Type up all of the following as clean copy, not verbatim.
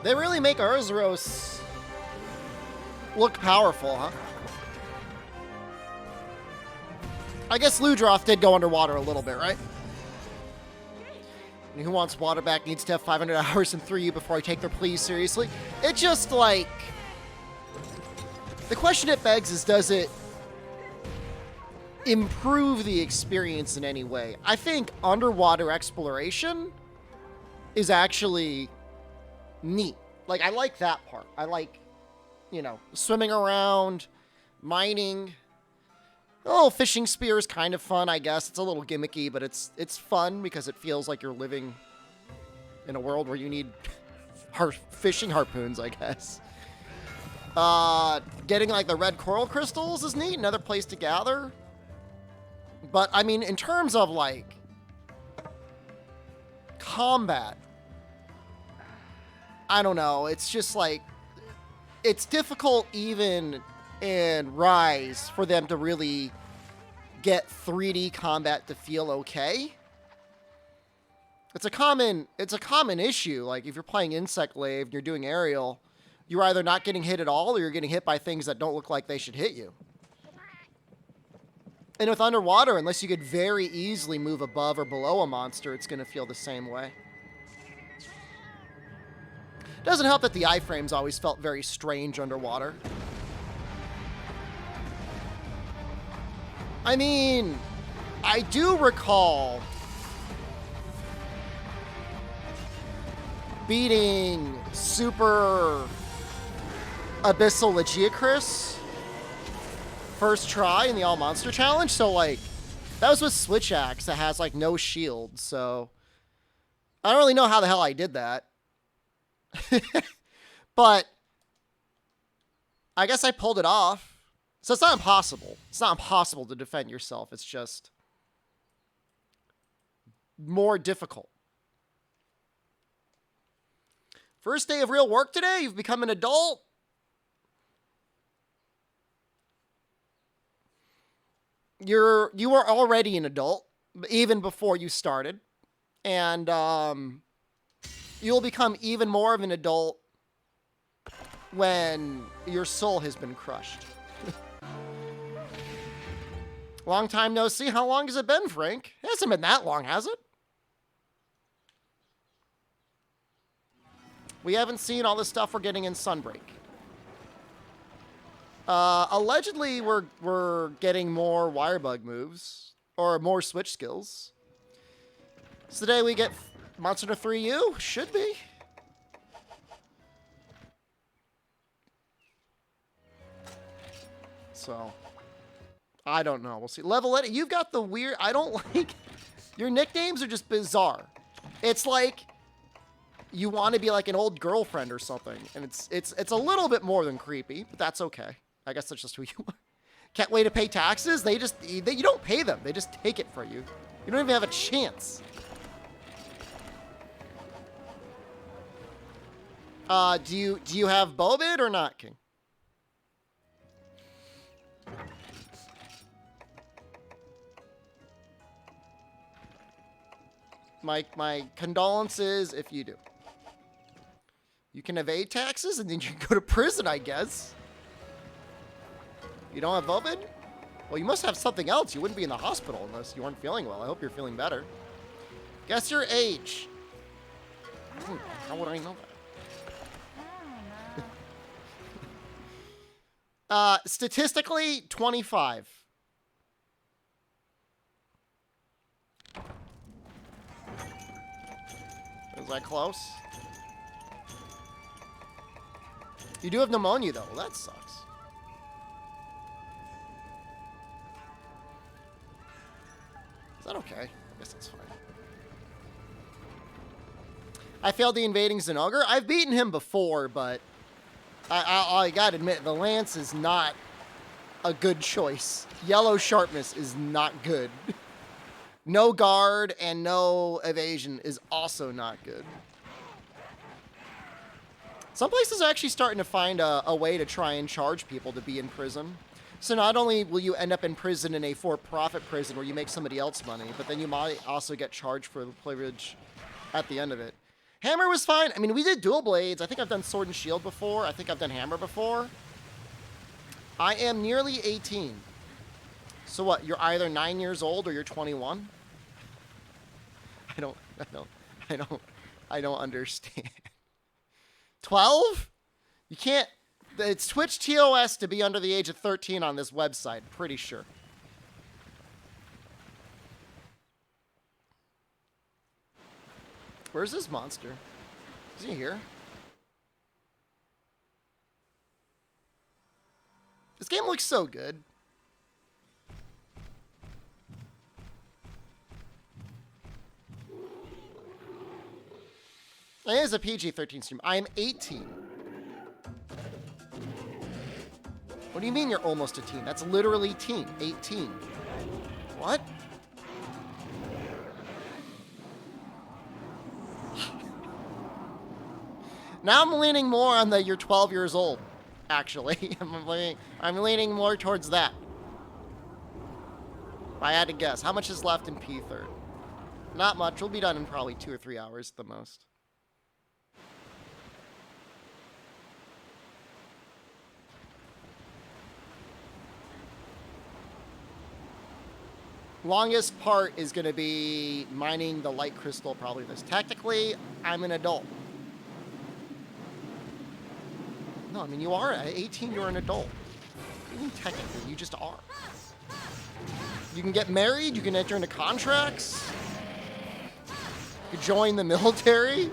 They really make Urzaros look powerful, huh? I guess Ludroth did go underwater a little bit, right? And who wants water back needs to have 500 hours in 3U before I take their pleas seriously. It just, like... The question it begs is, does it improve the experience in any way? I think underwater exploration is actually neat. Like, I like that part. I like, you know, swimming around, mining. A little fishing spear is kind of fun, I guess. It's a little gimmicky, but it's fun because it feels like you're living in a world where you need fishing harpoons, I guess. Getting, like, the red coral crystals is neat. Another place to gather. But, I mean, in terms of, like, combat, I don't know. It's just, like, it's difficult even in Rise for them to really get 3D combat to feel okay. It's a common issue. Like, if you're playing Insect Glaive and you're doing aerial, you're either not getting hit at all or you're getting hit by things that don't look like they should hit you. And with underwater, unless you could very easily move above or below a monster, it's going to feel the same way. Doesn't help that the iframes always felt very strange underwater. I mean, I do recall beating Super Abyssal Legiacris first try in the All Monster Challenge, so, like, that was with Switch Axe that has, like, no shield, so I don't really know how the hell I did that. But I guess I pulled it off. So it's not impossible. It's not impossible to defend yourself. It's just more difficult. First day of real work today. You've become an adult. You are already an adult, even before you started. And you'll become even more of an adult when your soul has been crushed. Long time no see. How long has it been, Frank? It hasn't been that long, has it? We haven't seen all the stuff we're getting in Sunbreak. Allegedly, we're getting more Wirebug moves, or more switch skills. So today we get Monster Hunter 3U? Should be. So, I don't know. We'll see. Level Edit, you've got the weird... I don't like... Your nicknames are just bizarre. It's like you want to be like an old girlfriend or something. And it's a little bit more than creepy, but that's okay. I guess that's just who you are. Can't wait to pay taxes? You don't pay them. They just take it for you. You don't even have a chance. Do you have Bobid or not, King? My condolences if you do. You can evade taxes and then you can go to prison, I guess. You don't have Bobid? Well, you must have something else. You wouldn't be in the hospital unless you weren't feeling well. I hope you're feeling better. Guess your age. How would I know that? Statistically, 25. Is that close? You do have pneumonia, though. Well, that sucks. Is that okay? I guess that's fine. I failed the invading Zenogre. I've beaten him before, but I gotta admit, the lance is not a good choice. Yellow sharpness is not good. No guard and no evasion is also not good. Some places are actually starting to find a way to try and charge people to be in prison. So not only will you end up in prison in a for-profit prison where you make somebody else money, but then you might also get charged for the privilege at the end of it. Hammer was fine. I mean, we did dual blades. I think I've done sword and shield before. I think I've done hammer before. I am nearly 18. So what? You're either 9 years old or you're 21? I don't understand. 12? You can't. It's Twitch TOS to be under the age of 13 on this website. Pretty sure. Where's this monster? Is he here? This game looks so good. It is a PG-13 stream. I am 18. What do you mean you're almost a teen? That's literally teen. 18. What? Now I'm leaning more on the you're 12 years old, actually. I'm leaning more towards that. If I had to guess. How much is left in P3rd? Not much. We'll be done in probably 2 or 3 hours at the most. Longest part is going to be mining the light crystal, probably this. Technically, I'm an adult. No, I mean, you are. At 18, you're an adult. What do you mean technically? You just are. You can get married. You can enter into contracts. You can join the military. You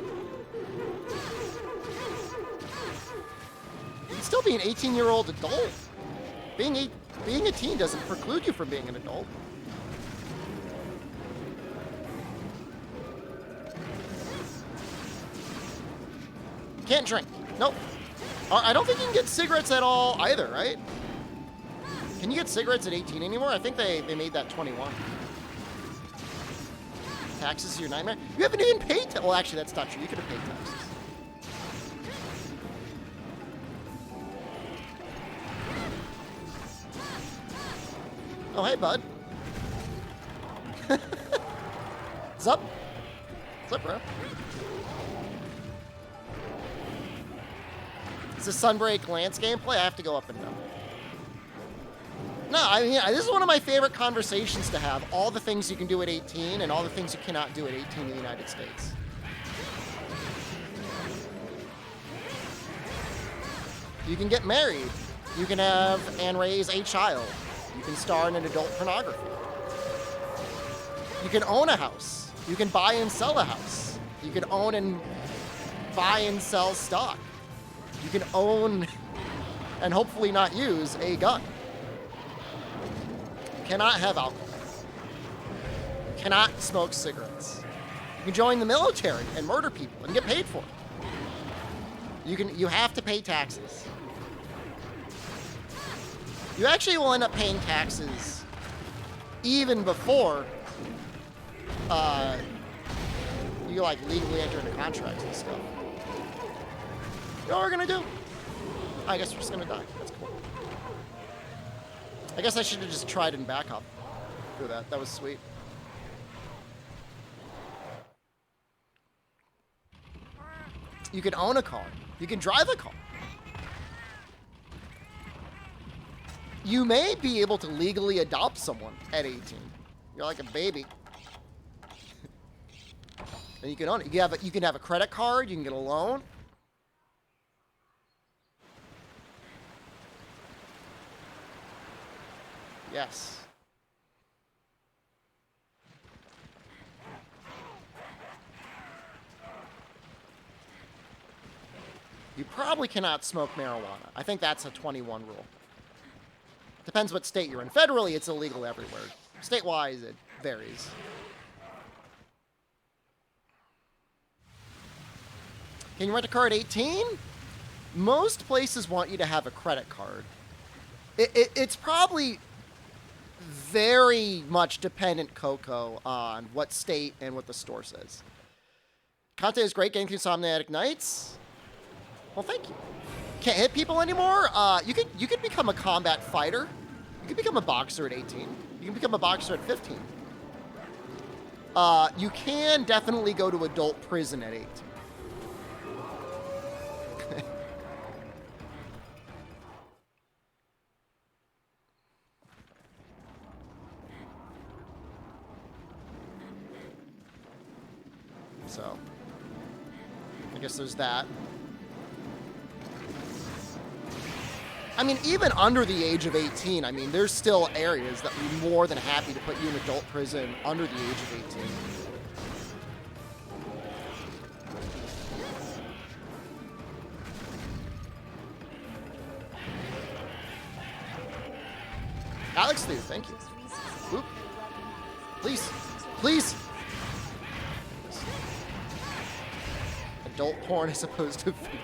can still be an 18-year-old adult. Being a teen doesn't preclude you from being an adult. Can't drink. Nope. I don't think you can get cigarettes at all either, right? Can you get cigarettes at 18 anymore? I think they made that 21. Taxes are your nightmare? You haven't even paid well, actually, that's not true. You could have paid taxes. Oh, hey, bud. What's up? What's up, bro? Is this Sunbreak Lance gameplay? I have to go up and down. No, I mean, this is one of my favorite conversations to have. All the things you can do at 18 and all the things you cannot do at 18 in the United States. You can get married. You can have and raise a child. You can star in an adult pornography. You can own a house. You can buy and sell a house. You can own and buy and sell stock. You can own and hopefully not use a gun. You cannot have alcohol. You cannot smoke cigarettes. You can join the military and murder people and get paid for it. You have to pay taxes. You actually will end up paying taxes even before you like legally enter into contracts and stuff. You know what we're gonna do? I guess we're just gonna die. That's cool. I guess I should have just tried and back up through that. That was sweet. You can own a car. You can drive a car. You may be able to legally adopt someone at 18. You're like a baby. And you can own it. You can have a credit card. You can get a loan. Yes. You probably cannot smoke marijuana. I think that's a 21 rule. Depends what state you're in. Federally, it's illegal everywhere. State-wise, it varies. Can you rent a car at 18? Most places want you to have a credit card. It's probably very much dependent, Coco, on what state and what the store says. Content is great, getting through Somniatic Nights. Well, thank you. Can't hit people anymore? You could become a combat fighter. You could become a boxer at 18. You can become a boxer at 15. You can definitely go to adult prison at 18. So, I guess there's that. I mean, even under the age of 18, I mean, there's still areas that would be more than happy to put you in adult prison under the age of 18. Alex, dude, thank you. Oop. Please. Please. Adult porn as opposed to food porn.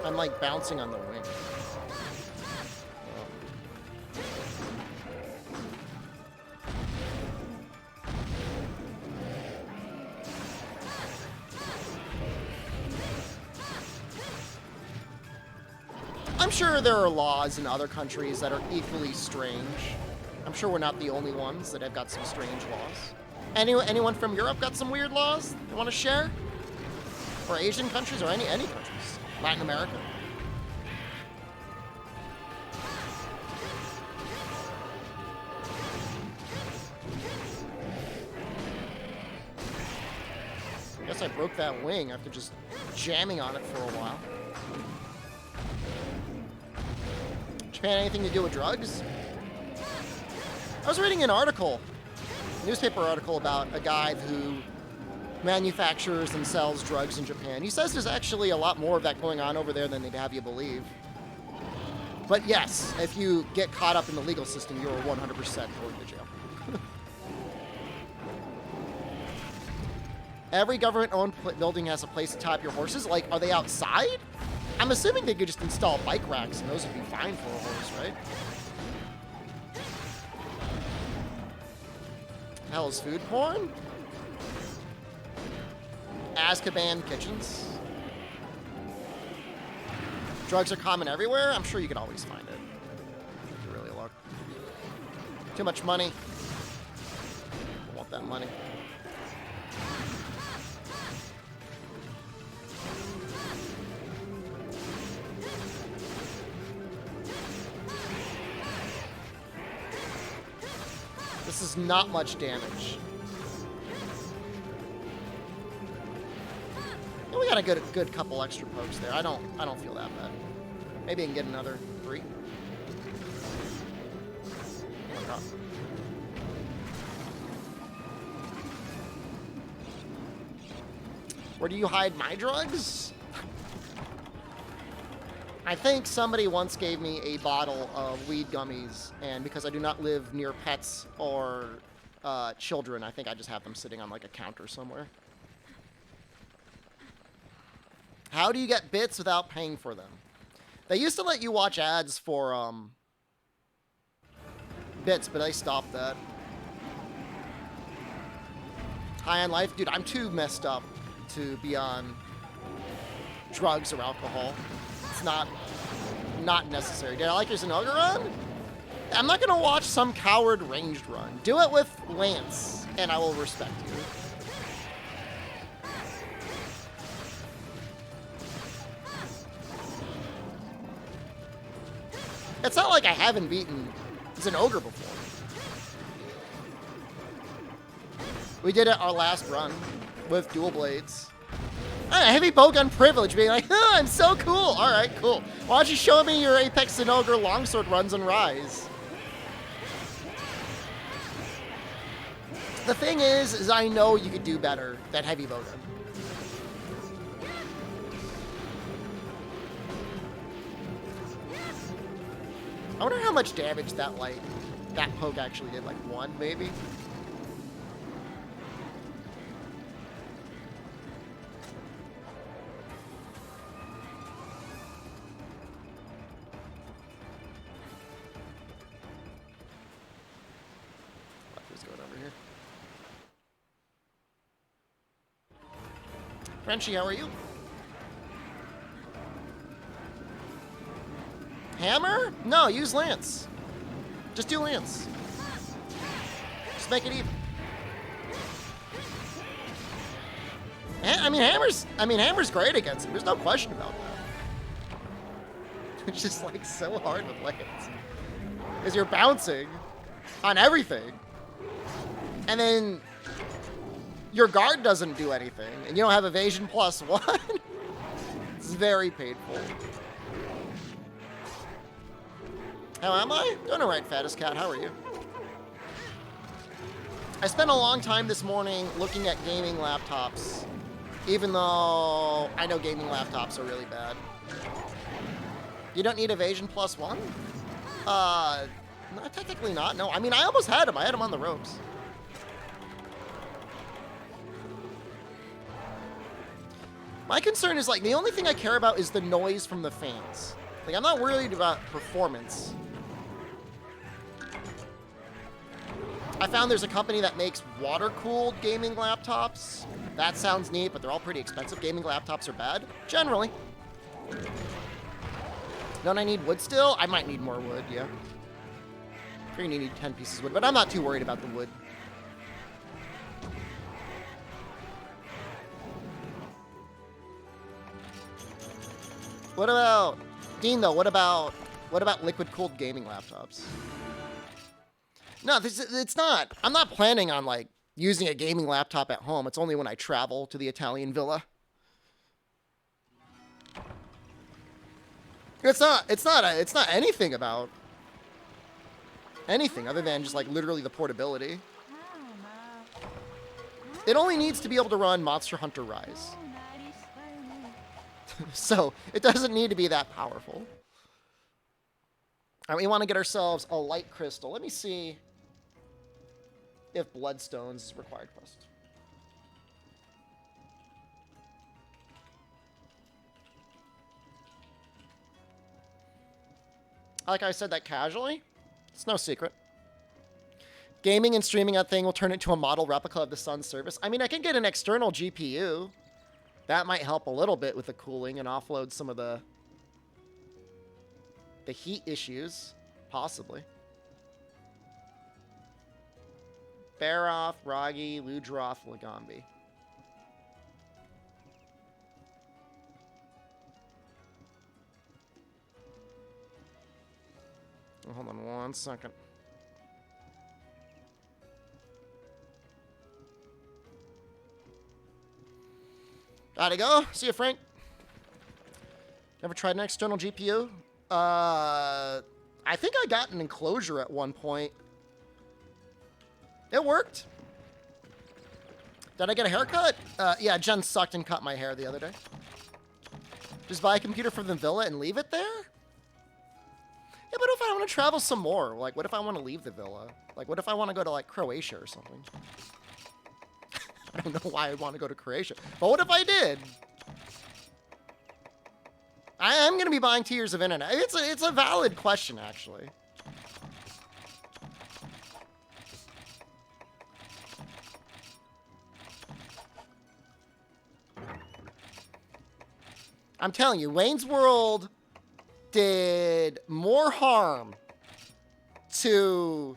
I'm like bouncing on the wing. I'm sure there are laws in other countries that are equally strange. I'm sure we're not the only ones that have got some strange laws. Anyone from Europe got some weird laws you want to share? Or Asian countries, or any countries? Latin America? I guess I broke that wing after just jamming on it for a while. Japan, anything to do with drugs? I was reading an article, a newspaper article about a guy who manufactures and sells drugs in Japan. He says there's actually a lot more of that going on over there than they'd have you believe. But yes, if you get caught up in the legal system, you're 100% going to jail. Every government-owned building has a place to tie up your horses. Like, are they outside? I'm assuming they could just install bike racks, and those would be fine for a horse, right? Hell is food porn? Azkaban kitchens. Drugs are common everywhere? I'm sure you could always find it. If you really look. Too much money. I want that money. This is not much damage. We got a good couple extra pokes there. I don't feel that bad. Maybe I can get another 3. Oh, God. Where do you hide my drugs? I think somebody once gave me a bottle of weed gummies, and because I do not live near pets or children, I think I just have them sitting on like a counter somewhere. How do you get bits without paying for them? They used to let you watch ads for bits, but I stopped that. High on life? Dude, I'm too messed up to be on drugs or alcohol. It's not necessary. Did I like your Zenogre run? I'm not going to watch some coward ranged run. Do it with Lance, and I will respect you. It's not like I haven't beaten Zenogre before. We did it our last run with dual blades. Heavy bowgun privilege, being like, oh, I'm so cool. All right, cool. Why don't you show me your Apex Zenogre longsword runs and Rise? The thing is I know you could do better than heavy bowgun. I wonder how much damage that poke actually did. Like 1, maybe? What's going over here? Frenchie, how are you? Hammer? No, use Lance. Just do Lance. Just make it even. I mean, Hammer's great against him. There's no question about that. It's just like so hard with Lance. Because you're bouncing on everything. And then your guard doesn't do anything. And you don't have evasion +1. It's very painful. How am I? Doing all right, fattest cat. How are you? I spent a long time this morning looking at gaming laptops, even though I know gaming laptops are really bad. You don't need evasion +1? No, technically not. No, I mean, I almost had him. I had him on the ropes. My concern is, like, the only thing I care about is the noise from the fans. Like, I'm not worried about performance. I found there's a company that makes water-cooled gaming laptops. That sounds neat, but they're all pretty expensive. Gaming laptops are bad, generally. Don't I need wood still? I might need more wood, yeah. You're gonna need 10 pieces of wood, but I'm not too worried about the wood. What about, Dean, though, what about liquid-cooled gaming laptops? No, it's not. I'm not planning on, like, using a gaming laptop at home. It's only when I travel to the Italian villa. It's not anything about anything other than just, like, literally the portability. It only needs to be able to run Monster Hunter Rise. So, it doesn't need to be that powerful. All right, we want to get ourselves a light crystal. Let me see if Bloodstones is required quest. Like I said that casually. It's no secret. Gaming and streaming that thing will turn it into a model replica of the Sun's service. I mean, I can get an external GPU. That might help a little bit with the cooling and offload some of the heat issues, possibly. Baroth, Ragi, Ludroth, Lagambi. Oh, hold on 1 second. Gotta go. See you, Frank. Never tried an external GPU? I think I got an enclosure at one point. It worked. Did I get a haircut? Yeah, Jen sucked and cut my hair the other day. Just buy a computer from the villa and leave it there? Yeah, but if I want to travel some more? Like, what if I want to leave the villa? Like, what if I want to go to, like, Croatia or something? I don't know why I'd want to go to Croatia. But what if I did? I am going to be buying 2 years of internet. It's a valid question, actually. I'm telling you, Wayne's World did more harm to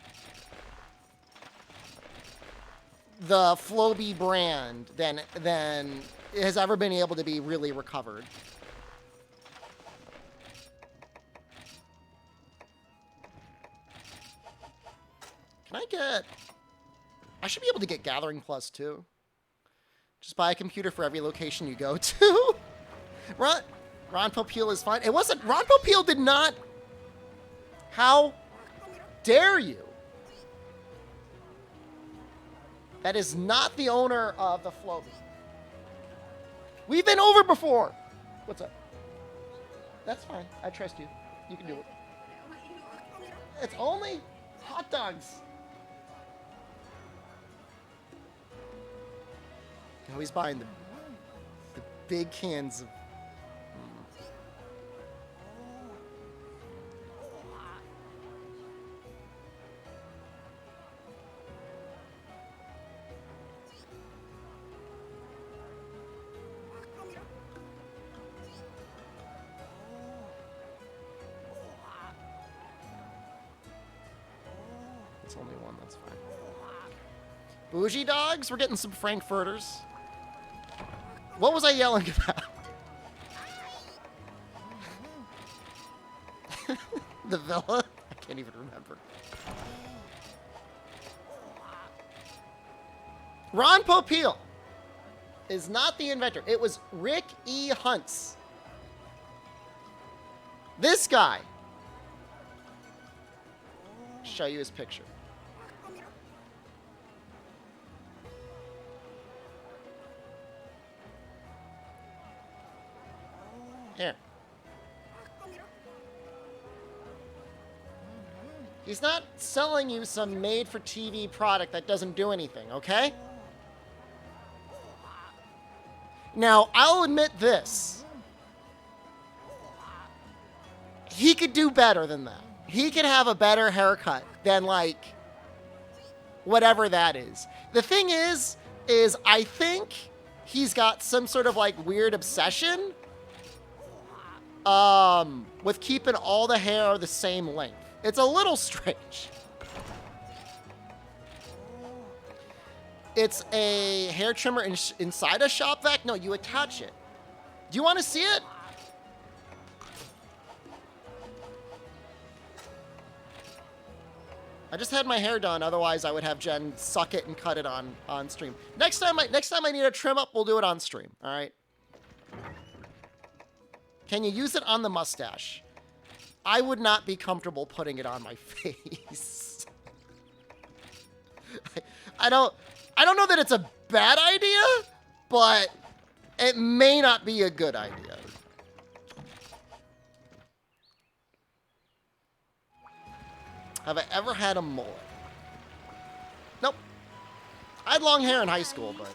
the Floby brand than it has ever been able to be really recovered. Can I get... I should be able to get Gathering Plus, too. Just buy a computer for every location you go to. Ron Popeil is fine. It wasn't... Ron Popeil did not... How dare you? That is not the owner of the Floby. We've been over before. What's up? That's fine. I trust you. You can do it. It's only hot dogs. Now he's buying the big cans of... It's only one, that's fine. Bougie dogs? We're getting some Frankfurters. What was I yelling about? The villa? I can't even remember. Ron Popeil is not the inventor. It was Rick E. Huntz. This guy. Show you his picture. Here. He's not selling you some made-for-TV product that doesn't do anything, okay? Now, I'll admit this. He could do better than that. He could have a better haircut than, like, whatever that is. The thing is I think he's got some sort of, like, weird obsession with keeping all the hair the same length. It's a little strange. It's a hair trimmer inside a shop vac? No, you attach it. Do you want to see it? I just had my hair done. Otherwise, I would have Jen suck it and cut it on stream. Next time I need a trim up, we'll do it on stream. All right. Can you use it on the mustache? I would not be comfortable putting it on my face. I don't know that it's a bad idea, but it may not be a good idea. Have I ever had a mullet? Nope. I had long hair in high school, but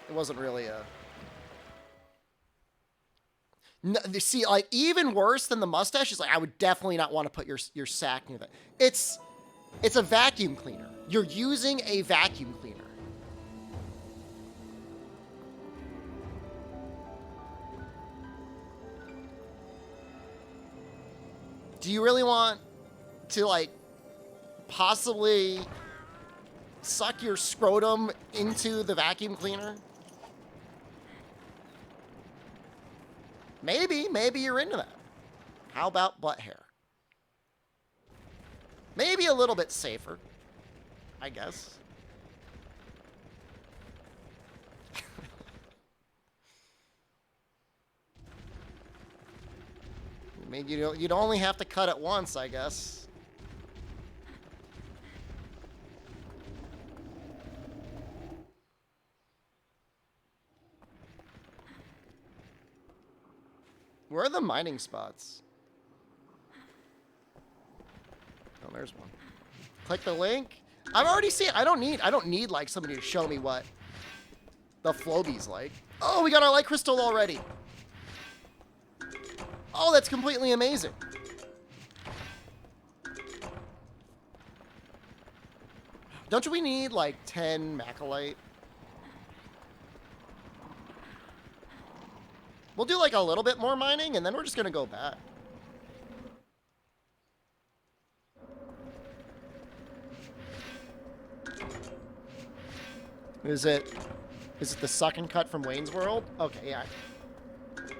it wasn't really a... No, see, like, even worse than the mustache is, like, I would definitely not want to put your sack near that. It's a vacuum cleaner. You're using a vacuum cleaner. Do you really want to, like, possibly suck your scrotum into the vacuum cleaner? Maybe you're into that. How about butt hair? Maybe a little bit safer, I guess. I mean, you'd only have to cut it once, I guess. Where are the mining spots? Oh, there's one. Click the link. I've already seen it. I don't need like somebody to show me what the Floby's like. Oh, we got our light crystal already. Oh, that's completely amazing. Don't we need like 10 Macalite? We'll do like a little bit more mining, and then we're just going to go back. Is it the suck and cut from Wayne's World? Okay, yeah. Okay,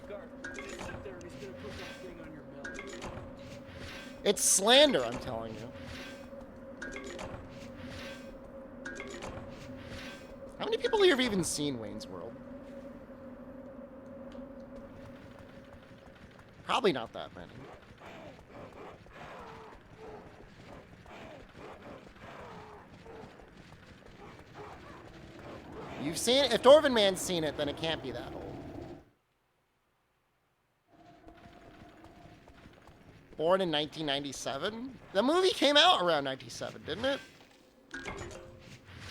guard. Just sit there and he's gonna put that thing on your belly. It's slander, I'm telling you. How many people here have even seen Wayne's World? Probably not that many. You've seen it? If Dwarven Man's seen it, then it can't be that old. Born in 1997? The movie came out around 97, didn't it?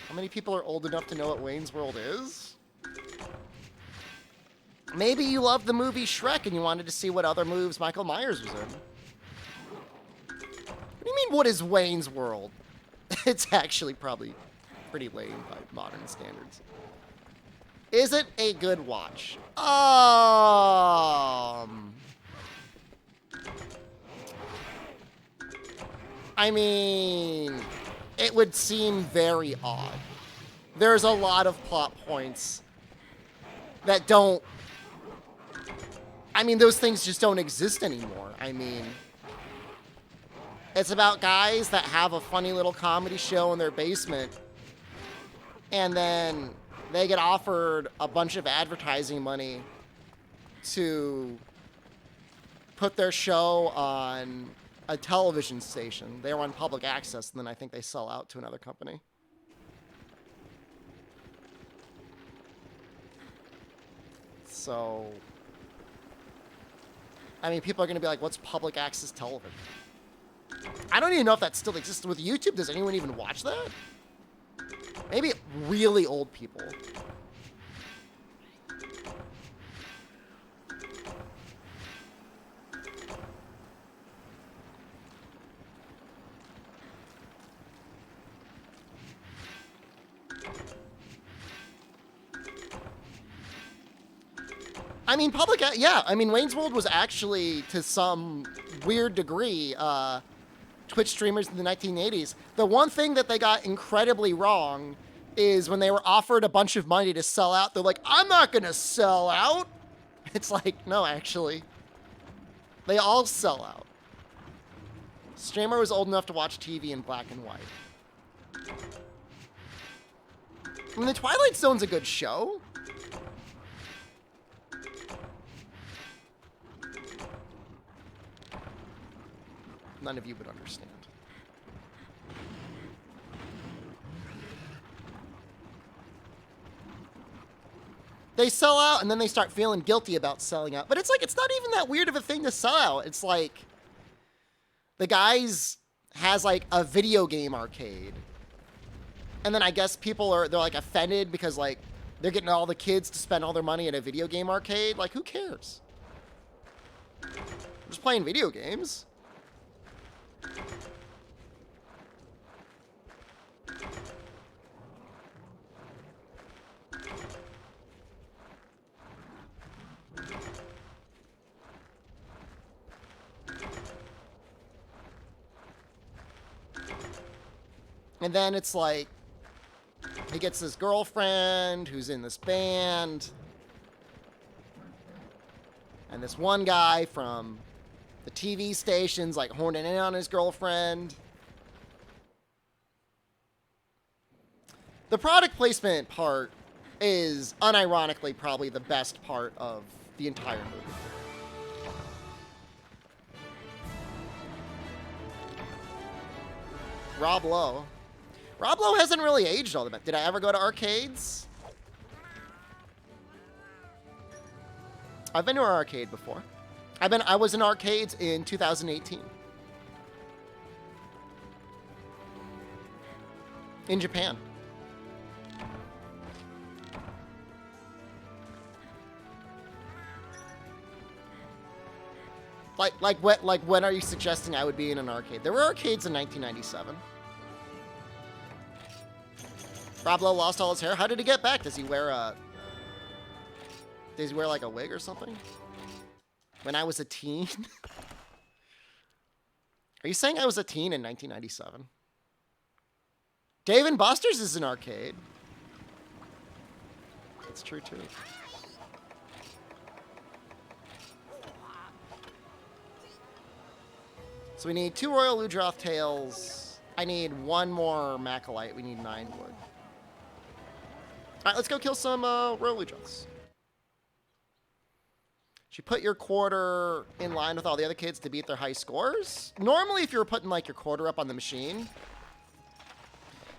How many people are old enough to know what Wayne's World is? Maybe you loved the movie Shrek and you wanted to see what other movies Michael Myers was in. What do you mean, what is Wayne's World? It's actually probably pretty lame by modern standards. Is it a good watch? I mean, it would seem very odd. There's a lot of plot points that don't... I mean, those things just don't exist anymore. I mean, it's about guys that have a funny little comedy show in their basement, and then they get offered a bunch of advertising money to put their show on a television station. They were on public access, and then I think they sell out to another company. So, I mean, people are going to be like, what's public access television? I don't even know if that still exists with YouTube. Does anyone even watch that? Maybe really old people. I mean, yeah. I mean, Wayne's World was actually, to some weird degree, Twitch streamers in the 1980s. The one thing that they got incredibly wrong is when they were offered a bunch of money to sell out, they're like, I'm not going to sell out. It's like, no, actually. They all sell out. Streamer was old enough to watch TV in black and white. I mean, The Twilight Zone's a good show. None of you would understand. They sell out and then they start feeling guilty about selling out. But it's like, it's not even that weird of a thing to sell out. It's like, the guys has like a video game arcade. And then I guess they're like offended because like, they're getting all the kids to spend all their money at a video game arcade. Like, who cares? They're just playing video games. And then it's like, he gets this girlfriend who's in this band. And this one guy from the TV station's like horning in on his girlfriend. The product placement part is unironically probably the best part of the entire movie. Rob Lowe. Rob Lowe hasn't really aged all that much. Did I ever go to arcades? I've been to an arcade before. I was in arcades in 2018. In Japan. Like when are you suggesting I would be in an arcade? There were arcades in 1997. Rob Lowe lost all his hair. How did he get back? Does he wear like a wig or something? When I was a teen? Are you saying I was a teen in 1997? Dave & Buster's is an arcade. That's true too. So we need 2 Royal Ludroth tails. I need 1 more Macalite. We need 9 wood. Alright, let's go kill some Royal Ludroths. Should you put your quarter in line with all the other kids to beat their high scores? Normally, if you were putting like your quarter up on the machine,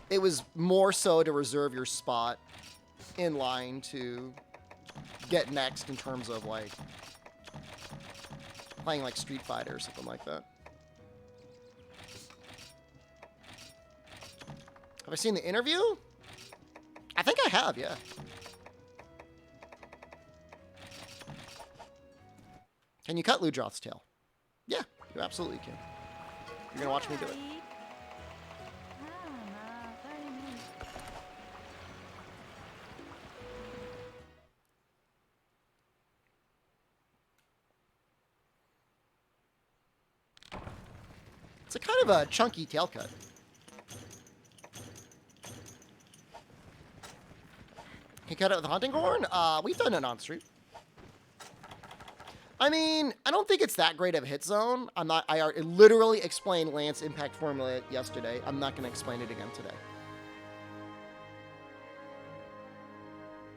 it was more so to reserve your spot in line to get next in terms of like playing like Street Fighter or something like that. Have I seen the interview? I think I have, yeah. Can you cut Ludroth's tail? Yeah, you absolutely can. You're gonna watch me do it. It's a kind of a chunky tail cut. Can you cut it with a hunting horn? We've done it on street. I mean, I don't think it's that great of a hit zone. I literally explained Lance impact formula yesterday. I'm not going to explain it again today.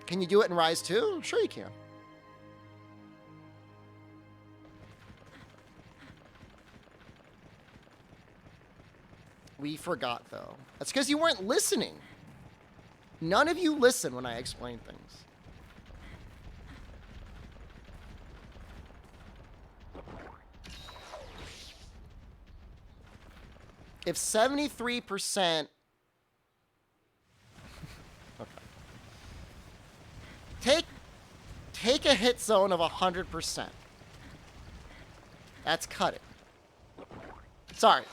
Can you do it in Rise 2? Sure you can. We forgot, though. That's because you weren't listening. None of you listen when I explain things. If 73%... okay. Take a hit zone of 100%. That's cutting. Sorry.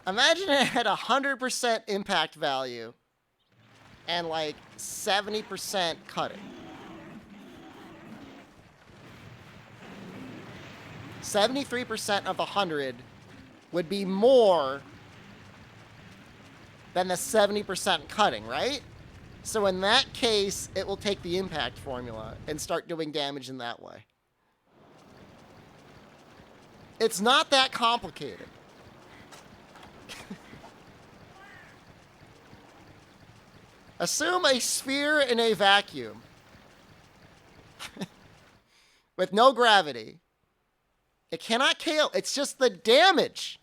Imagine it had 100% impact value and like 70% cutting. 73% of the 100 would be more than the 70% cutting, right? So in that case, it will take the impact formula and start doing damage in that way. It's not that complicated. Assume a sphere in a vacuum with no gravity. It cannot KO. It's just the damage.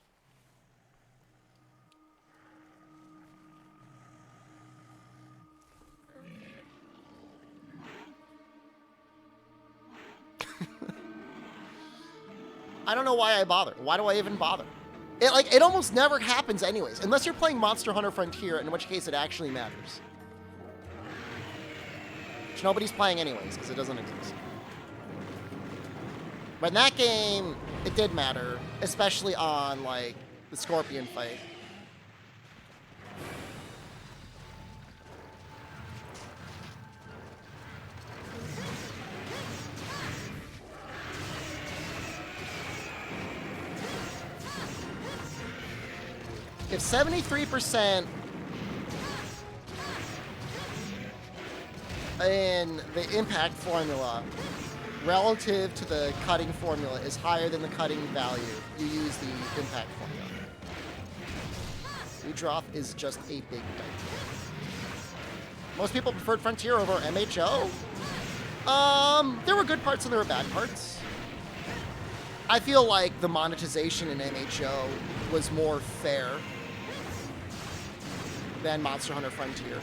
I don't know why I bother. Why do I even bother? It almost never happens anyways, unless you're playing Monster Hunter Frontier, in which case it actually matters. Which nobody's playing anyways, because it doesn't exist. But in that game, it did matter, especially on, like, the Scorpion fight. If 73% in the impact formula relative to the cutting formula is higher than the cutting value, you use the impact formula. Udroth is just a big bite. Most people preferred Frontier over MHO. There were good parts and there were bad parts. I feel like the monetization in MHO was more fair than Monster Hunter Frontier.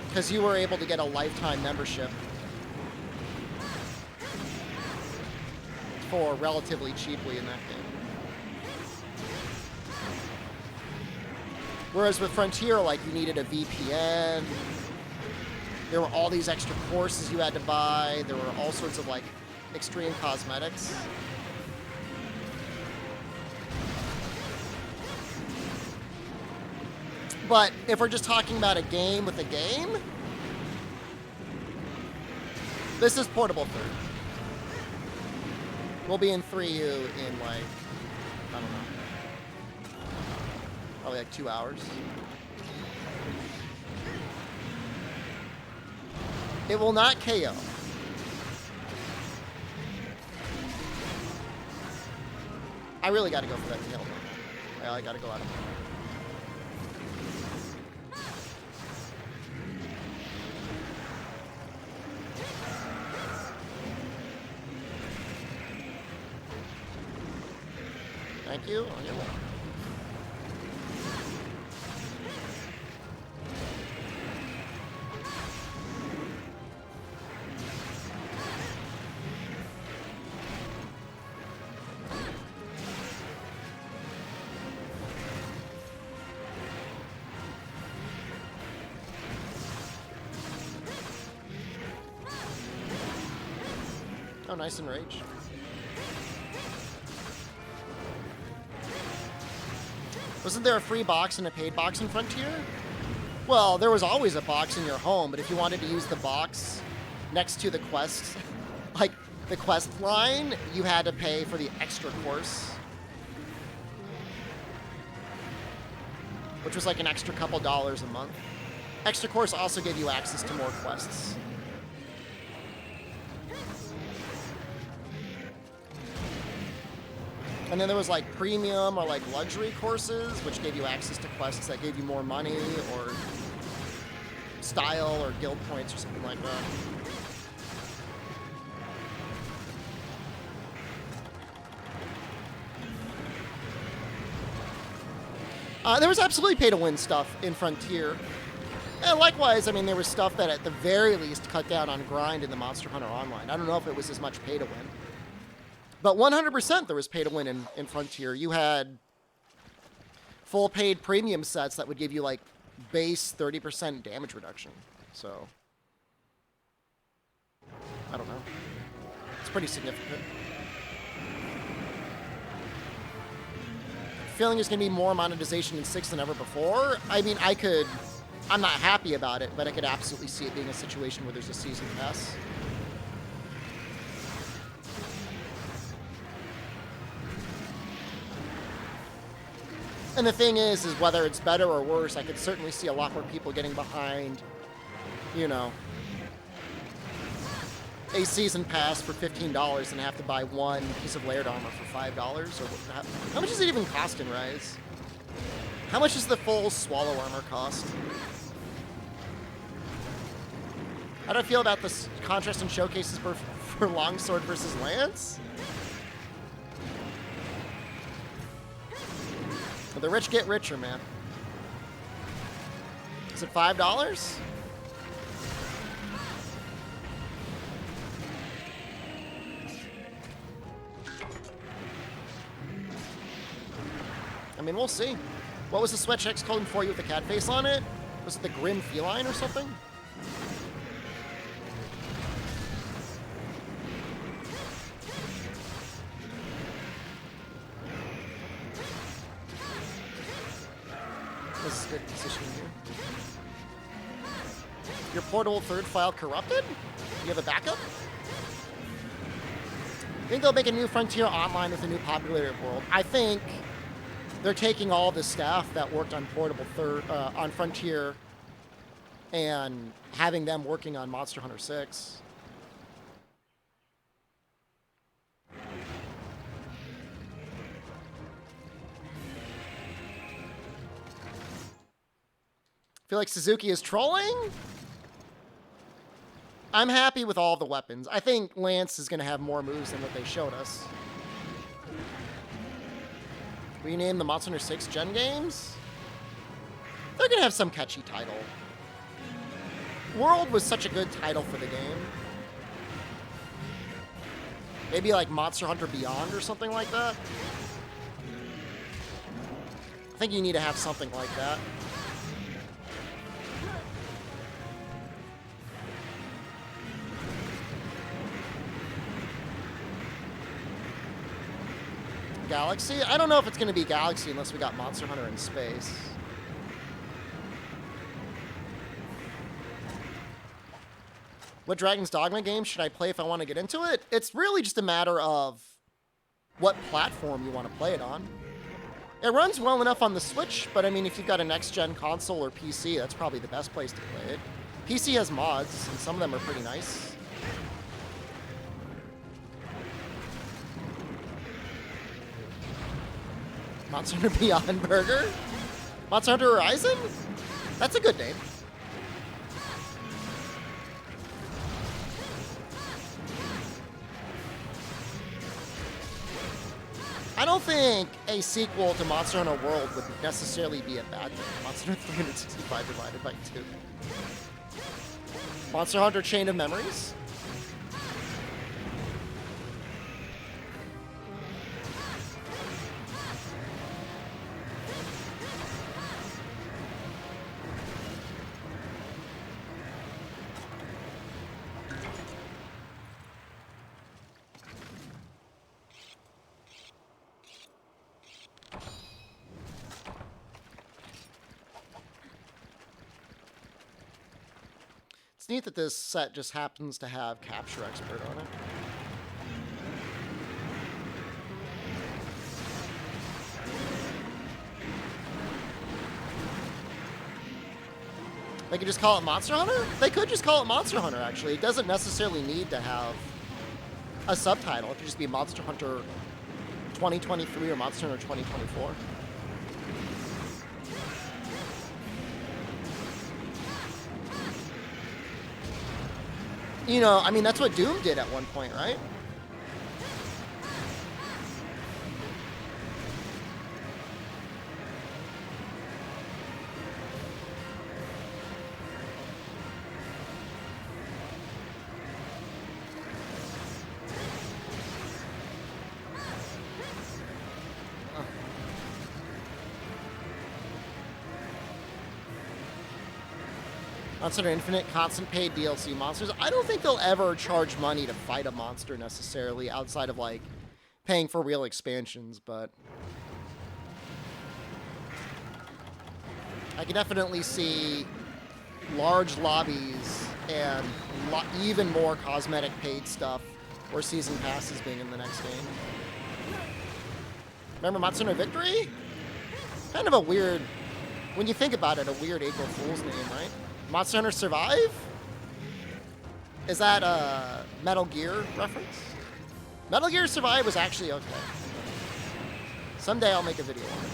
Because you were able to get a lifetime membership for relatively cheaply in that game. Whereas with Frontier, like, you needed a VPN. There were all these extra courses you had to buy. There were all sorts of, like, extreme cosmetics. But if we're just talking about a game with a game, this is portable 3. We'll be in 3U in, like, I don't know, probably like 2 hours. It will not KO. I really got to go for that kill. Yeah, I got to go out of here. Thank you. On your way. Oh, nice and rage. Wasn't there a free box and a paid box in Frontier? Well, there was always a box in your home, but if you wanted to use the box next to the quest, like the quest line, you had to pay for the extra course, which was like an extra couple dollars a month. Extra course also gave you access to more quests. And then there was like premium or like luxury courses, which gave you access to quests that gave you more money or style or guild points or something like that. There was absolutely pay-to-win stuff in Frontier. And likewise, I mean, there was stuff that at the very least cut down on grind in the Monster Hunter Online. I don't know if it was as much pay-to-win. But 100% there was pay-to-win in Frontier. You had full paid premium sets that would give you, like, base 30% damage reduction. So, I don't know. It's pretty significant. Feeling there's going to be more monetization in 6 than ever before. I mean, I'm not happy about it, but I could absolutely see it being a situation where there's a season pass. And the thing is whether it's better or worse, I could certainly see a lot more people getting behind, you know, a season pass for $15 and have to buy one piece of layered armor for $5. Or how much does it even cost in Rise? How much does the full Swallow armor cost? How do I feel about this contrast and showcases for Longsword versus Lance? Well, the rich get richer, man. Is it $5? I mean, we'll see. What was the Sweat X code for you with the cat face on it? Was it the Grim Feline or something? This is good positioning here. Your portable third file corrupted? You have a backup? I think they'll make a new Frontier Online with a new populated world. I think they're taking all the staff that worked on portable on Frontier and having them working on Monster Hunter 6. Feel like Suzuki is trolling? I'm happy with all the weapons. I think Lance is going to have more moves than what they showed us. Rename the Monster Hunter 6 Gen games? They're going to have some catchy title. World was such a good title for the game. Maybe like Monster Hunter Beyond or something like that. I think you need to have something like that. Galaxy? I don't know if it's going to be Galaxy unless we got Monster Hunter in space. What Dragon's Dogma game should I play if I want to get into it? It's really just a matter of what platform you want to play it on. It runs well enough on the Switch, but I mean, if you've got a next-gen console or PC, that's probably the best place to play it. PC has mods, and some of them are pretty nice. Monster Hunter Beyond Burger? Monster Hunter Horizon? That's a good name. I don't think a sequel to Monster Hunter World would necessarily be a bad thing. Monster Hunter 365 divided by 2. Monster Hunter Chain of Memories? It's neat that this set just happens to have Capture Expert on it. They could just call it Monster Hunter? They could just call it Monster Hunter, actually. It doesn't necessarily need to have a subtitle. It could just be Monster Hunter 2023 or Monster Hunter 2024. You know, I mean, that's what Doom did at one point, right? Monster Hunter Infinite, constant paid DLC monsters. I don't think they'll ever charge money to fight a monster necessarily, outside of like paying for real expansions, but I can definitely see large lobbies and even more cosmetic paid stuff or season passes being in the next game. Remember Monster Hunter Victory? Kind of a weird, when you think about it, a weird April Fool's name, right? Monster Hunter Survive? Is that a Metal Gear reference? Metal Gear Survive was actually okay. Someday I'll make a video on it.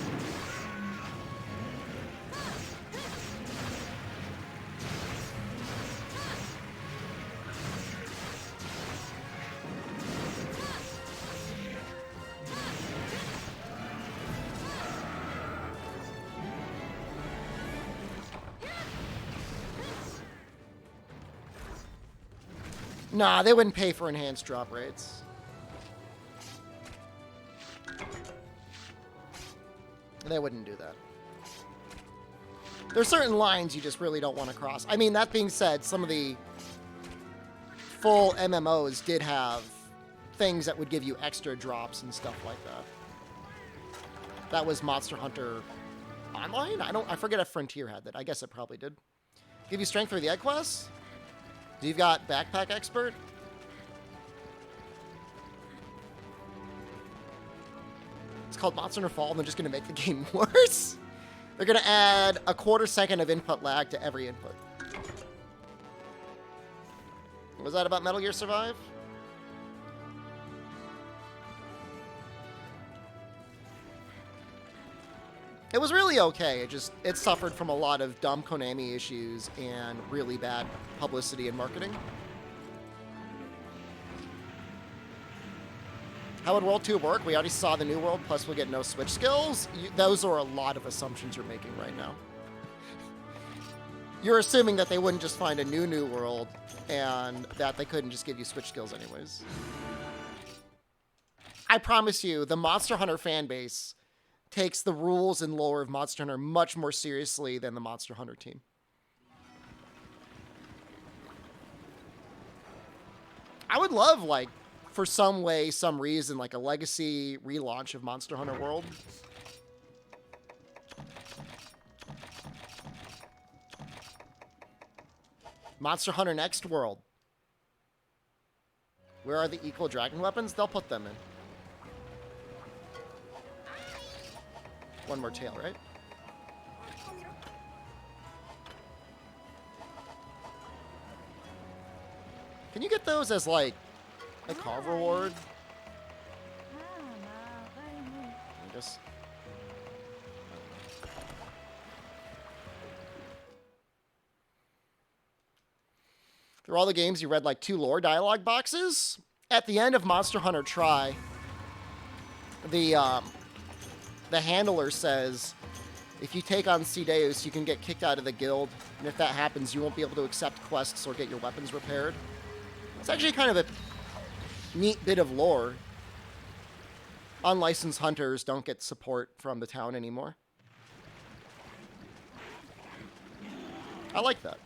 Nah, they wouldn't pay for enhanced drop rates. They wouldn't do that. There's certain lines you just really don't want to cross. I mean, that being said, some of the full MMOs did have things that would give you extra drops and stuff like that. That was Monster Hunter Online? I forget if Frontier had that. I guess it probably did. Give you strength for the egg quests? You've got Backpack Expert. It's called Monster Hunter Fall, and they're just going to make the game worse. They're going to add a quarter second of input lag to every input. Was that about Metal Gear Survive? It was really okay. It suffered from a lot of dumb Konami issues and really bad publicity and marketing. How would World 2 work? We already saw the new world, plus we'll get no Switch skills. Those are a lot of assumptions you're making right now. You're assuming that they wouldn't just find a new world and that they couldn't just give you Switch skills anyways. I promise you, the Monster Hunter fan base takes the rules and lore of Monster Hunter much more seriously than the Monster Hunter team. I would love, like, for some way, some reason, like a legacy relaunch of Monster Hunter World. Monster Hunter Next World. Where are the equal dragon weapons? They'll put them in. One more tail, right? Can you get those as, like, a carve reward? I guess. Through all the games, you read, like, 2 lore dialogue boxes? At the end of Monster Hunter Tri, the handler says, if you take on Cedeus, you can get kicked out of the guild, and if that happens, you won't be able to accept quests or get your weapons repaired. It's actually kind of a neat bit of lore. Unlicensed hunters don't get support from the town anymore. I like that.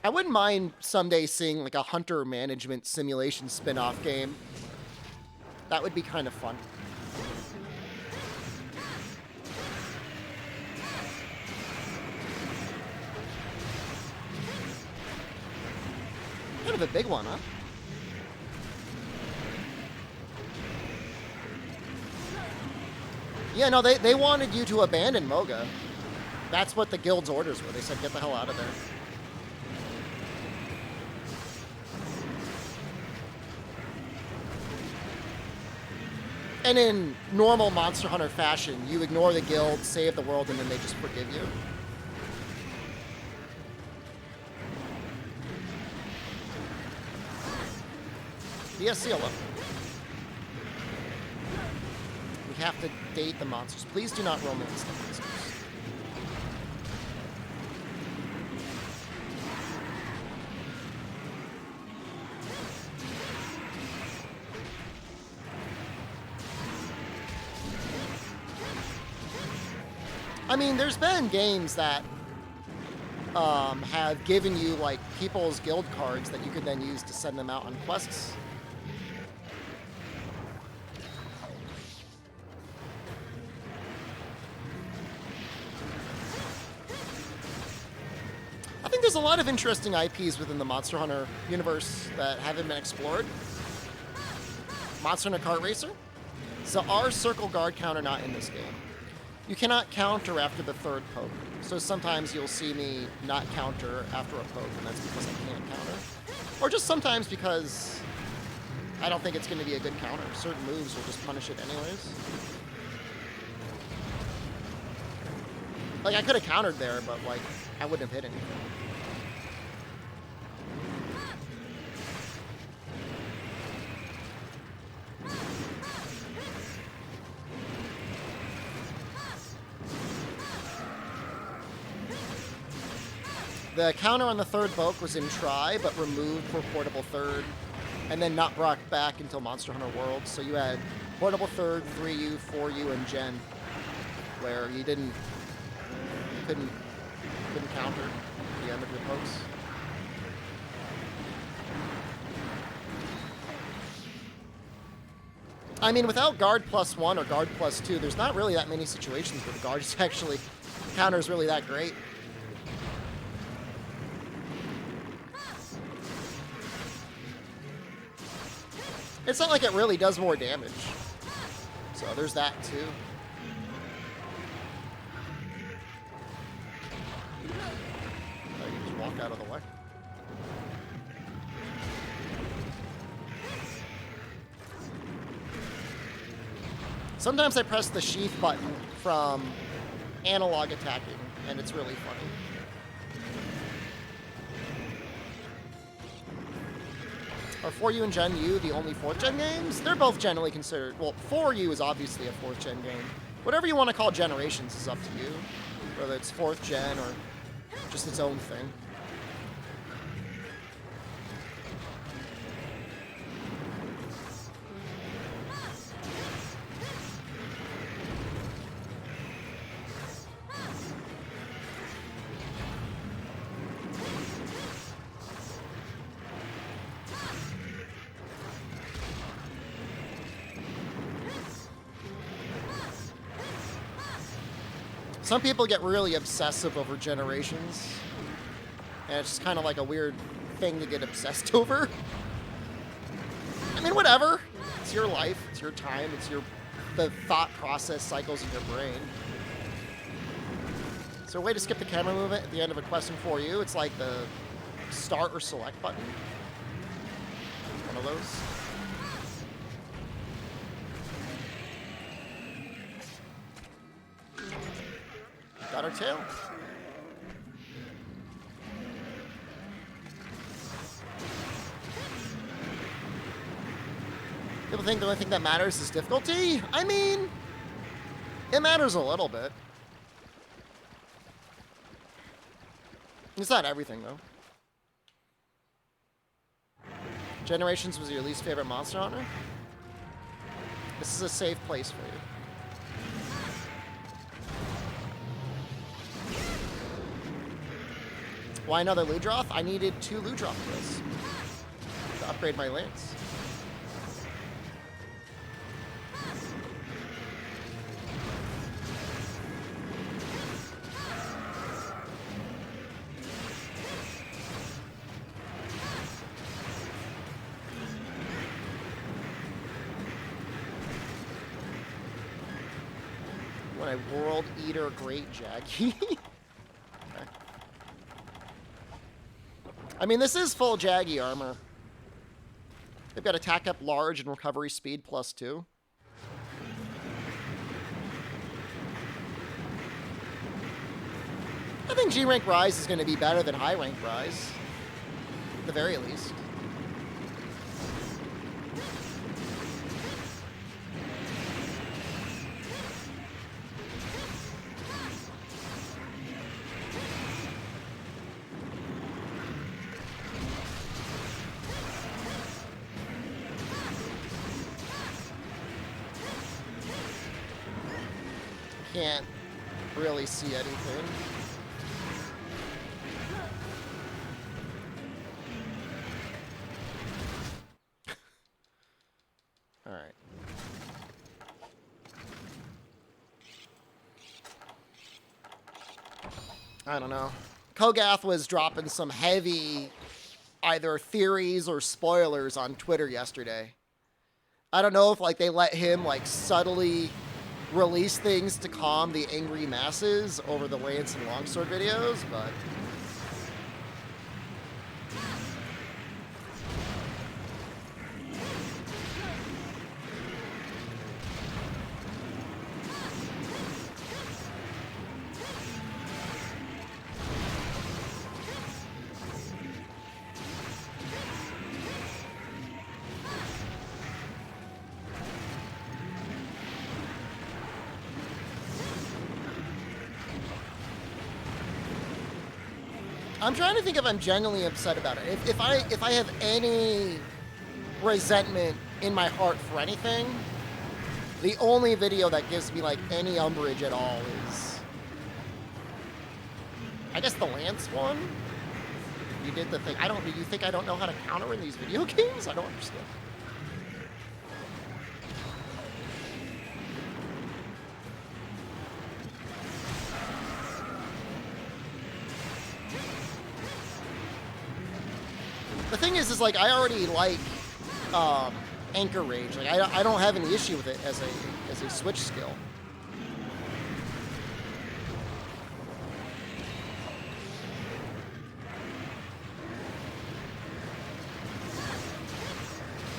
I wouldn't mind someday seeing like a hunter management simulation spin-off game. That would be kind of fun. Kind of a big one, huh? Yeah, no, they wanted you to abandon Moga. That's what the guild's orders were. They said, get the hell out of there. And in normal Monster Hunter fashion, you ignore the guild, save the world, and then they just forgive you. BSC 11. We have to date the monsters. Please do not romance the monsters. I mean, there's been games that have given you, like, people's guild cards that you could then use to send them out on quests. I think there's a lot of interesting IPs within the Monster Hunter universe that haven't been explored. Monster Hunter Kart Racer. So our circle guard counter not in this game. You cannot counter after the third poke. So sometimes you'll see me not counter after a poke, and that's because I can't counter. Or just sometimes because I don't think it's going to be a good counter. Certain moves will just punish it anyways. Like, I could have countered there, but, like, I wouldn't have hit anything. The counter on the third poke was in try, but removed for portable third, and then not brought back until Monster Hunter World. So you had portable third, 3U, 4U, and Gen, where you couldn't counter the end of your pokes. I mean, without guard +1 or guard +2, there's not really that many situations where the guard is actually counter's really that great. It's not like it really does more damage. So there's that too. Oh, you just walk out of the way. Sometimes I press the sheath button from analog attacking, and it's really funny. Are 4U and Gen U the only 4th gen games? They're both generally considered... Well, 4U is obviously a 4th gen game. Whatever you want to call Generations is up to you. Whether it's 4th gen or just its own thing. Some people get really obsessive over Generations, and it's just kind of like a weird thing to get obsessed over. I mean, whatever. It's your life, it's your time, it's the thought process cycles in your brain. Is there a way to skip the camera movement at the end of a question for you? It's like the start or select button. One of those. Got our tail. People think the only thing that matters is difficulty. I mean, it matters a little bit. It's not everything, though. Generations was your least favorite Monster Hunter? This is a safe place for you. Why another Ludroth? I needed 2 Ludroth kills to upgrade my lance. When I World Eater Great Jaggy. Okay. I mean, this is full Jaggy armor. They've got attack up large and recovery speed +2. I think G rank Rise is going to be better than high rank Rise, at the very least. Can't really see anything. All right. I don't know. Kogath was dropping some heavy either theories or spoilers on Twitter yesterday. I don't know if like they let him like subtly release things to calm the angry masses over the Lance and Longsword videos, but I'm trying to think if I'm genuinely upset about it. If I have any resentment in my heart for anything, the only video that gives me like any umbrage at all is, I guess, the Lance one. You did the thing. Do you think I don't know how to counter in these video games? I don't understand. The thing is like I already like Anchor Rage. Like I don't have any issue with it as a switch skill.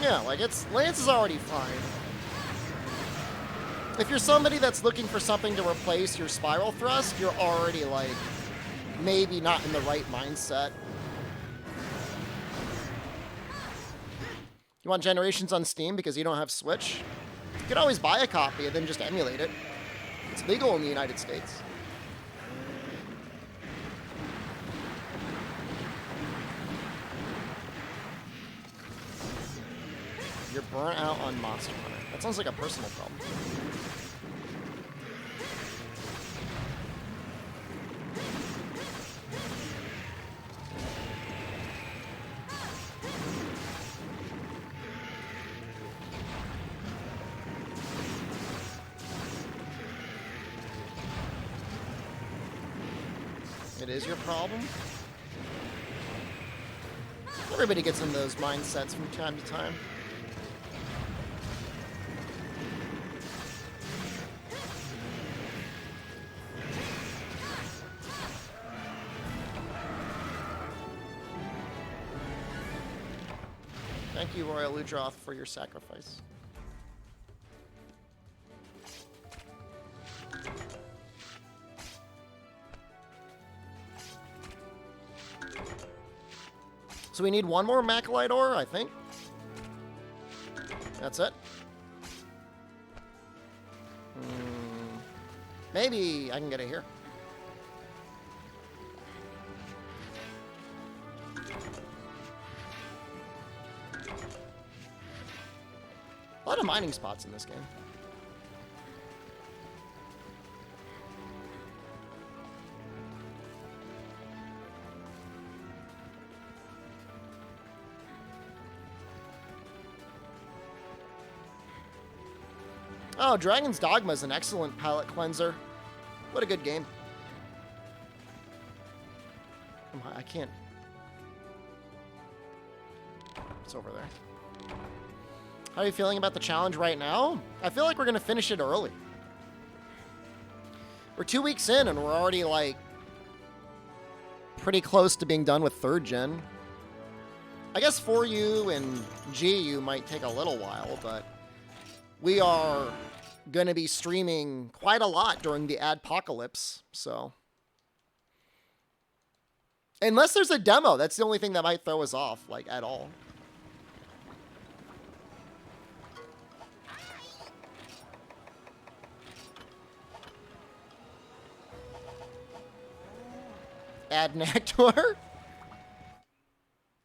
Yeah, like Lance is already fine. If you're somebody that's looking for something to replace your Spiral Thrust, you're already like maybe not in the right mindset. You want Generations on Steam because you don't have Switch? You can always buy a copy and then just emulate it. It's legal in the United States. You're burnt out on Monster Hunter. That sounds like a personal problem. It is your problem? Everybody gets in those mindsets from time to time. Thank you, Royal Ludroth, for your sacrifice. So we need one more Macalite ore, I think. That's it. Maybe I can get it here. A lot of mining spots in this game. Oh, Dragon's Dogma is an excellent palate cleanser. What a good game. I can't. It's over there. How are you feeling about the challenge right now? I feel like we're going to finish it early. We're 2 weeks in and we're already like pretty close to being done with 3rd gen. I guess 4U and GU might take a little while, but we are going to be streaming quite a lot during the adpocalypse, so. Unless there's a demo, that's the only thing that might throw us off, like, at all. Ad Nectar?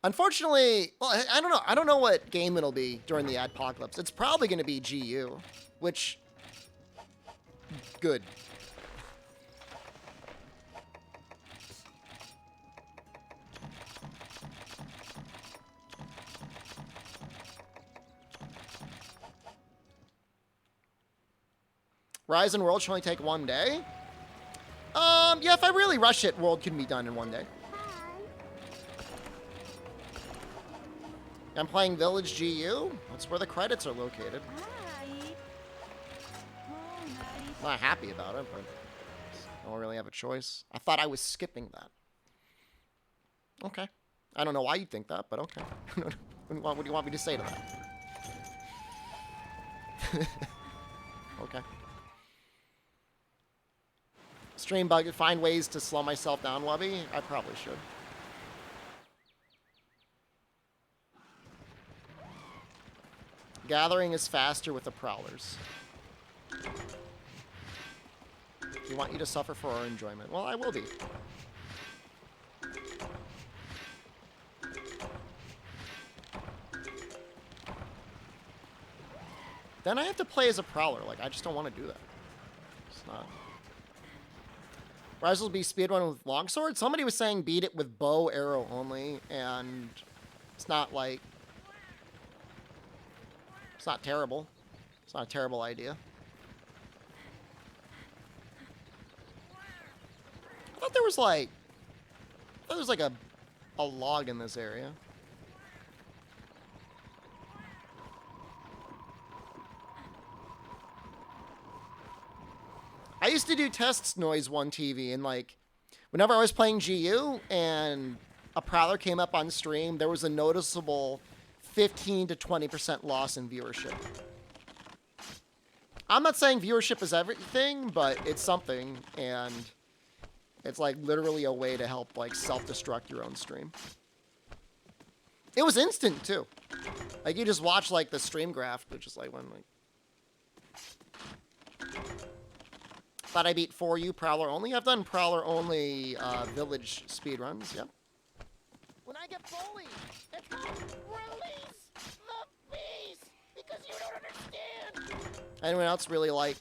Unfortunately, well, I don't know. I don't know what game it'll be during the adpocalypse. It's probably going to be GU, which, good. Rise and World should only take 1 day. Yeah, if I really rush it, World can be done in 1 day. I'm playing Village GU. That's where the credits are located. I'm not happy about it, but I don't really have a choice. I thought I was skipping that. Okay. I don't know why you think that, but okay. What do you want me to say to that? Okay. Stream bug, find ways to slow myself down, Wubby? I probably should. Gathering is faster with the prowlers. We want you to suffer for our enjoyment. Well, I will be. Then I have to play as a prowler. Like, I just don't want to do that. It's not. Rise will be speedrun with longsword. Somebody was saying beat it with bow arrow only, and it's not like, it's not terrible. It's not a terrible idea. I thought there was like a log in this area. I used to do tests noise 1TV, and like whenever I was playing GU and a prowler came up on stream, there was a noticeable 15 to 20% loss in viewership. I'm not saying viewership is everything, but it's something, and it's like literally a way to help like self-destruct your own stream. It was instant too. Like you just watch like the stream graph, which is like when like. Thought I beat 4U Prowler only. I've done Prowler only village speedruns. Yep. When I get bullied, it's called release the beast because you don't understand. Anyone else really like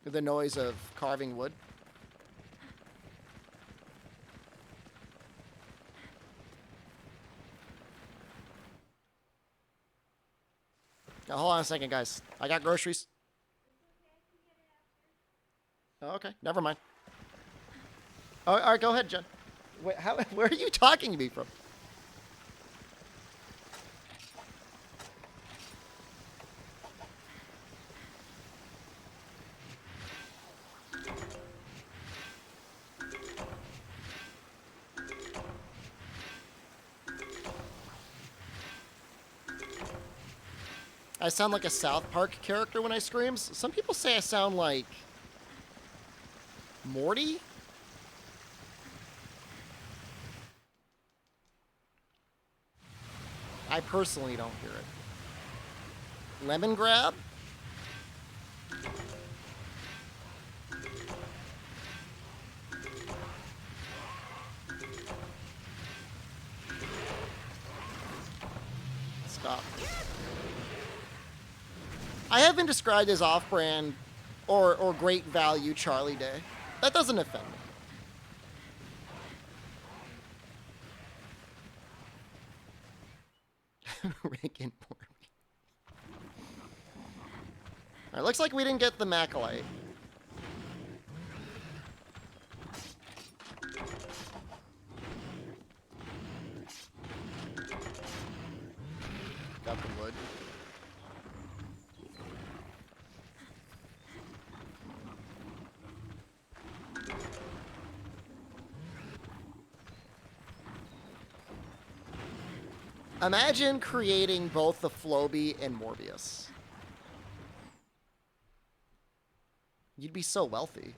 the noise of carving wood? Now, hold on a second, guys. I got groceries. Oh, okay, never mind. Oh, all right, go ahead, Jen. Wait, where are you talking to me from? I sound like a South Park character when I screams. Some people say I sound like Morty? I personally don't hear it. Lemon grab? Stop. I have been described as off-brand or great value Charlie Day. That doesn't offend me. Rick and Morty. Alright, looks like we didn't get the Macalite. Got the wood. Imagine creating both the Floby and Morbius. You'd be so wealthy.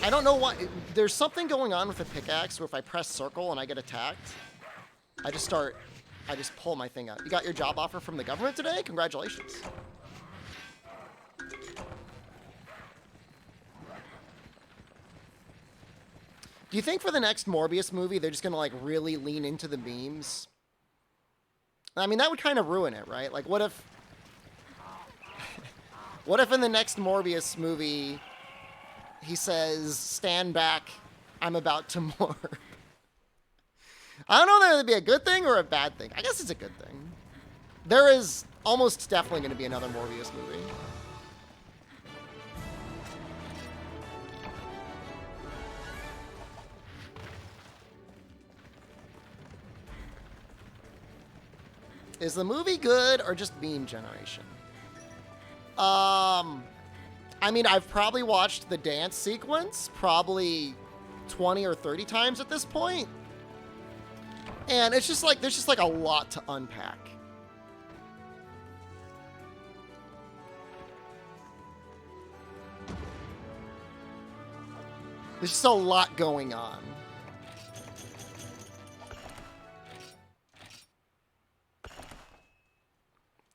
I don't know why. There's something going on with the pickaxe where if I press circle and I get attacked, I just pull my thing out. You got your job offer from the government today? Congratulations. Do you think for the next Morbius movie, they're just going to, like, really lean into the memes? I mean, that would kind of ruin it, right? Like, what if... what if in the next Morbius movie, he says, stand back, I'm about to morph? I don't know if that would be a good thing or a bad thing. I guess it's a good thing. There is almost definitely going to be another Morbius movie. Is the movie good or just meme generation? I mean, I've probably watched the dance sequence probably 20 or 30 times at this point. And it's just like, there's just like a lot to unpack. There's just a lot going on.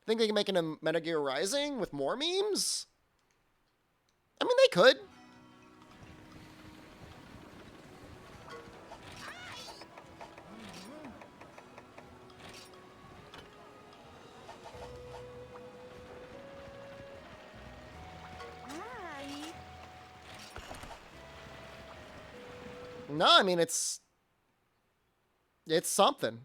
Think they can make a Metal Gear Rising with more memes? I mean, they could. No, I mean, it's something.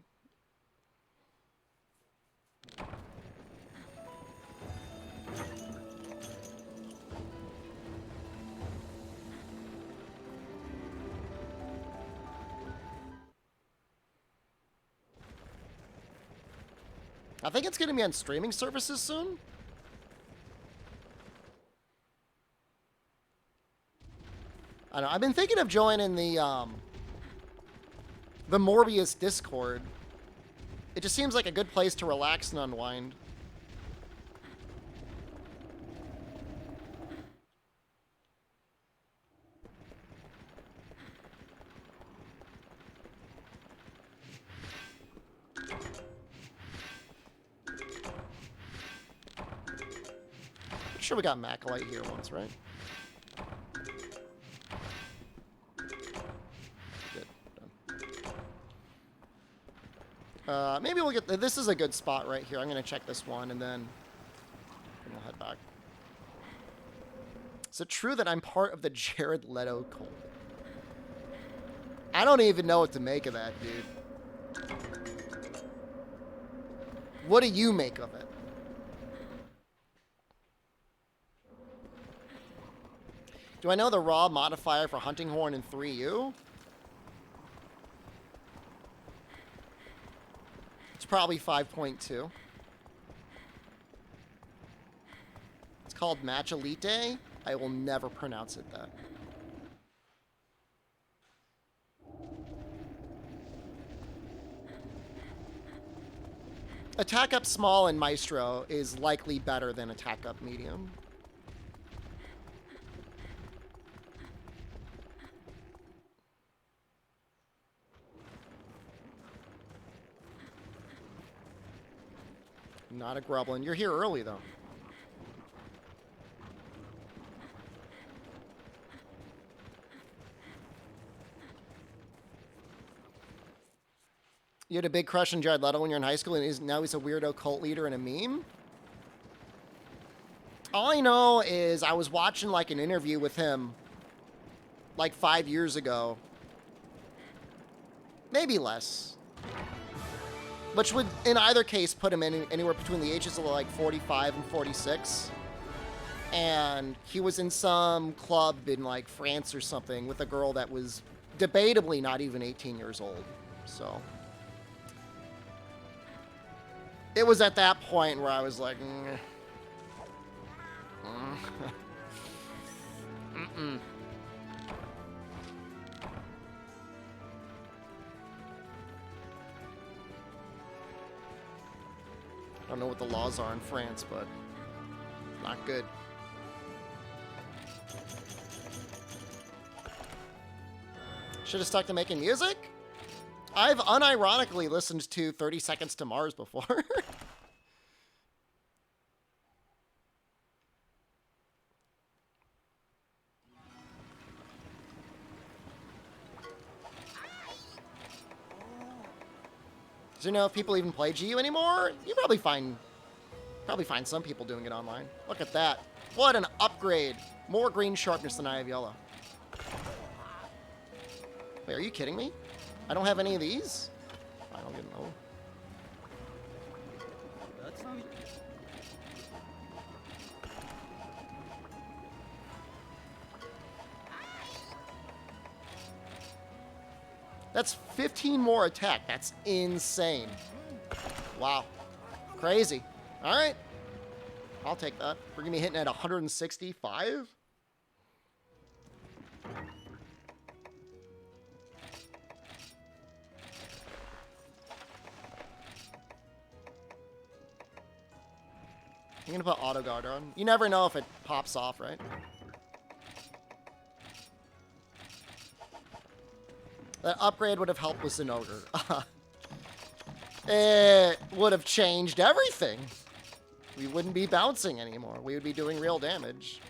I think it's going to be on streaming services soon. I don't know. I've been thinking of joining the Morbius Discord. It just seems like a good place to relax and unwind. Sure, we got Macalite here once, right? Good. Done. Maybe we'll get... This is a good spot right here. I'm going to check this one, and then we'll head back. Is it true that I'm part of the Jared Leto cult? I don't even know what to make of that, dude. What do you make of it? Do I know the raw modifier for Hunting Horn in 3U? It's probably 5.2. It's called Match Elite. I will never pronounce it that. Attack Up Small and Maestro is likely better than Attack Up Medium. Not a Grublin. You're here early, though. You had a big crush on Jared Leto when you're in high school, and now he's a weirdo cult leader and a meme? All I know is I was watching, like, an interview with him, like, 5 years ago. maybe less. Which would, in either case, put him in anywhere between the ages of like 45 and 46. And he was in some club in like France or something with a girl that was debatably not even 18 years old. So it was at that point where I was like, mm-mm. I don't know what the laws are in France, but not good. Should have stuck to making music? I've unironically listened to 30 Seconds to Mars before. Do you know if people even play GU anymore? You probably find some people doing it online. Look at that. What an upgrade. More green sharpness than I have yellow. Wait, are you kidding me? I don't have any of these? I don't even know. That's 15 more attack. That's insane. Wow. Crazy. All right. I'll take that. We're going to be hitting at 165. I'm going to put auto guard on. You never know if it pops off, right? That upgrade would have helped with Zinogre. It would have changed everything. We wouldn't be bouncing anymore. We would be doing real damage.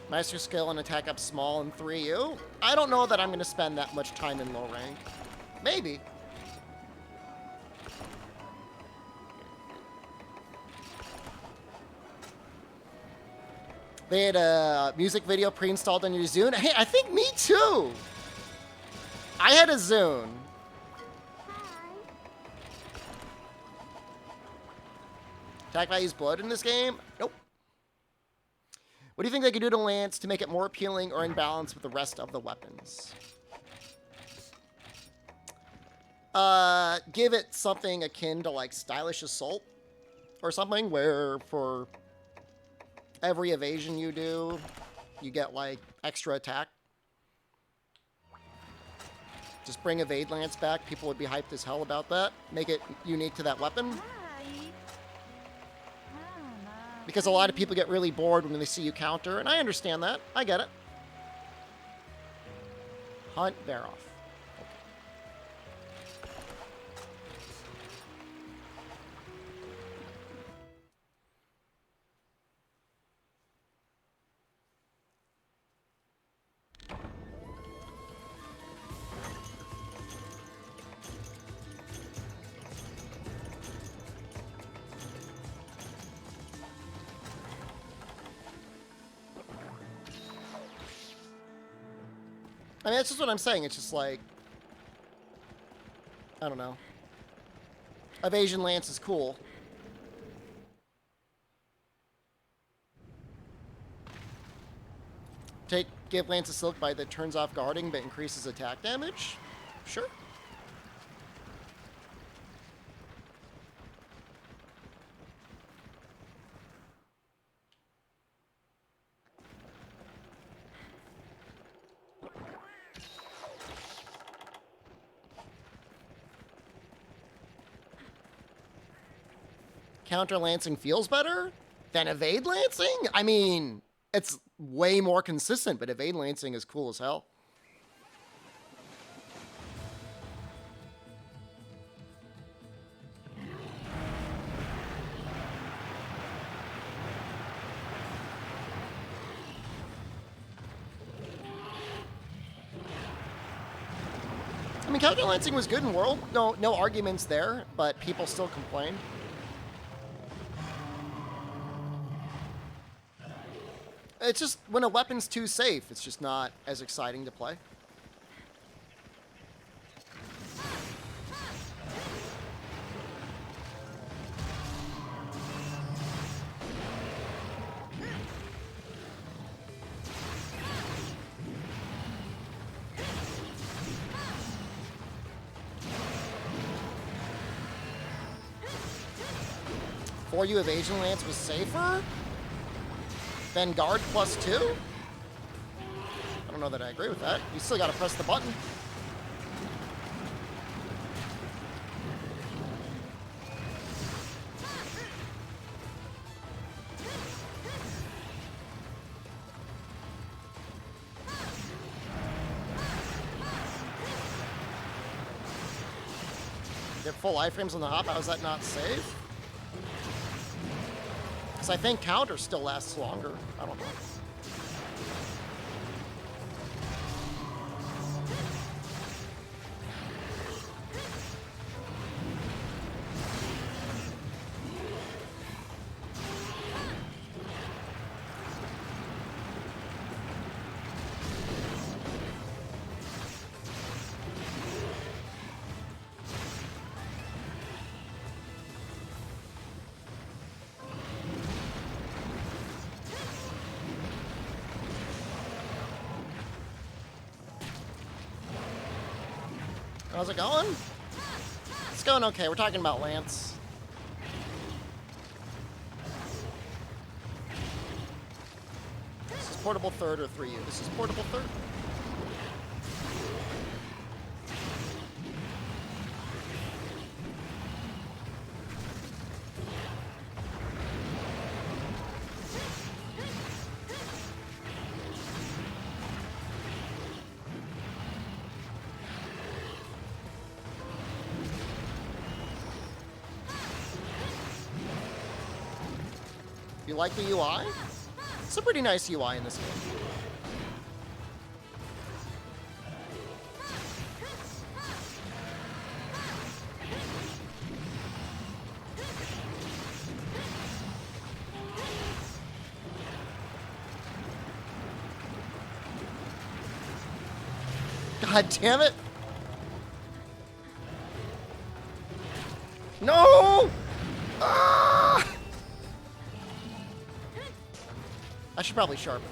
Master skill and attack up small in 3U. I don't know that I'm going to spend that much time in low rank. Maybe. They had a music video pre-installed on your Zune. Hey, I think me too. I had a Zune. Attack value's bloated in this game? Nope. What do you think they could do to Lance to make it more appealing or in balance with the rest of the weapons? Give it something akin to like Stylish Assault or something where for every evasion you do, you get like extra attack. Just bring Evade Lance back. People would be hyped as hell about that. Make it unique to that weapon. Because a lot of people get really bored when they see you counter, and I understand that. I get it. Hunt Bear off. I mean, that's just what I'm saying. It's just like, I don't know. Evasion Lance is cool. Give Lance a Silk Bite that turns off guarding but increases attack damage? Sure. Counter lancing feels better than evade lancing? I mean, it's way more consistent, but evade lancing is cool as hell. I mean, counterlancing was good in World. No arguments there, but people still complained. It's just, when a weapon's too safe, it's just not as exciting to play. For you, Evasion Lance was safer than Guard +2? I don't know that I agree with that. You still gotta press the button. Get full iframes on the hop, how is that not safe? Because I think counter still lasts longer. I don't know. How's it going? It's going okay. We're talking about Lance. This is portable third or 3U. This is portable third. You like the UI? It's a pretty nice UI in this game. God damn it! No! Ah! I should probably sharpen.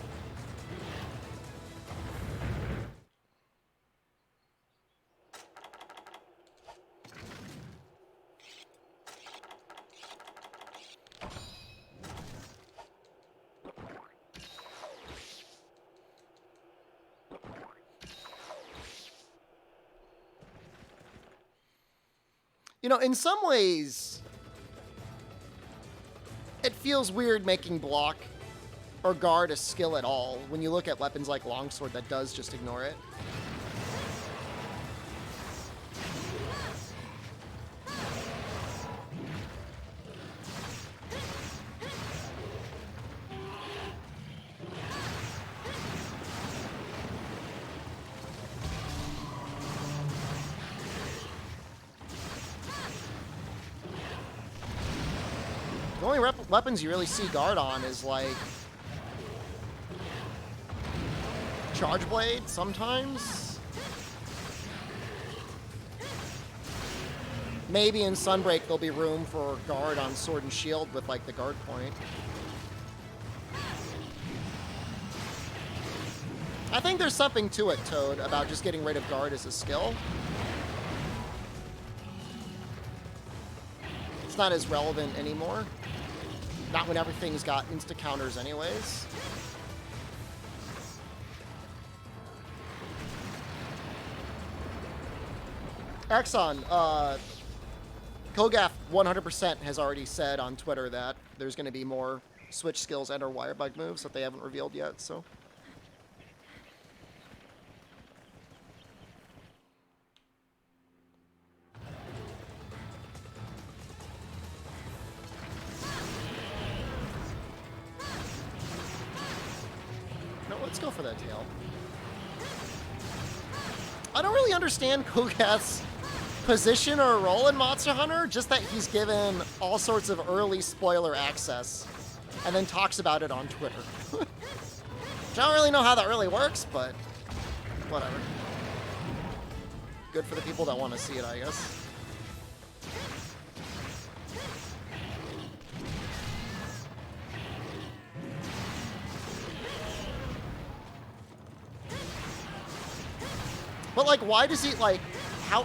You know, in some ways, it feels weird making block or guard a skill at all when you look at weapons like longsword that does just ignore it. The only weapons you really see guard on is like Charge Blade sometimes. Maybe in Sunbreak there'll be room for guard on Sword and Shield with like the guard point. I think there's something to it, Toad, about just getting rid of guard as a skill. It's not as relevant anymore. Not when everything's got insta counters anyways. Exxon, Kogaf 100% has already said on Twitter that there's going to be more switch skills and or wire bug moves that they haven't revealed yet, so. No, let's go for that tail. I don't really understand Kogath's position or role in Monster Hunter, just that he's given all sorts of early spoiler access and then talks about it on Twitter. I don't really know how that really works, but whatever. Good for the people that want to see it, I guess. But, like, why does he, like, how,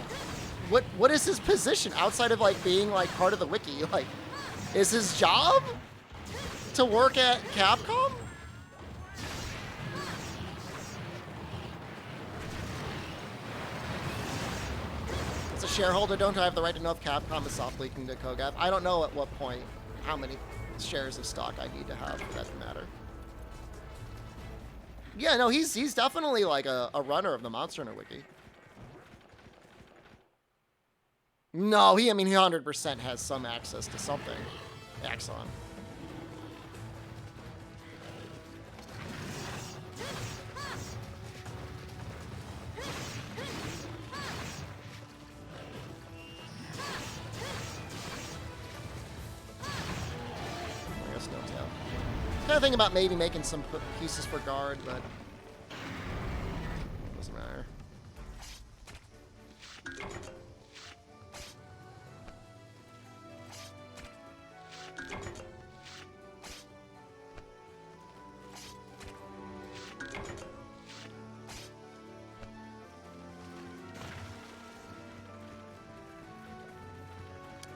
what is his position outside of, like, being, like, part of the wiki? Like, is his job to work at Capcom? As a shareholder, don't I have the right to know if Capcom is soft leaking to Kogath? I don't know at what point, how many shares of stock I need to have for that to matter. Yeah, no, he's definitely like a runner of the Monster Hunter wiki. No, I mean, he 100% has some access to something. Axon. I guess no tell. Kind of thinking about maybe making some pieces for guard, but doesn't matter.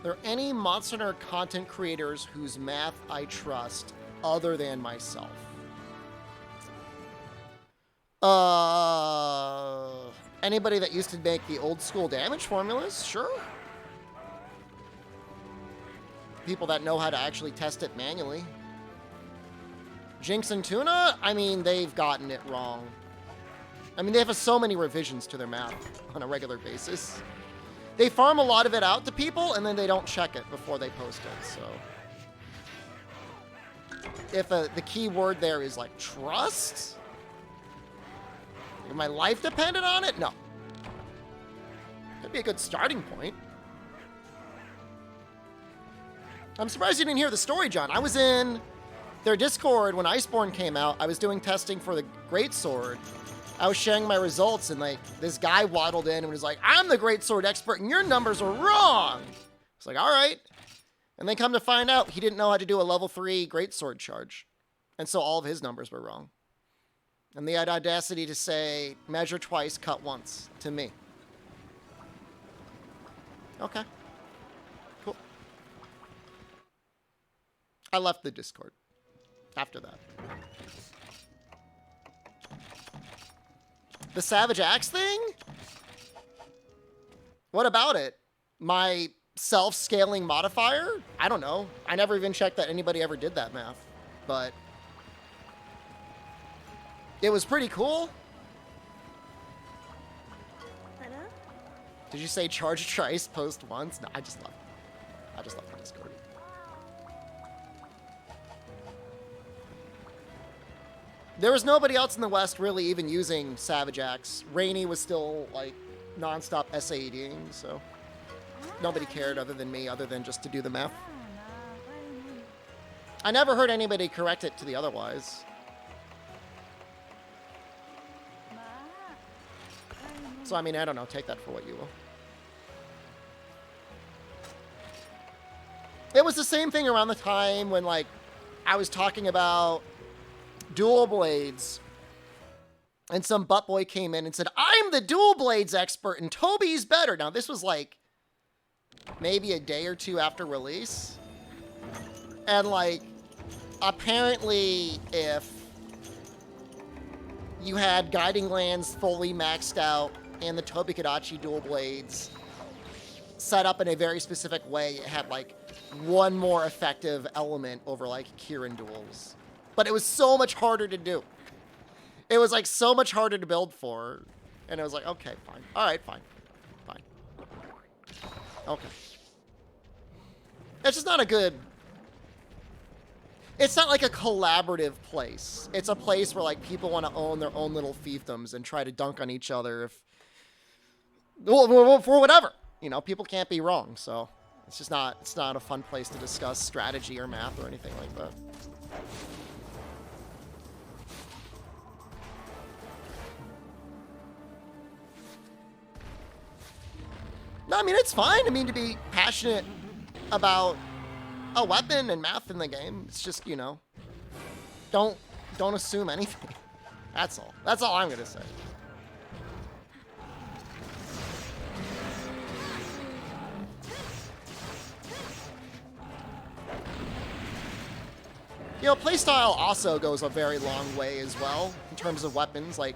Are there any Monster Hunter content creators whose math I trust other than myself? Anybody that used to make the old school damage formulas? Sure. People that know how to actually test it manually. Jinx and Tuna? I mean, they've gotten it wrong. I mean, they have so many revisions to their math on a regular basis. They farm a lot of it out to people, and then they don't check it before they post it, so. If the key word there is, like, trust? If my life depended on it? No. That'd be a good starting point. I'm surprised you didn't hear the story, John. I was in their Discord when Iceborne came out. I was doing testing for the Greatsword. I was sharing my results, and, like, this guy waddled in and was like, I'm the Greatsword expert, and your numbers are wrong. It's like, all right. And then come to find out, he didn't know how to do a level 3 Greatsword charge. And so all of his numbers were wrong. And they had audacity to say, measure twice, cut once, to me. Okay. Cool. I left the Discord after that. The Savage Axe thing? What about it? My self-scaling modifier? I don't know. I never even checked that anybody ever did that math. But it was pretty cool. Did you say charge twice, post once? No, I just left the Discord. There was nobody else in the West really even using Savage Axe. Rainy was still, like, non-stop SAEDing, so nobody cared other than me, other than just to do the math. I never heard anybody correct it to the otherwise. So, I mean, I don't know. Take that for what you will. It was the same thing around the time when, like, I was talking about dual blades, and some butt boy came in and said, I'm the dual blades expert, and Toby's better. Now, this was, like, maybe a day or two after release. And, like, apparently, if you had Guiding Lands fully maxed out and the Toby Kadachi dual blades set up in a very specific way, it had, like, one more effective element over, like, Kieran duels. But it was so much harder to do. It was, like, so much harder to build for. And it was like, okay, fine. All right, fine. Fine. Okay. It's just not a good... It's not like a collaborative place. It's a place where, like, people want to own their own little fiefdoms and try to dunk on each other if Well, for whatever. You know, people can't be wrong, so it's just not, it's not a fun place to discuss strategy or math or anything like that. No, I mean, it's fine. I mean, to be passionate about a weapon and math in the game. It's just, you know, don't assume anything. That's all. That's all I'm gonna say. You know, playstyle also goes a very long way as well in terms of weapons. Like,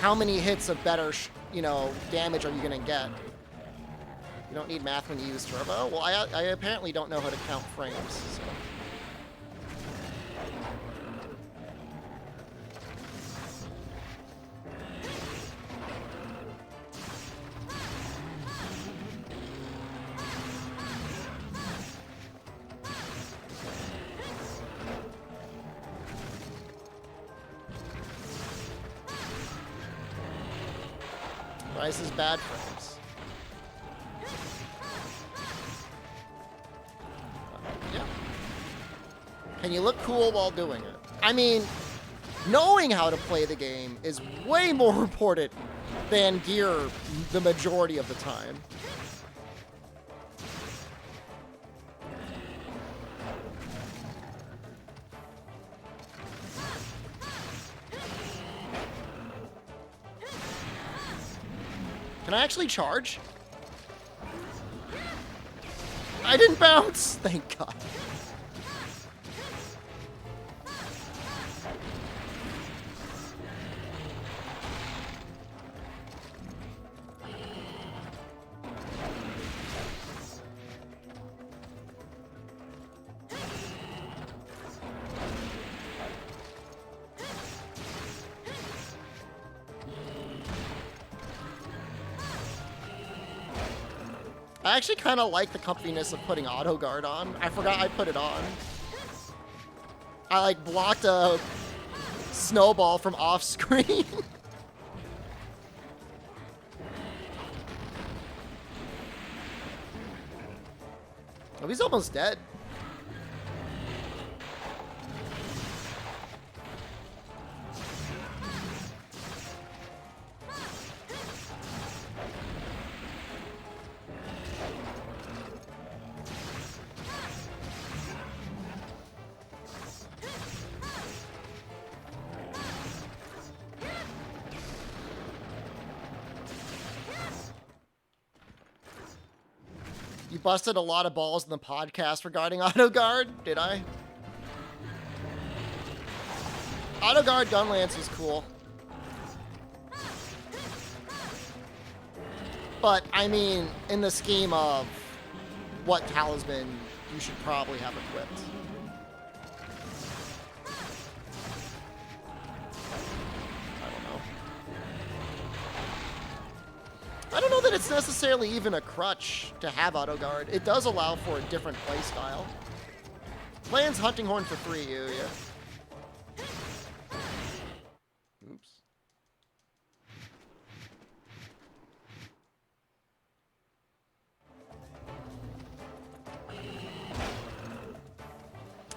how many hits of better, you know, damage are you gonna get? You don't need math when you use turbo. Well, I apparently don't know how to count frames. So. Rice is bad frames. Yeah. Can you look cool while doing it? I mean, knowing how to play the game is way more important than gear the majority of the time. Can I actually charge? I didn't bounce! Thank God. I actually kind of like the comfiness of putting auto guard on. I forgot I put it on. I like blocked a snowball from off screen. Oh, he's almost dead. You busted a lot of balls in the podcast regarding auto guard, did I? Auto guard Gunlance is cool. But, I mean, in the scheme of what talisman you should probably have equipped. I don't know that it's necessarily even a crutch to have auto guard. It does allow for a different play style. Lands Hunting Horn for 3, yeah. Oops.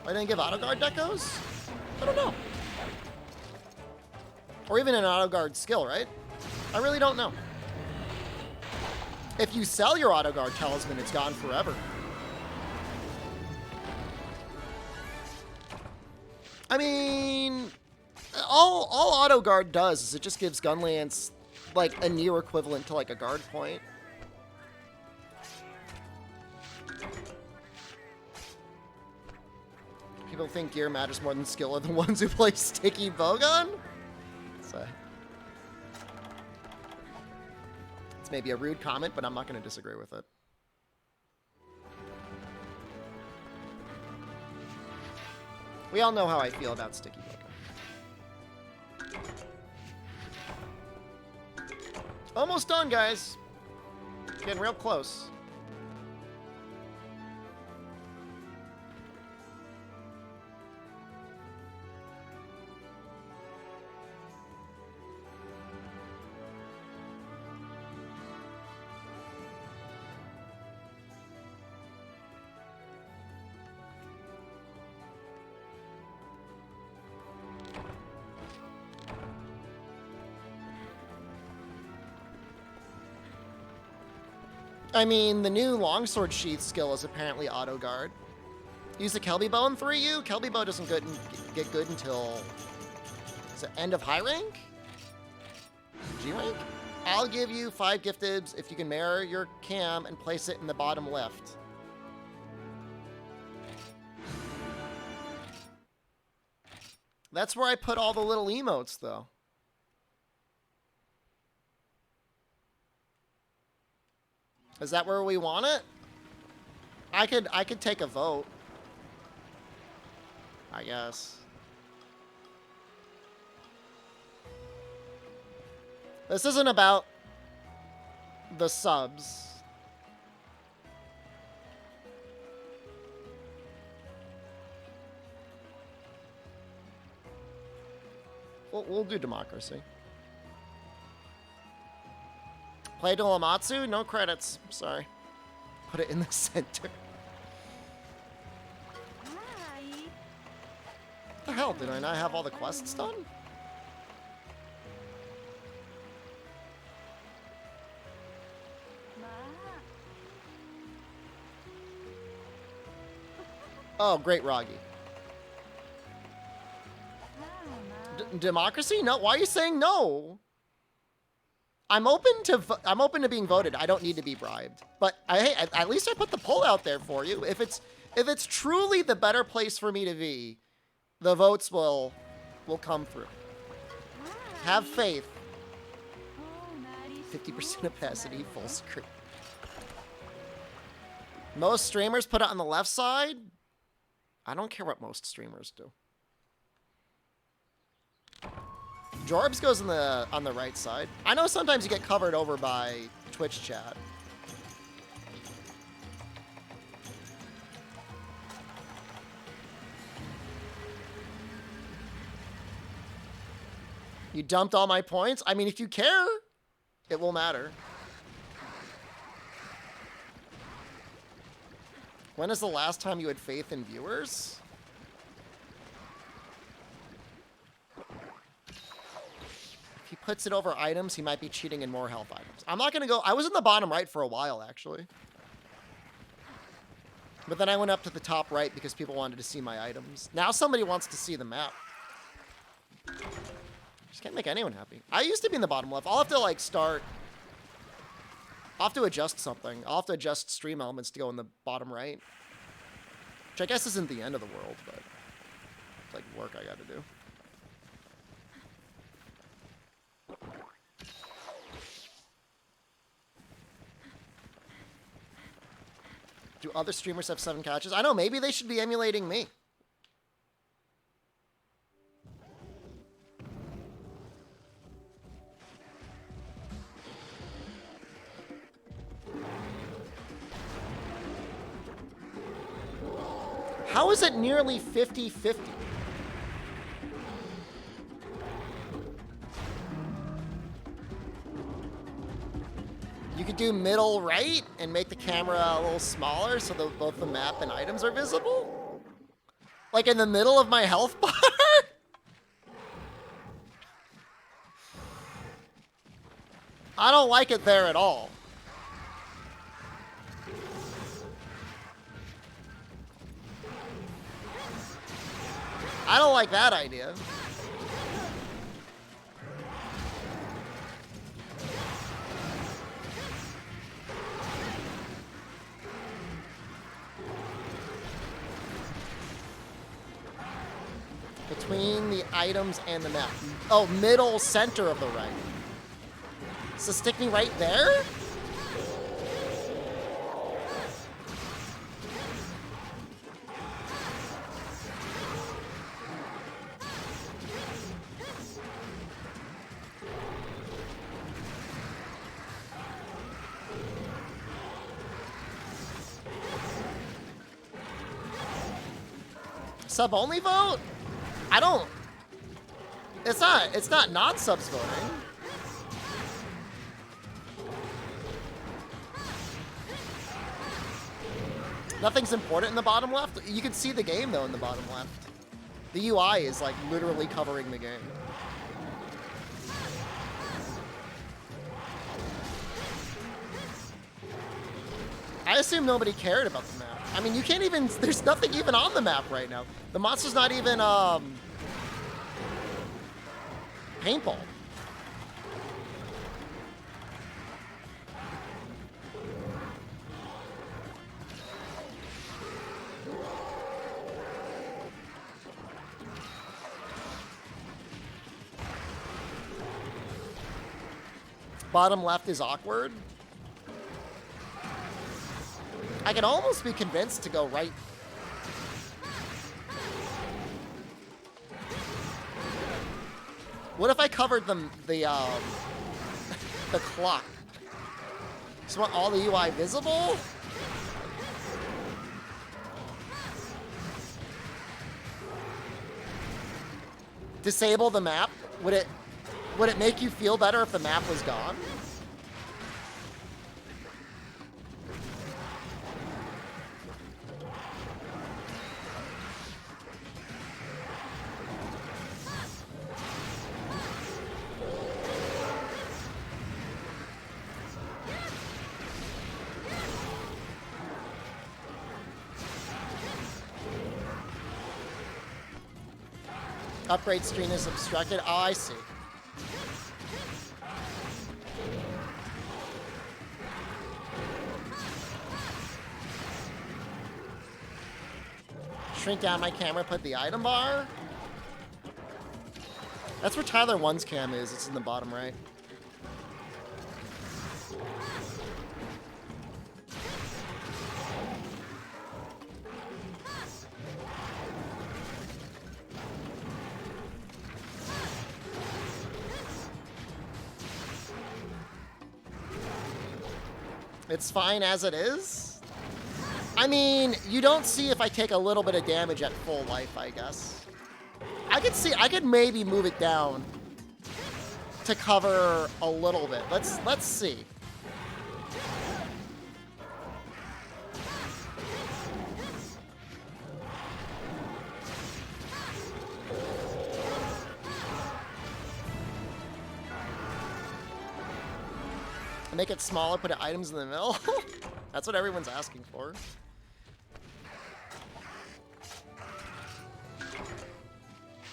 I didn't give auto guard decos? I don't know. Or even an auto guard skill, right? I really don't know. If you sell your auto guard talisman, it's gone forever. I mean, all auto guard does is it just gives Gunlance like a near equivalent to like a guard point. People think gear matters more than skill are the ones who play sticky bowgun? So. Maybe a rude comment, but I'm not going to disagree with it. We all know how I feel about sticky bowgun. Almost done, guys. Getting real close. I mean, the new longsword sheath skill is apparently auto guard. Use the Kelby bow in 3U. Kelby bow doesn't get good until is it end of high rank? G rank? I'll give you 5 gifteds if you can mirror your cam and place it in the bottom left. That's where I put all the little emotes, though. Is that where we want it? I could take a vote. I guess. This isn't about the subs. We'll do democracy. Play Dolamatsu? No credits. Sorry. Put it in the center. What the hell? Did I not have all the quests done? Oh, great, Roggy. Democracy? No. Why are you saying no? I'm open to being voted. I don't need to be bribed. But hey, at least I put the poll out there for you. If it's truly the better place for me to be, the votes will come through. Have faith. 50% opacity, full screen. Most streamers put it on the left side. I don't care what most streamers do. Jorbs goes on the right side. I know sometimes you get covered over by Twitch chat. You dumped all my points? I mean, if you care, it will matter. When is the last time you had faith in viewers? If he puts it over items, he might be cheating in more health items. I'm not going to go... I was in the bottom right for a while, actually. But then I went up to the top right because people wanted to see my items. Now somebody wants to see the map. Just can't make anyone happy. I used to be in the bottom left. I'll have to, like, start... I'll have to adjust something. I'll have to adjust stream elements to go in the bottom right. Which I guess isn't the end of the world, but it's like work I gotta do. Do other streamers have 7 catches? I know, maybe they should be emulating me. How is it nearly 50-50? You could do middle right and make the camera a little smaller so that both the map and items are visible? Like in the middle of my health bar? I don't like it there at all. I don't like that idea. Between the items and the map. Oh, middle center of the right. So stick me right there? Sub only vote? I don't. It's not subs voting. Nothing's important in the bottom left. You can see the game though in the bottom left. The UI is like literally covering the game. assume nobody cared about the map. I mean, you can't even, there's nothing even on the map right now. The monster's not even, paintball. Bottom left is awkward. I can almost be convinced to go right. What if I covered the the clock? Just want all the UI visible? Disable the map? Would it make you feel better if the map was gone? Upgrade screen is obstructed. Oh, I see. Shrink down my camera, put the item bar. That's where Tyler 1's cam is. It's in the bottom right. It's fine as it is. I mean, you don't see if I take a little bit of damage at full life, I guess. I could maybe move it down to cover a little bit. Let's see. Make it smaller, put items in the middle. That's what everyone's asking for.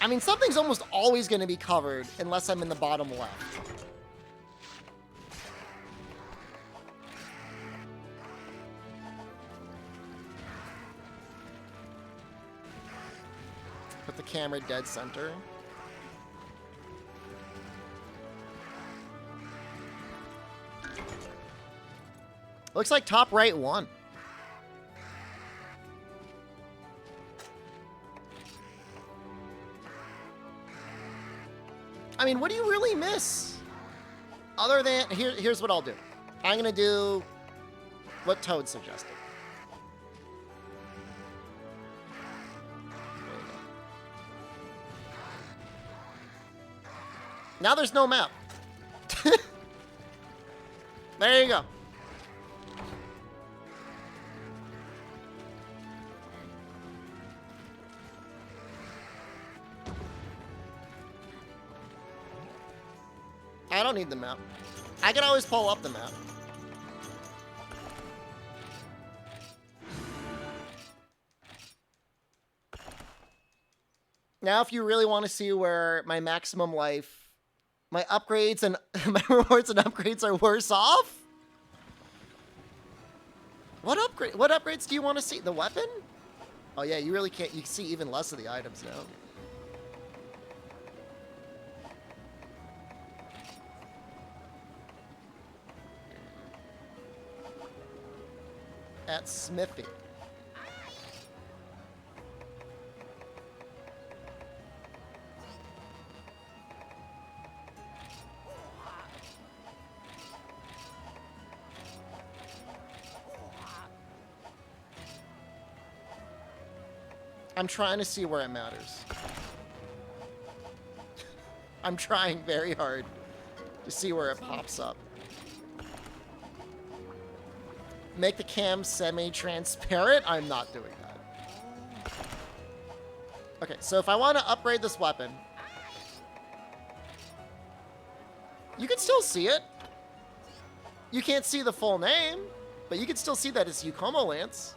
I mean, something's almost always going to be covered unless I'm in the bottom left. Put the camera dead center. Looks like top right won. I mean, what do you really miss? Other than, here's what I'll do. I'm gonna do what Toad suggested. There you go. Now there's no map. There you go. I don't need the map. I can always pull up the map. Now, if you really want to see where my maximum life, my upgrades and my rewards and upgrades are worse off. What upgrades do you want to see? The weapon? Oh yeah, you really can't. You see even less of the items now. At Smithy. I'm trying to see where it matters. I'm trying very hard to see where it pops up. Make the cam semi-transparent? I'm not doing that. Okay, so if I want to upgrade this weapon, you can still see it. You can't see the full name. But you can still see that it's Yukomo Lance.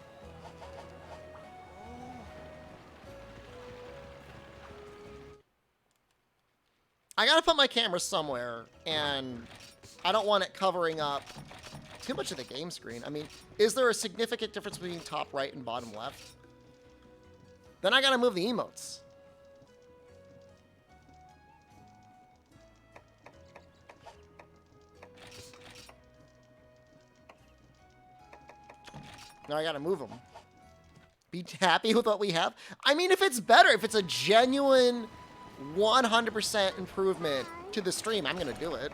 I gotta put my camera somewhere, and I don't want it covering up too much of the game screen. I mean, is there a significant difference between top right and bottom left? Then I gotta move the emotes. Now I gotta move them. Be happy with what we have. I mean, if it's better, if it's a genuine 100% improvement to the stream, I'm gonna do it.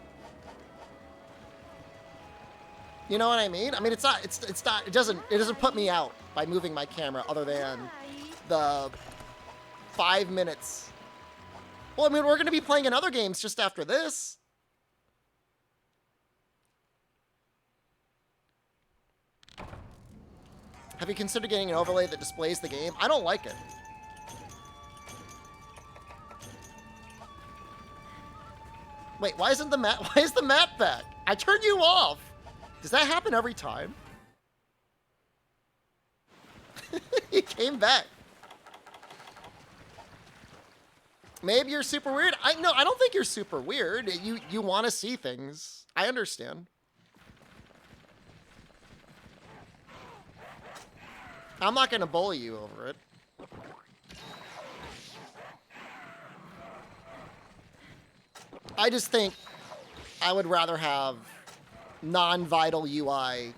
You know what I mean? I mean, it's not, it doesn't put me out by moving my camera other than the 5 minutes. Well, I mean, we're going to be playing in other games just after this. Have you considered getting an overlay that displays the game? I don't like it. Wait, why is the map back? I turned you off. Does that happen every time? He came back. Maybe you're super weird. No, I don't think you're super weird. You want to see things. I understand. I'm not going to bully you over it. I just think I would rather have non-vital UI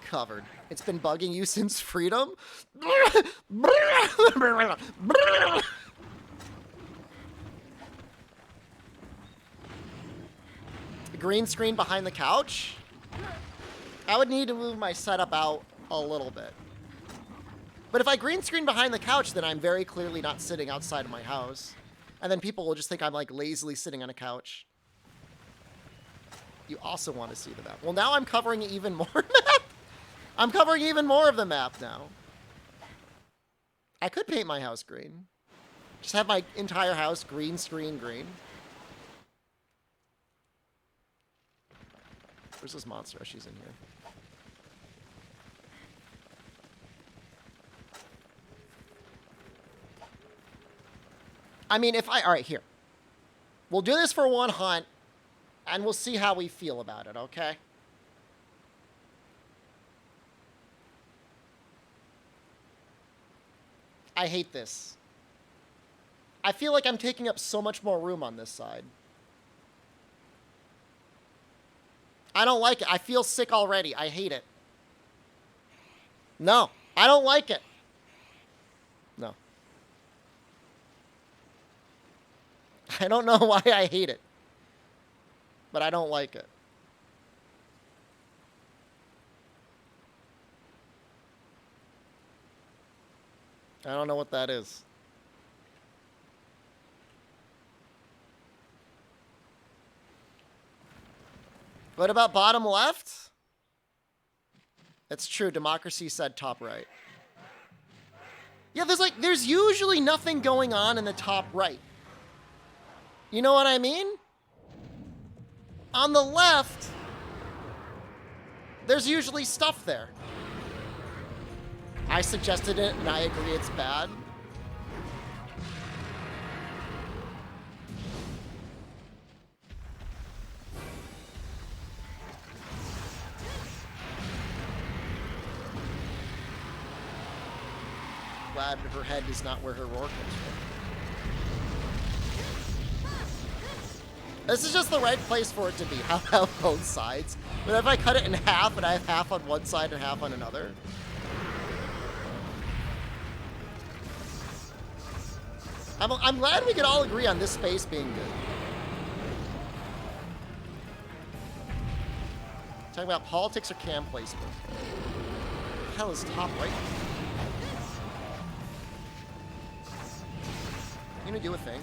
covered. It's been bugging you since Freedom? Green screen behind the couch? I would need to move my setup out a little bit. But if I green screen behind the couch, then I'm very clearly not sitting outside of my house. And then people will just think I'm like lazily sitting on a couch. You also want to see the map. Well, now I'm covering even more map. I'm covering even more of the map now. I could paint my house green. Just have my entire house green screen green. Where's this monster? Oh, she's in here. I mean, all right, here. We'll do this for one hunt, and we'll see how we feel about it, okay? I hate this. I feel like I'm taking up so much more room on this side. I don't like it. I feel sick already. I hate it. No, I don't like it. No. I don't know why I hate it, but I don't like it. I don't know what that is. What about bottom left? It's true. Democracy said top right. Yeah, there's usually nothing going on in the top right. You know what I mean? On the left, there's usually stuff there. I suggested it, and I agree it's bad. Glad her head is not where her roar comes from. This is just the right place for it to be. I'll have both sides. But if I cut it in half and I have half on one side and half on another. I'm glad we could all agree on this space being good. Talking about politics or cam placement. What the hell is top right? You gonna do a thing?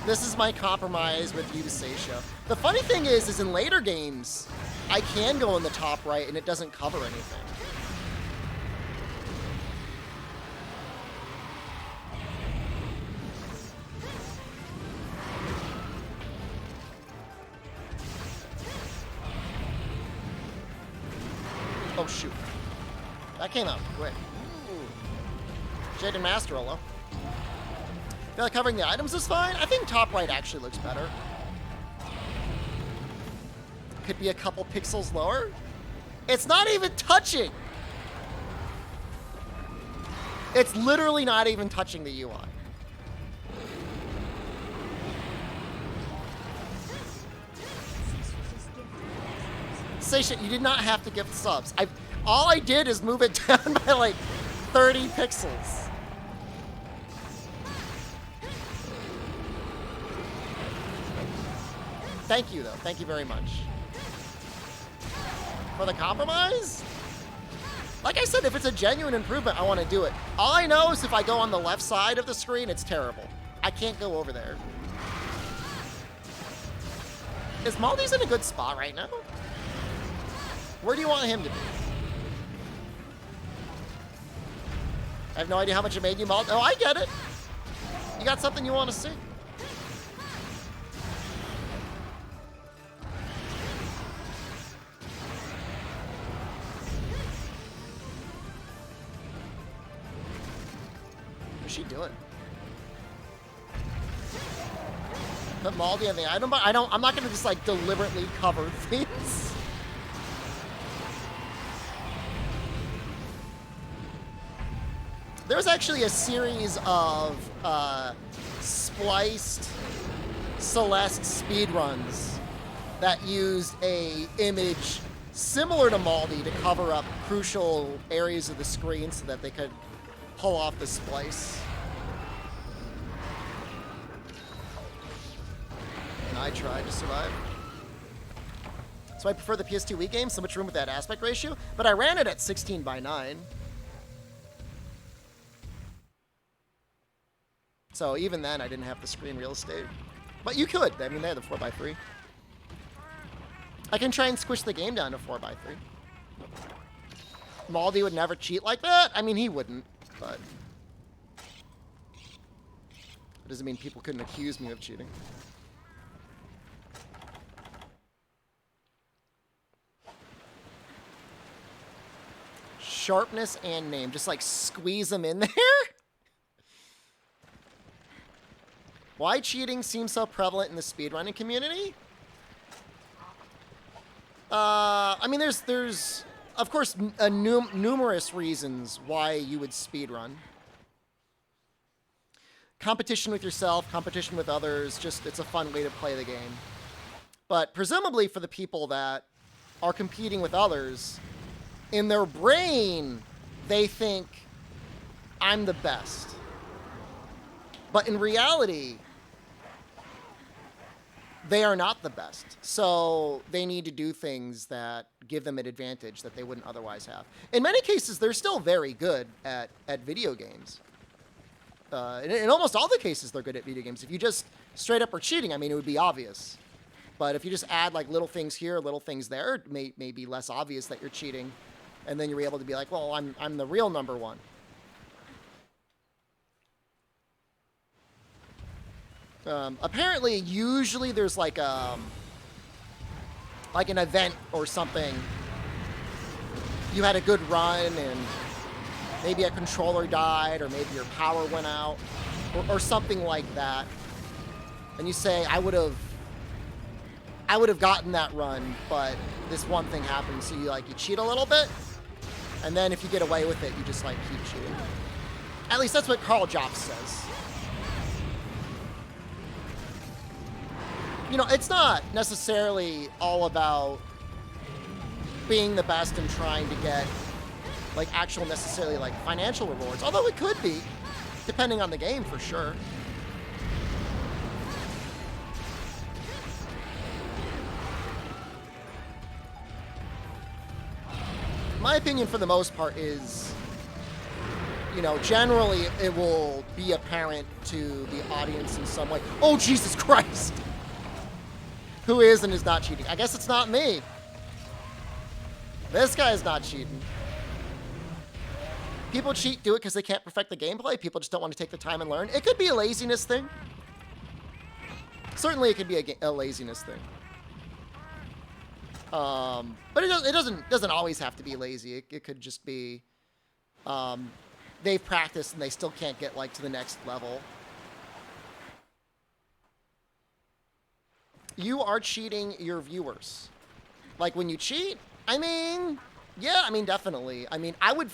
This is my compromise with you, Seisha. The funny thing is in later games, I can go in the top right and it doesn't cover anything. Oh, shoot. That came out quick. Jaded Master, hello. Feel like covering the items is fine? I think top right actually looks better. Could be a couple pixels lower. It's not even touching. It's literally not even touching the UI. SDShepard, you did not have to gift subs. All I did is move it down by like 30 pixels. Thank you, though. Thank you very much. For the compromise? Like I said, if it's a genuine improvement, I want to do it. All I know is if I go on the left side of the screen, it's terrible. I can't go over there. Is Maldi's in a good spot right now? Where do you want him to be? I have no idea how much it made you, Maldi. Oh, I get it. You got something you want to see. What's she doing? Put Maldi on the item bar? I'm not gonna just like deliberately cover things. There's actually a series of spliced Celeste speedruns that used a image similar to Maldi to cover up crucial areas of the screen so that they could pull off the splice. And I tried to survive. So I prefer the PS2 Wii game, so much room with that aspect ratio, but I ran it at 16:9. So even then, I didn't have the screen real estate. But you could. I mean, they had the 4:3. I can try and squish the game down to 4:3. Maldi would never cheat like that? I mean, he wouldn't, but it doesn't mean people couldn't accuse me of cheating. Sharpness and name. Just like squeeze them in there? Why cheating seems so prevalent in the speedrunning community? I mean, there's of course numerous reasons why you would speedrun. Competition with yourself, competition with others, just it's a fun way to play the game. But presumably for the people that are competing with others, in their brain, they think, I'm the best. But in reality, they are not the best. So they need to do things that give them an advantage that they wouldn't otherwise have. In many cases, they're still very good at video games. In almost all the cases, they're good at video games. If you just straight up are cheating, I mean, it would be obvious. But if you just add like little things here, little things there, it may be less obvious that you're cheating. And then you're able to be like, well, I'm the real number one. Apparently, usually there's like an event or something. You had a good run and maybe a controller died or maybe your power went out or something like that. And you say, I would have gotten that run, but this one thing happened. So you cheat a little bit. And then if you get away with it, you just like keep cheating. At least that's what Carl Jobs says. You know, it's not necessarily all about being the best and trying to get like actual necessarily like financial rewards, although it could be, depending on the game for sure. My opinion for the most part is, you know, generally it will be apparent to the audience in some way. Oh, Jesus Christ! Who is and is not cheating? I guess it's not me. This guy's not cheating. People cheat, do it because they can't perfect the gameplay. People just don't want to take the time and learn. It could be a laziness thing. Certainly, it could be a laziness thing. But it doesn't always have to be lazy. It could just be they've practiced and they still can't get like to the next level. You are cheating your viewers. Like when you cheat, I mean, yeah, I mean, definitely. I mean, I would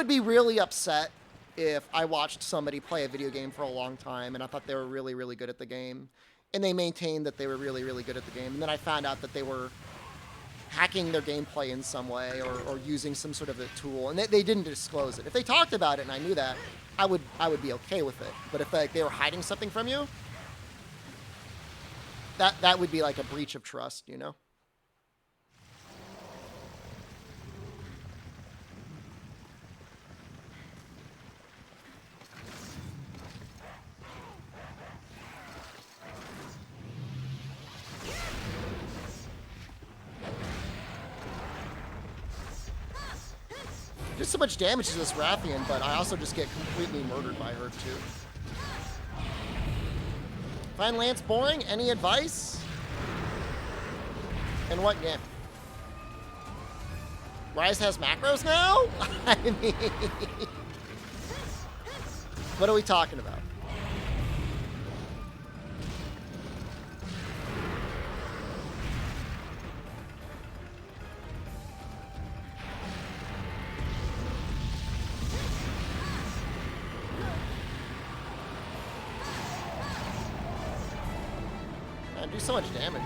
be really upset if I watched somebody play a video game for a long time and I thought they were really, really good at the game and they maintained that they were really, really good at the game. And then I found out that they were hacking their gameplay in some way or using some sort of a tool and they didn't disclose it. If they talked about it and I knew that, I would be okay with it. But if like, they were hiding something from you, that would be like a breach of trust, you know? There's so much damage to this Rathian, but I also just get completely murdered by her too. Find Lance boring? Any advice? In what game? Rise has macros now? I mean, what are we talking about? Do so much damage.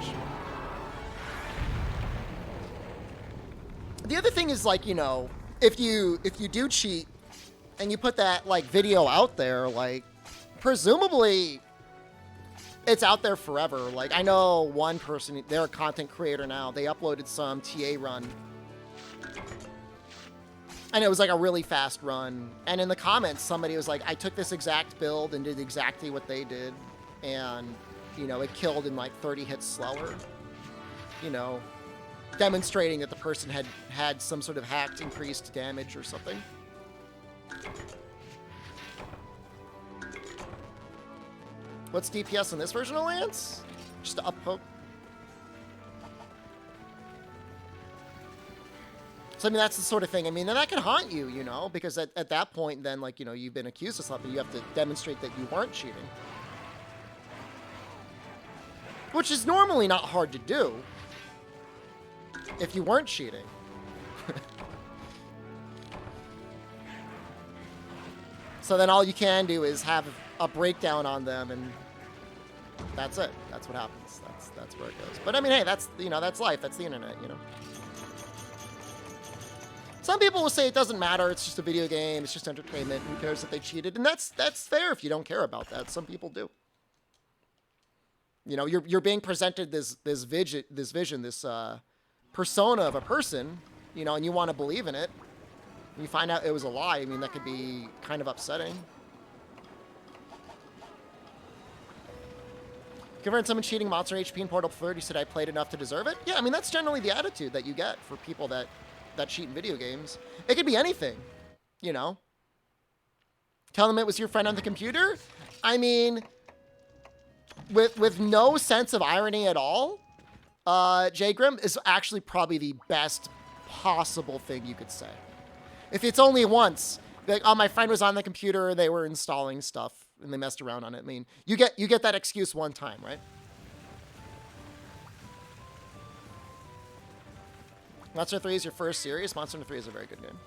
The other thing is like, you know, if you do cheat and you put that like video out there, like presumably it's out there forever. Like I know one person, they're a content creator now. They uploaded some TA run. And it was like a really fast run. And in the comments, somebody was like, I took this exact build and did exactly what they did. And you know, it killed in like 30 hits slower, you know, demonstrating that the person had some sort of hacked increased damage or something. What's DPS in this version of Lance? Just to up poke. So, I mean, that's the sort of thing. I mean, and that can haunt you, you know, because at that point, then, like, you know, you've been accused of something. You have to demonstrate that you weren't cheating. Which is normally not hard to do if you weren't cheating. So then all you can do is have a breakdown on them, and that's it. That's what happens. That's where it goes. But I mean, hey, that's, you know, that's life. That's the internet, you know. Some people will say it doesn't matter. It's just a video game. It's just entertainment. Who cares if they cheated? And that's fair if you don't care about that. Some people do. You know, you're being presented this vision, this persona of a person, you know, and you want to believe in it. And you find out it was a lie. I mean, that could be kind of upsetting. Given someone cheating Monster HP in Portal 30 said I played enough to deserve it? Yeah, I mean, that's generally the attitude that you get for people that cheat in video games. It could be anything, you know. Tell them it was your friend on the computer? I mean, with no sense of irony at all, J. Grim is actually probably the best possible thing you could say. If it's only once, like, oh, my friend was on the computer, they were installing stuff, and they messed around on it. I mean, you get that excuse one time, right? Monster 3 is your first series. Monster 3 is a very good game.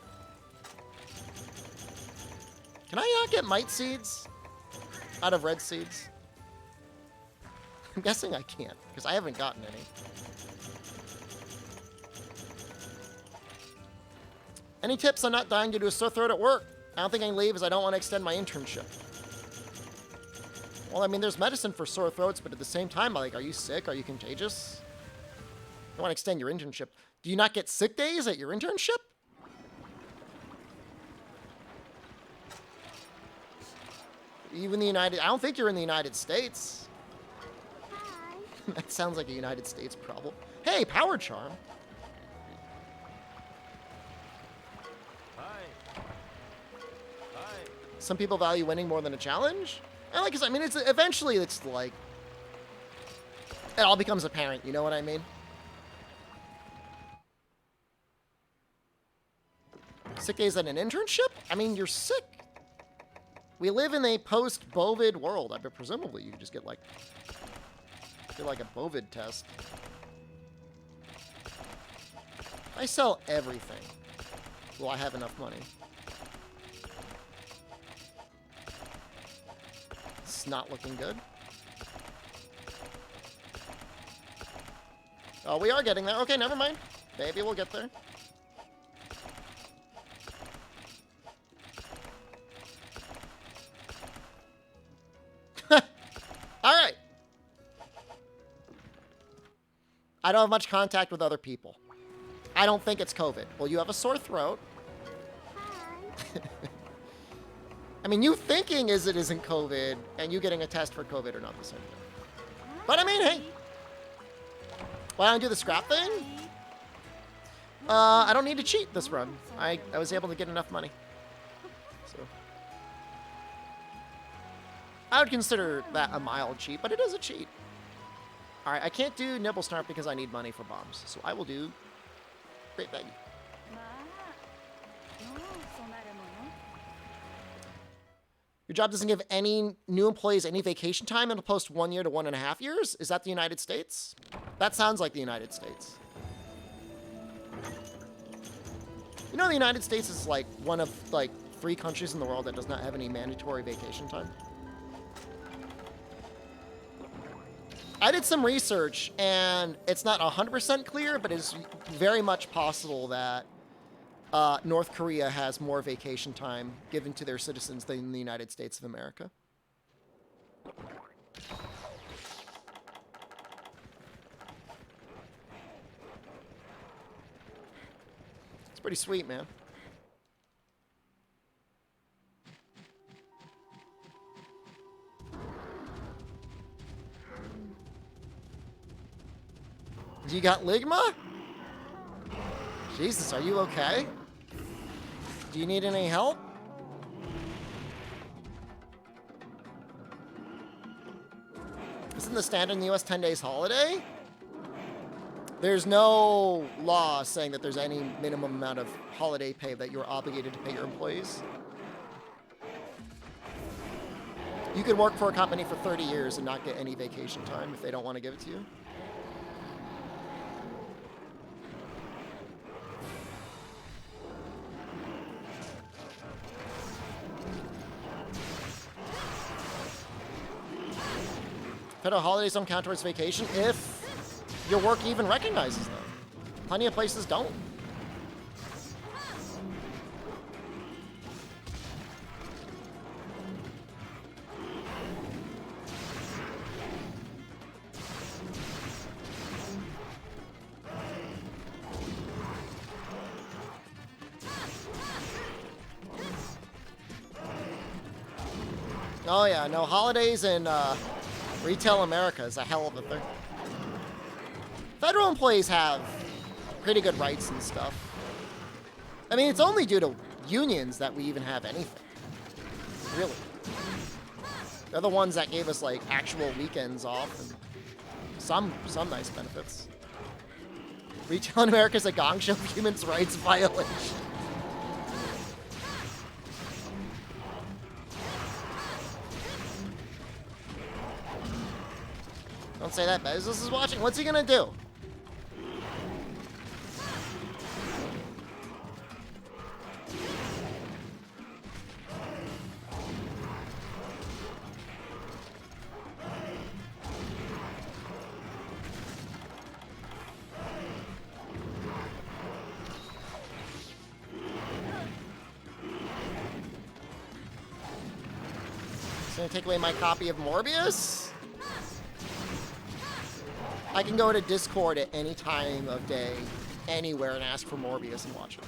Can I not get Might Seeds out of Red Seeds? I'm guessing I can't, because I haven't gotten any. Any tips on not dying due to a sore throat at work? I don't think I can leave as I don't want to extend my internship. Well, I mean, there's medicine for sore throats, but at the same time, like, are you sick? Are you contagious? You want to extend your internship. Do you not get sick days at your internship? You in the United... I don't think you're in the United States. That sounds like a United States problem. Hey, Power Charm. Some people value winning more than a challenge. And like I said, I mean, it's eventually it's like it all becomes apparent. You know what I mean? Sick days at an internship? I mean, you're sick. We live in a post-Bovid world. I bet presumably you could just get like a Bovid test. I sell everything. Will I have enough money? It's not looking good. Oh, we are getting there. Okay, never mind. Maybe we'll get there. All right. I don't have much contact with other people. I don't think it's COVID. Well, you have a sore throat. I mean, you thinking it isn't COVID and you getting a test for COVID are not the same thing. But I mean, hey. Why don't I do the scrap thing? I don't need to cheat this run. I was able to get enough money. So I would consider that a mild cheat, but it is a cheat. All right, I can't do Nibble Snarp because I need money for bombs. So I will do Great Baggy. Your job doesn't give any new employees any vacation time in post 1 year to 1.5 years? Is that the United States? That sounds like the United States. You know, the United States is like one of like 3 countries in the world that does not have any mandatory vacation time. I did some research, and it's not 100% clear, but it's very much possible that North Korea has more vacation time given to their citizens than the United States of America. It's pretty sweet, man. You got Ligma? Jesus, are you okay? Do you need any help? Isn't the standard in the US 10 days holiday? There's no law saying that there's any minimum amount of holiday pay that you're obligated to pay your employees. You could work for a company for 30 years and not get any vacation time if they don't want to give it to you. Federal holidays don't count towards vacation if your work even recognizes them. Plenty of places don't. Oh yeah, no, holidays in retail America is a hell of a thing. Federal employees have pretty good rights and stuff. I mean, it's only due to unions that we even have anything. Really. They're the ones that gave us, like, actual weekends off and some nice benefits. Retail in America is a gong show of human rights violation. Don't say that, Bezos is watching. What's he gonna do? He's gonna take away my copy of Morbius? I can go to Discord at any time of day, anywhere, and ask for Morbius and watch it.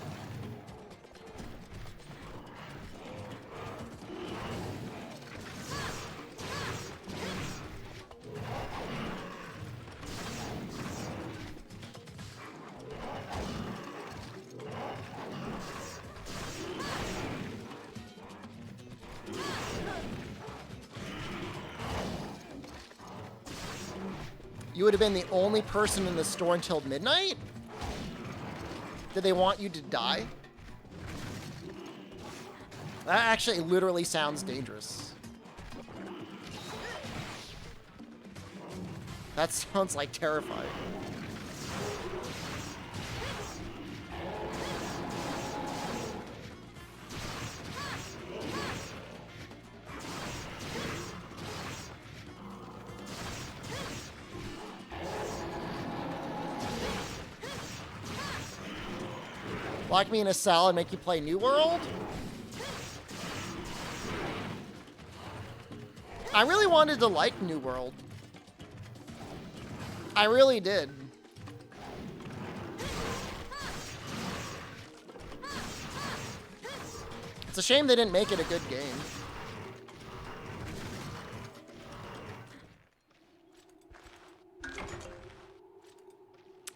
You would have been the only person in the store until midnight? Did they want you to die? That actually literally sounds dangerous. That sounds like terrifying. Lock me in a cell and make you play New World? I really wanted to like New World. I really did. It's a shame they didn't make it a good game.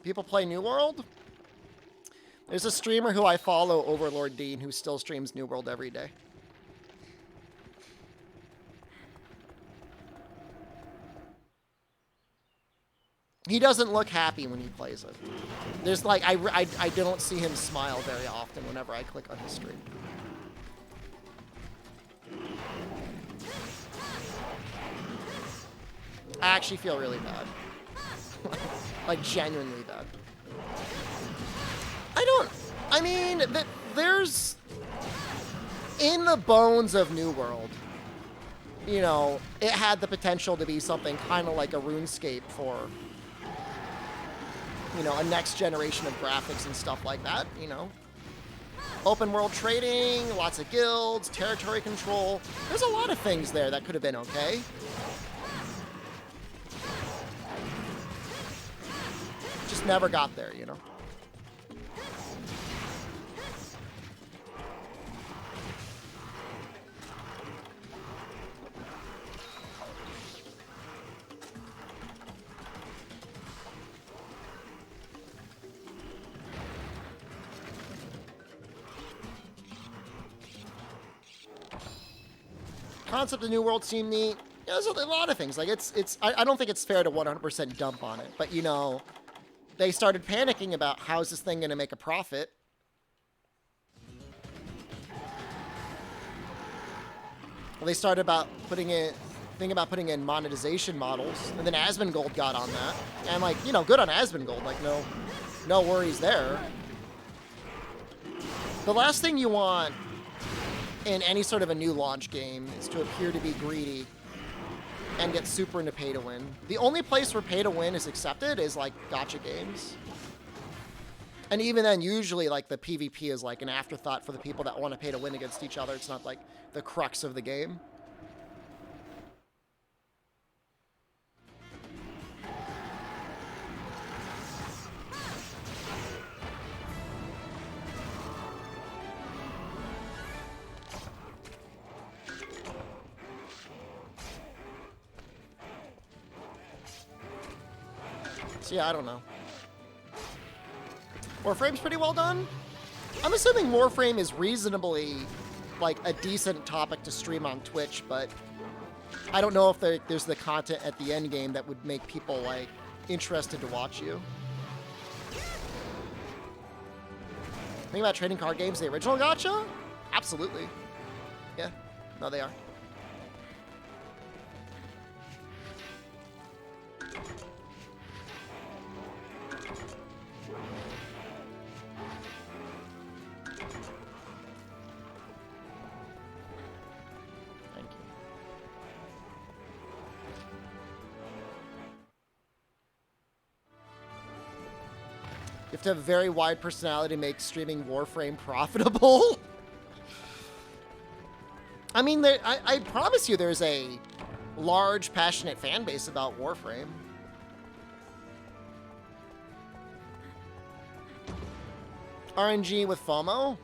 People play New World? There's a streamer who I follow, Overlord Dean, who still streams New World every day. He doesn't look happy when he plays it. There's like, I don't see him smile very often whenever I click on his stream. I actually feel really bad. Like, genuinely bad. I mean, there's, in the bones of New World, you know, it had the potential to be something kind of like a RuneScape for, you know, a next generation of graphics and stuff like that, you know. Open world trading, lots of guilds, territory control. There's a lot of things there that could have been okay. Just never got there, you know. Concept of New World seemed neat. Yeah, there's a lot of things. Like, I don't think it's fair to 100% dump on it. But, you know, they started panicking about how's this thing going to make a profit. Well, they started about thinking about putting in monetization models. And then Asmongold got on that. And, like, you know, good on Asmongold. Like, no worries there. The last thing you want in any sort of a new launch game is to appear to be greedy and get super into pay to win. The only place where pay to win is accepted is like gacha games. And even then, usually like the PvP is like an afterthought for the people that want to pay to win against each other. It's not like the crux of the game. So yeah, I don't know. Warframe's pretty well done. I'm assuming Warframe is reasonably, like, a decent topic to stream on Twitch, but I don't know if there's the content at the end game that would make people, like, interested to watch you. Think about trading card games, the original gacha? Absolutely. Yeah, no, they are. You have to have a very wide personality to make streaming Warframe profitable. I mean, I promise you there's a large, passionate fan base about Warframe. RNG with FOMO?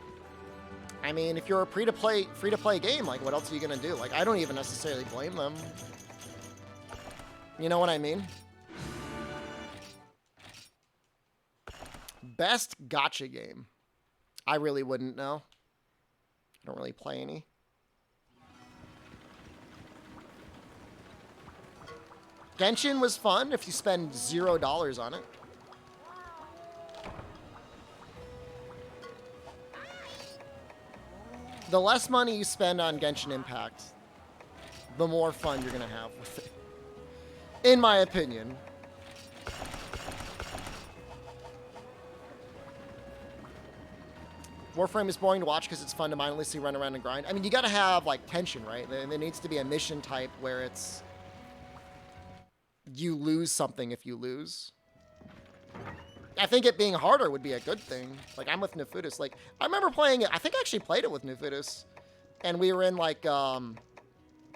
I mean, if you're a free-to-play game, like, what else are you gonna do? Like, I don't even necessarily blame them. You know what I mean? Best gacha game. I really wouldn't know. I don't really play any. Genshin was fun if you spend $0 on it. The less money you spend on Genshin Impact, the more fun you're going to have with it. In my opinion. Warframe is boring to watch because it's fun to mindlessly run around and grind. I mean, you got to have, like, tension, right? There needs to be a mission type where it's... you lose something if you lose. I think it being harder would be a good thing. Like, I'm with Nefudis. Like, I remember playing it. I think I actually played it with Nefudis. And we were in, like,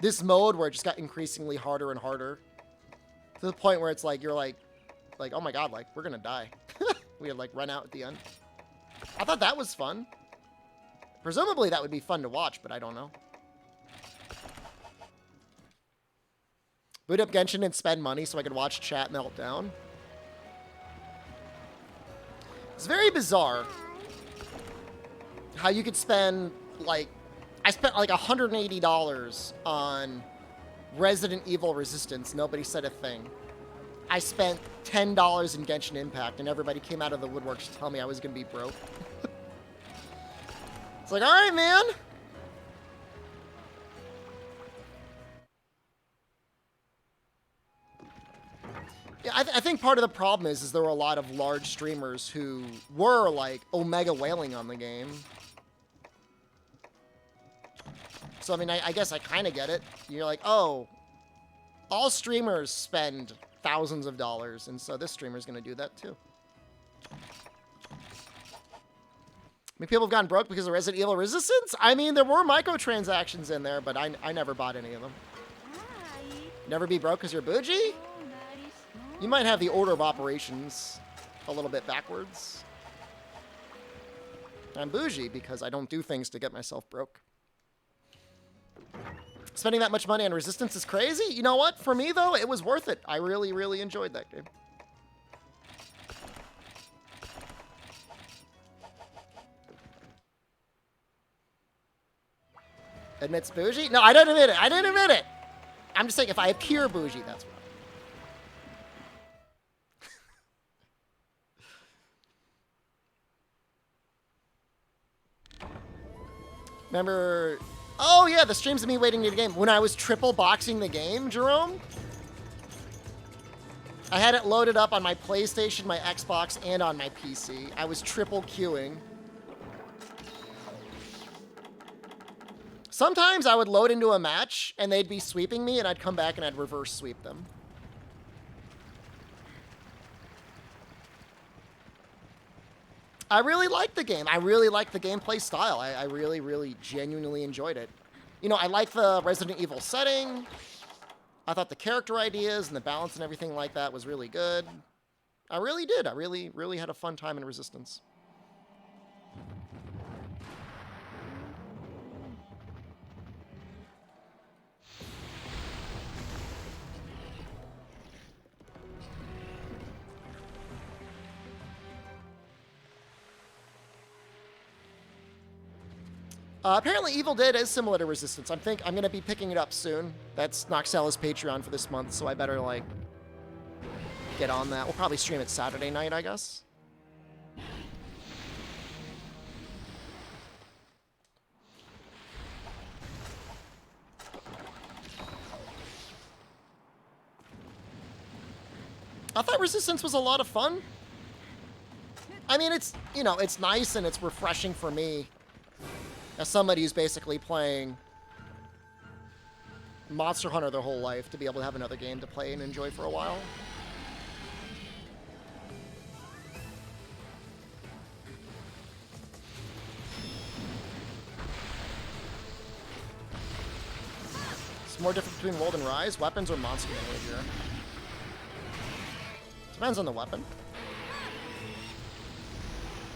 this mode where it just got increasingly harder and harder. To the point where it's like, you're like, oh my god, like, we're gonna die. We had, like, run out at the end. I thought that was fun. Presumably that would be fun to watch, but I don't know. Boot up Genshin and spend money so I could watch chat melt down. It's very bizarre how you could spend, like... I spent, like, $180 on Resident Evil Resistance. Nobody said a thing. I spent $10 in Genshin Impact, and everybody came out of the woodworks to tell me I was going to be broke. It's like, all right, man. Yeah, I think part of the problem is there were a lot of large streamers who were, like, omega whaling on the game. So, I mean, I guess I kind of get it. You're like, oh, all streamers spend thousands of dollars, and so this streamer's going to do that too. I mean, people have gotten broke because of Resident Evil Resistance? I mean, there were microtransactions in there, but I never bought any of them. Never be broke because you're bougie? You might have the order of operations a little bit backwards. I'm bougie because I don't do things to get myself broke. Spending that much money on Resistance is crazy. You know what? For me, though, it was worth it. I really, really enjoyed that game. Admits bougie? No, I didn't admit it. I didn't admit it. I'm just saying if I appear bougie, that's what. Remember... Oh, yeah, the streams of me waiting to the game. When I was triple boxing the game, Jerome, I had it loaded up on my PlayStation, my Xbox, and on my PC. I was triple queuing. Sometimes I would load into a match, and they'd be sweeping me, and I'd come back and I'd reverse sweep them. I really liked the game. I really liked the gameplay style. I really, really genuinely enjoyed it. You know, I like the Resident Evil setting. I thought the character ideas and the balance and everything like that was really good. I really did. I really, really had a fun time in Resistance. Apparently Evil Dead is similar to Resistance. I'm going to be picking it up soon. That's Noxella's Patreon for this month, so I better, like, get on that. We'll probably stream it Saturday night, I guess. I thought Resistance was a lot of fun. I mean, it's, you know, it's nice and it's refreshing for me as somebody who's basically playing Monster Hunter their whole life to be able to have another game to play and enjoy for a while. It's more different between World and Rise, weapons or monster behavior. Depends on the weapon.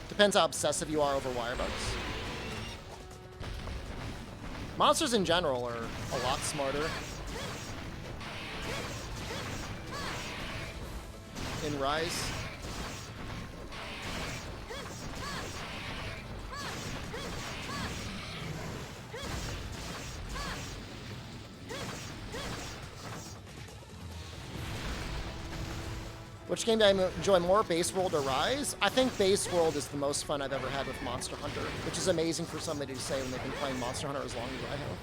Depends how obsessive you are over wirebugs. Monsters in general are a lot smarter in Rise. Which game do I enjoy more, Base World or Rise? I think Base World is the most fun I've ever had with Monster Hunter, which is amazing for somebody to say when they've been playing Monster Hunter as long as I have.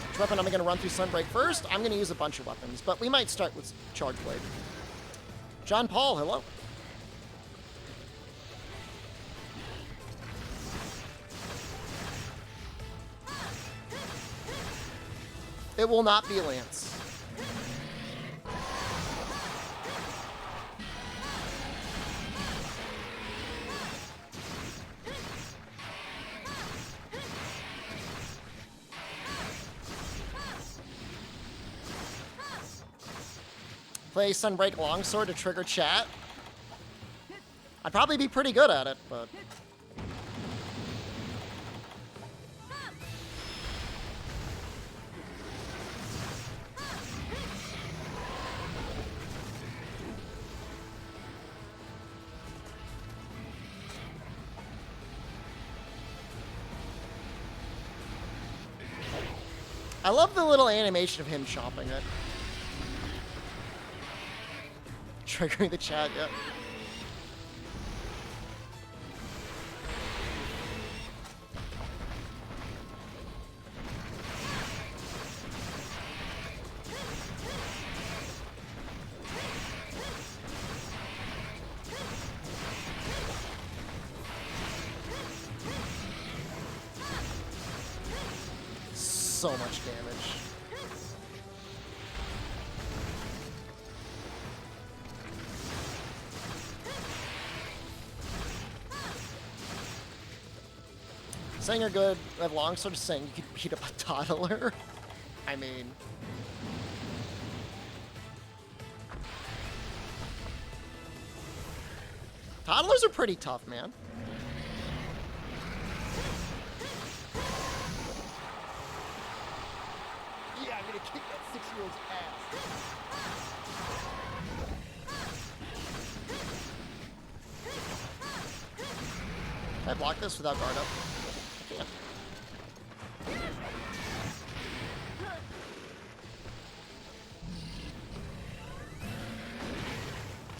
Which weapon am I going to run through Sunbreak first? I'm going to use a bunch of weapons, but we might start with Charge Blade. John Paul, hello. It will not be Lance. Play Sunbreak Longsword to trigger chat. I'd probably be pretty good at it, but... I love the little animation of him chomping it. Triggering the chat, yeah. So much damage. Saying you're good at longsword, saying you could beat up a toddler. I mean... Toddlers are pretty tough, man. Yeah, I'm gonna kick that 6-year-old's ass. Can I block this without guard up? I can't.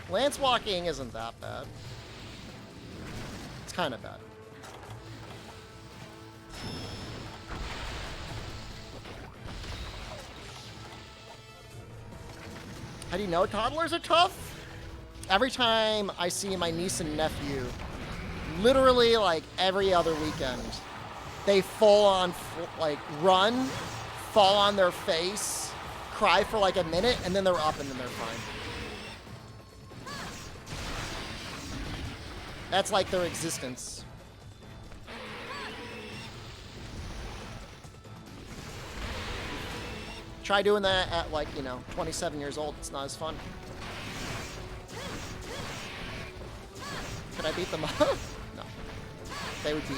Lance walking isn't that bad. It's kind of bad. How do you know toddlers are tough? Every time I see my niece and nephew, literally like every other weekend, they full on like run, fall on their face, cry for like a minute, and then they're up and then they're fine. That's like their existence. Try doing that at like, 27 years old. It's not as fun. Could I beat them up? No. They would beat me.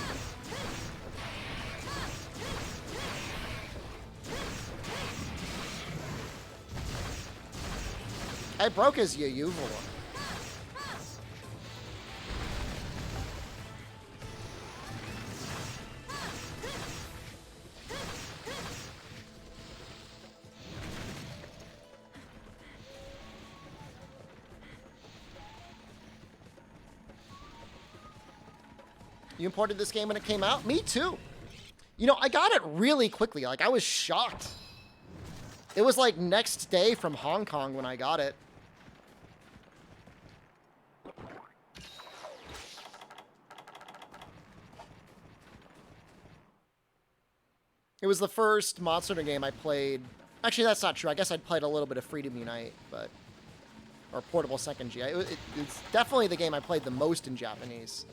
I broke his Yuval. You imported this game when it came out? Me too. I got it really quickly. Like, I was shocked. It was like next day from Hong Kong when I got it. It was the first Monster Hunter game I played. Actually, that's not true. I guess I'd played a little bit of Freedom Unite, but... Or Portable Second G. It's definitely the game I played the most in Japanese.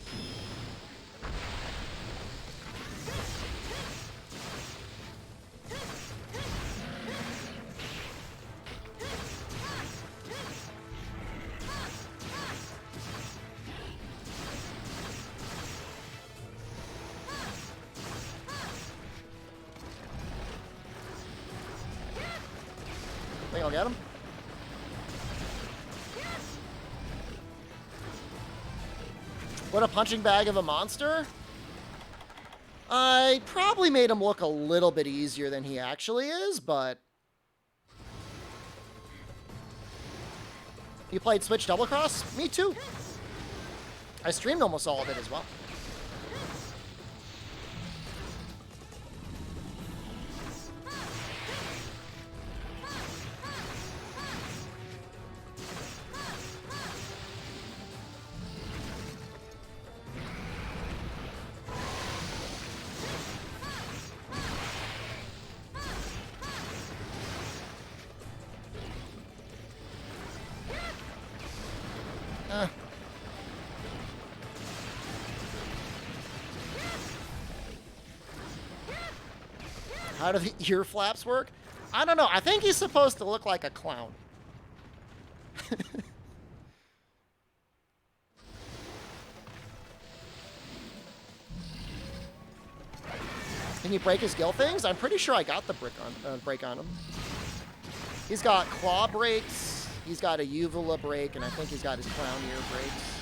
Think I'll get him? What a punching bag of a monster? I probably made him look a little bit easier than he actually is, but... You played Switch Double Cross? Me too. I streamed almost all of it as well. How do the ear flaps work? I don't know. I think he's supposed to look like a clown. Can you break his gill things? I'm pretty sure I got the break on him. He's got claw breaks. He's got a uvula break, and I think he's got his clown ear breaks.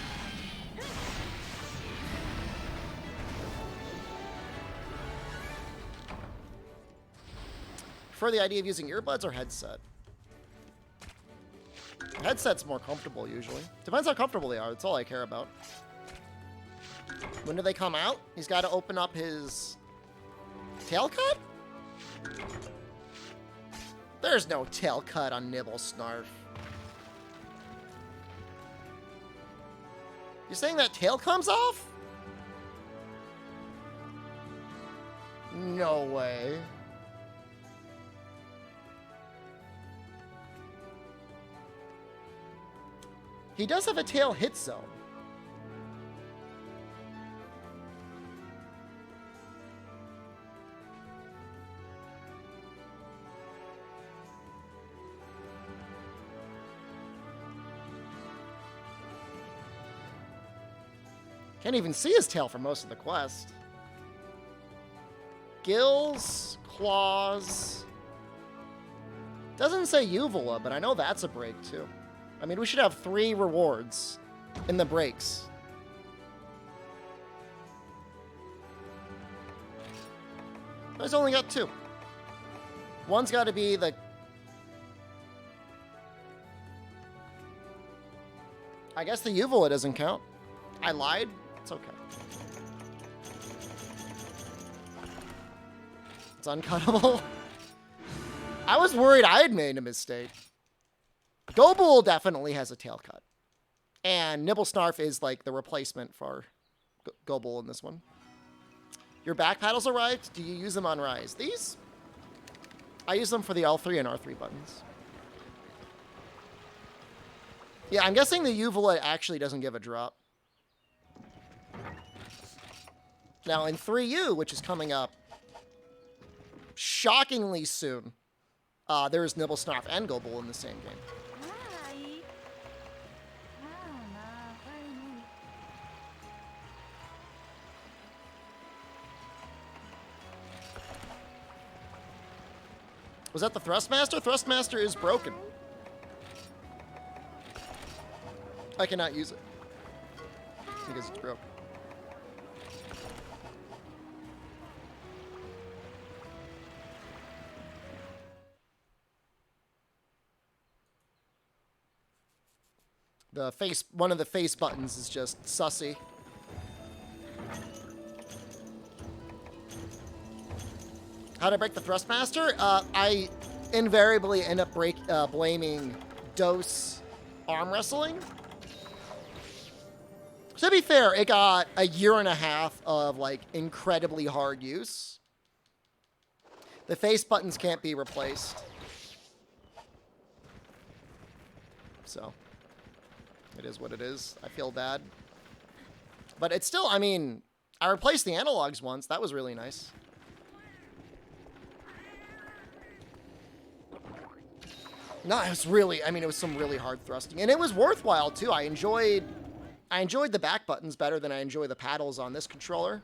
Prefer the idea of using earbuds or headset? Headset's more comfortable usually. Depends how comfortable they are. That's all I care about. When do they come out? He's got to open up his tail cut? There's no tail cut on Nibble Snarf. You're saying that tail comes off? No way. He does have a tail hit zone. Can't even see his tail for most of the quest. Gills, claws. Doesn't say uvula, but I know that's a break too. I mean, we should have 3 rewards in the breaks. He's only got 2. One's got to be the... I guess the uvula doesn't count. I lied. It's okay. It's uncuttable. I was worried I had made a mistake. Gobull definitely has a tail cut. And Nibble Snarf is like the replacement for Gobull in this one. Your back paddles arrived. Do you use them on Rise? These? I use them for the L3 and R3 buttons. Yeah, I'm guessing the uvula actually doesn't give a drop. Now in 3U, which is coming up shockingly soon, there is Nibble Snarf and Gobull in the same game. Was that the Thrustmaster? Thrustmaster is broken. I cannot use it because it's broken. The face, one of the face buttons is just sussy. How to break the Thrustmaster? I invariably end up blaming Dose arm wrestling. To be fair, it got a year and a half of like incredibly hard use. The face buttons can't be replaced. So, it is what it is. I feel bad. But it's still, I mean, I replaced the analogs once. That was really nice. No, it was really, I mean, it was some really hard thrusting. And it was worthwhile, too. I enjoyed the back buttons better than I enjoy the paddles on this controller.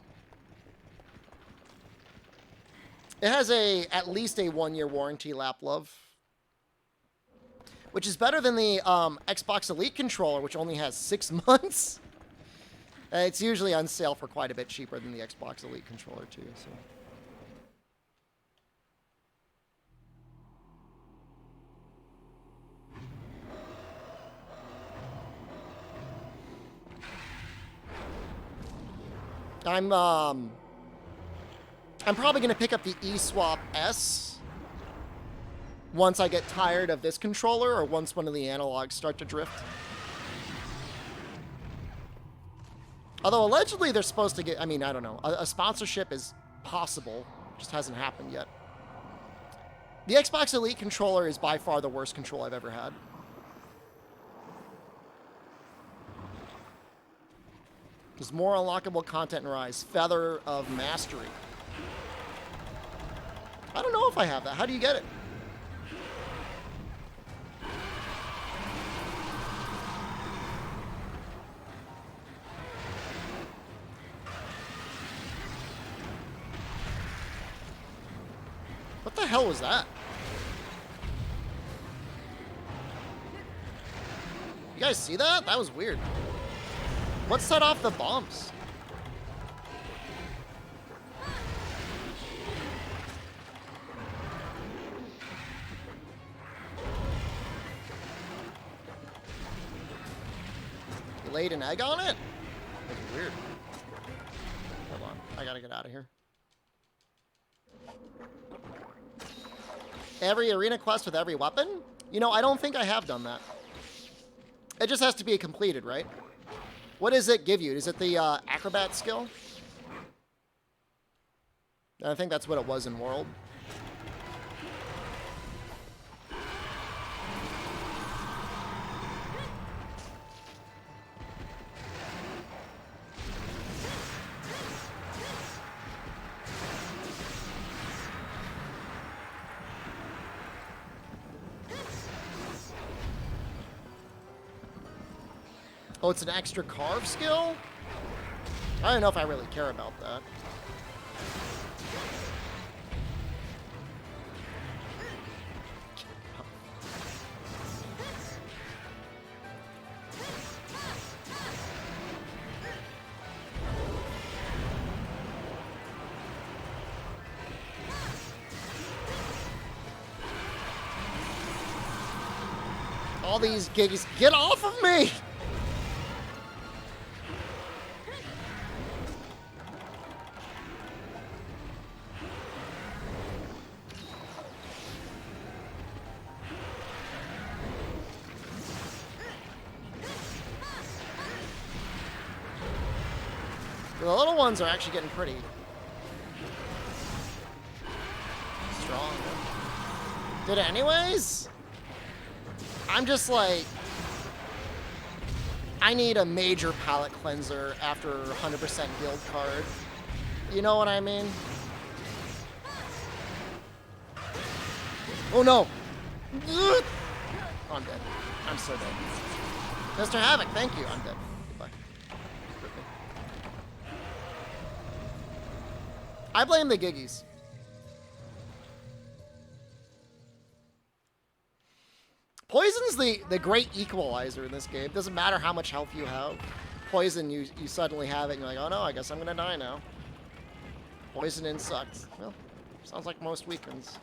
It has at least a 1-year warranty, Laplove. Which is better than the Xbox Elite controller, which only has 6 months. It's usually on sale for quite a bit cheaper than the Xbox Elite controller, too. So. I'm probably going to pick up the eSwap S once I get tired of this controller or once one of the analogs start to drift. Although allegedly they're supposed to get, I mean, I don't know. A sponsorship is possible. Just hasn't happened yet. The Xbox Elite controller is by far the worst control I've ever had. There's more unlockable content in Rise. Feather of Mastery. I don't know if I have that. How do you get it? What the hell was that? You guys see that? That was weird. What set off the bombs? You laid an egg on it? That's weird. Hold on. I gotta get out of here. Every arena quest with every weapon? You know, I don't think I have done that. It just has to be completed, right? What does it give you? Is it the acrobat skill? I think that's what it was in World. Oh, it's an extra carve skill? I don't know if I really care about that. All these giggies, get off of me! The little ones are actually getting pretty strong. Did it anyways? I'm just like, I need a major palate cleanser after 100% guild card. You know what I mean? Oh no! Oh, I'm dead. I'm so dead. Mr. Havoc, thank you. I'm dead. Goodbye. I blame the Giggies. Poison's the great equalizer in this game. Doesn't matter how much health you have. Poison, you suddenly have it and you're like, oh no, I guess I'm gonna die now. Poison in sucks. Well, sounds like most weekends.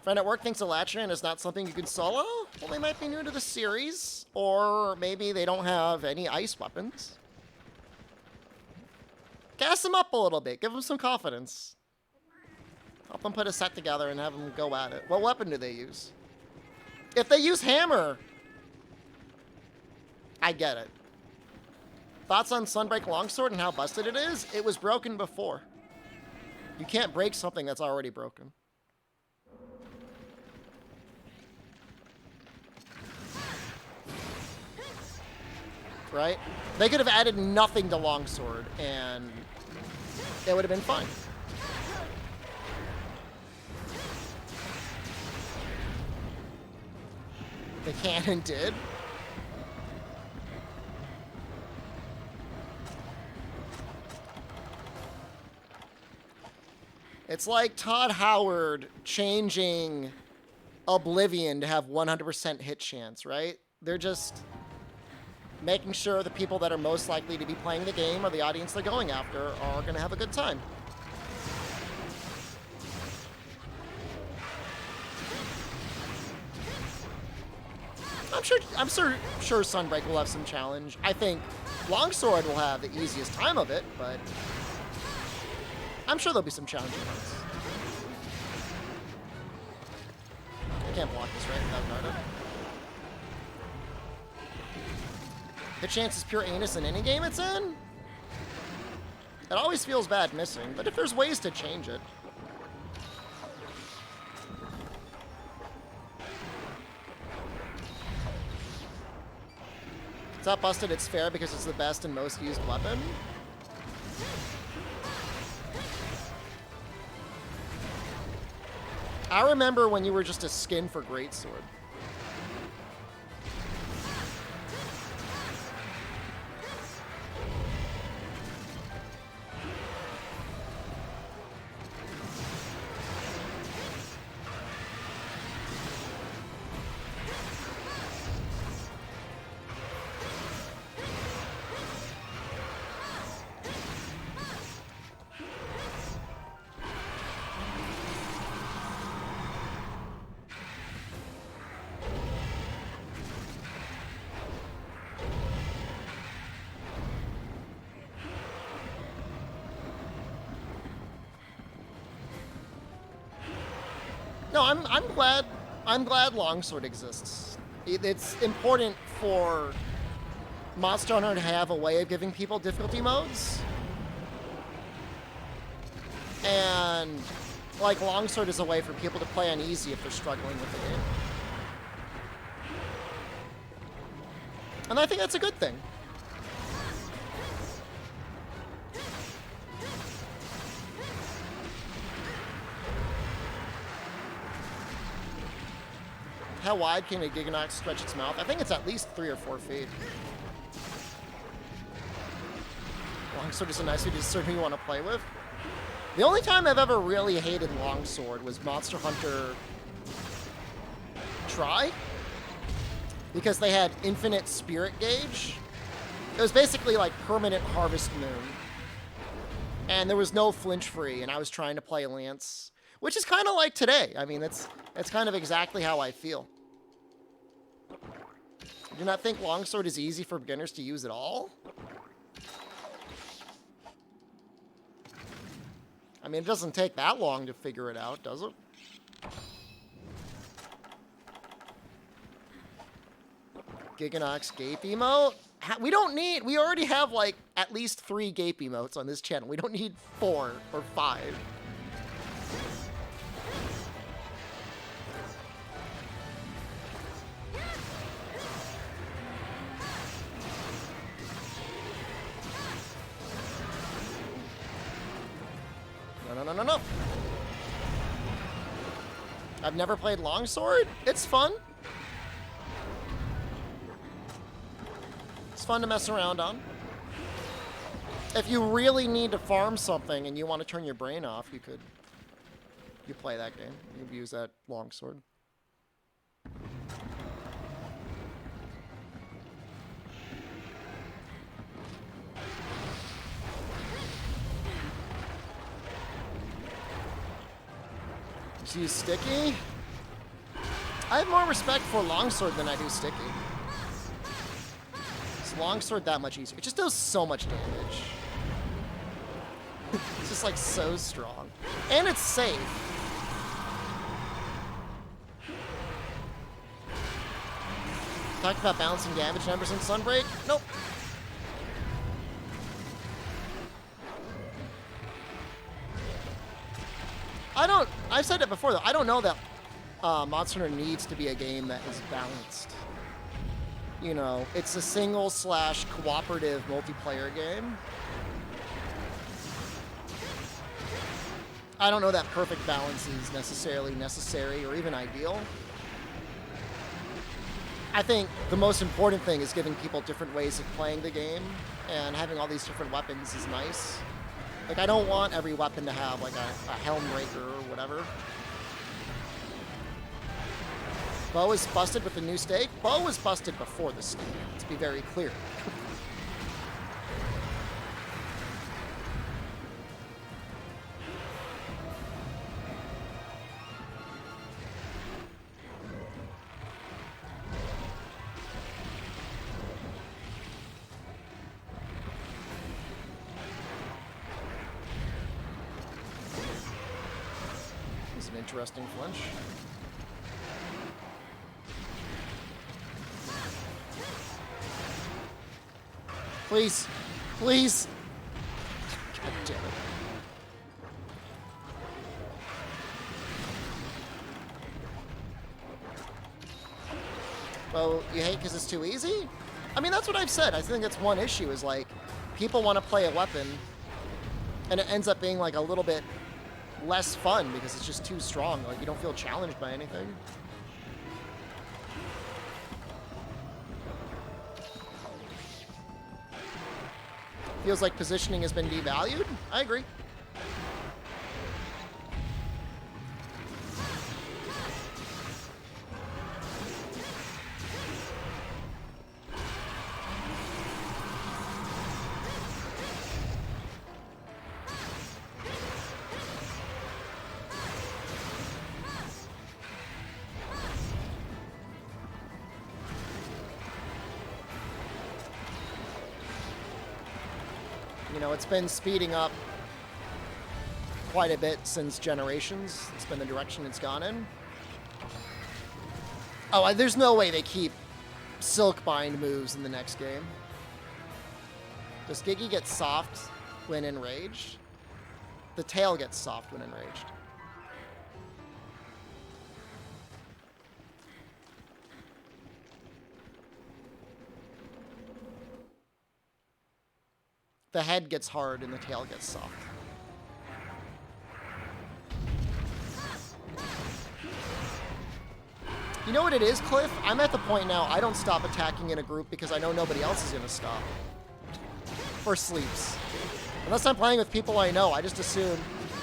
Friend at work thinks Elatran is not something you can solo? Well, they might be new to the series, or maybe they don't have any ice weapons. Gas them up a little bit. Give them some confidence. Help them put a set together and have them go at it. What weapon do they use? If they use hammer, I get it. Thoughts on Sunbreak Longsword and how busted it is? It was broken before. You can't break something that's already broken. Right? They could have added nothing to Longsword, and it would have been fine. The cannon did. It's like Todd Howard changing Oblivion to have 100% hit chance, right? They're just making sure the people that are most likely to be playing the game or the audience they're going after are going to have a good time. sure Sunbreak will have some challenge. I think Longsword will have the easiest time of it, but I'm sure there'll be some challenging ones. I can't block this right without guarded. The chance is pure anus in any game it's in? It always feels bad missing, but if there's ways to change it. It's not busted, it's fair because it's the best and most used weapon. I remember when you were just a skin for Greatsword. No, I'm glad Longsword exists. It's important for Monster Hunter to have a way of giving people difficulty modes. And like Longsword is a way for people to play on easy if they're struggling with the game. And I think that's a good thing. How wide can a Giganox stretch its mouth? I think it's at least 3 or 4 feet. Longsword is a nice way to discern who you want to play with. The only time I've ever really hated Longsword was Monster Hunter Try, because they had infinite spirit gauge. It was basically like permanent Harvest Moon. And there was no flinch free, and I was trying to play Lance, which is kind of like today. I mean, that's kind of exactly how I feel. Do you not think Longsword is easy for beginners to use at all? I mean, it doesn't take that long to figure it out, does it? Giganox Gape emote? We already have like at least 3 Gape emotes on this channel. We don't need 4 or 5. No. I've never played Longsword. It's fun. It's fun to mess around on. If you really need to farm something and you want to turn your brain off, you play that game. You use that Longsword. Just use Sticky? I have more respect for Longsword than I do Sticky. It's Longsword that much easier. It just does so much damage. It's just like so strong. And it's safe. Talked about balancing damage numbers in Sunbreak? Nope. I've said it before though, I don't know that Monster Hunter needs to be a game that is balanced. You know, it's a single/cooperative multiplayer game. I don't know that perfect balance is necessarily necessary or even ideal. I think the most important thing is giving people different ways of playing the game, and having all these different weapons is nice. Like, I don't want every weapon to have, like, a Helmbreaker or whatever. Bow is busted with the new stake? Bow was busted before the stake, let's be very clear. an interesting flinch. Please. Please. God damn it. Well, you hate because it's too easy? I mean, that's what I've said. I think that's one issue is, like, people want to play a weapon, and it ends up being, like, a little bit less fun because it's just too strong. Like, you don't feel challenged by anything. Feels like positioning has been devalued. I agree. You know, it's been speeding up quite a bit since Generations. It's been the direction it's gone in. Oh, there's no way they keep Silkbind moves in the next game. Does Giggy get soft when enraged? The tail gets soft when enraged. The head gets hard and the tail gets soft. You know what it is, Cliff? I'm at the point now I don't stop attacking in a group because I know nobody else is going to stop. For sleeps. Unless I'm playing with people I know, I just assume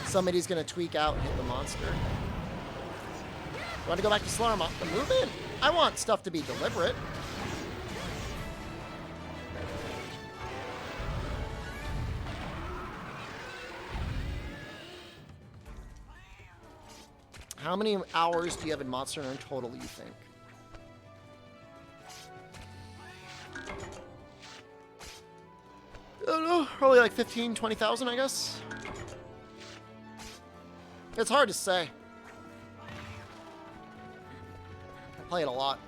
somebody's going to tweak out and hit the monster. Want to go back to slower the movement? I want stuff to be deliberate. How many hours do you have in Monster Hunter in total, you think? I don't know, probably like 15, 20,000, I guess. It's hard to say. I play it a lot.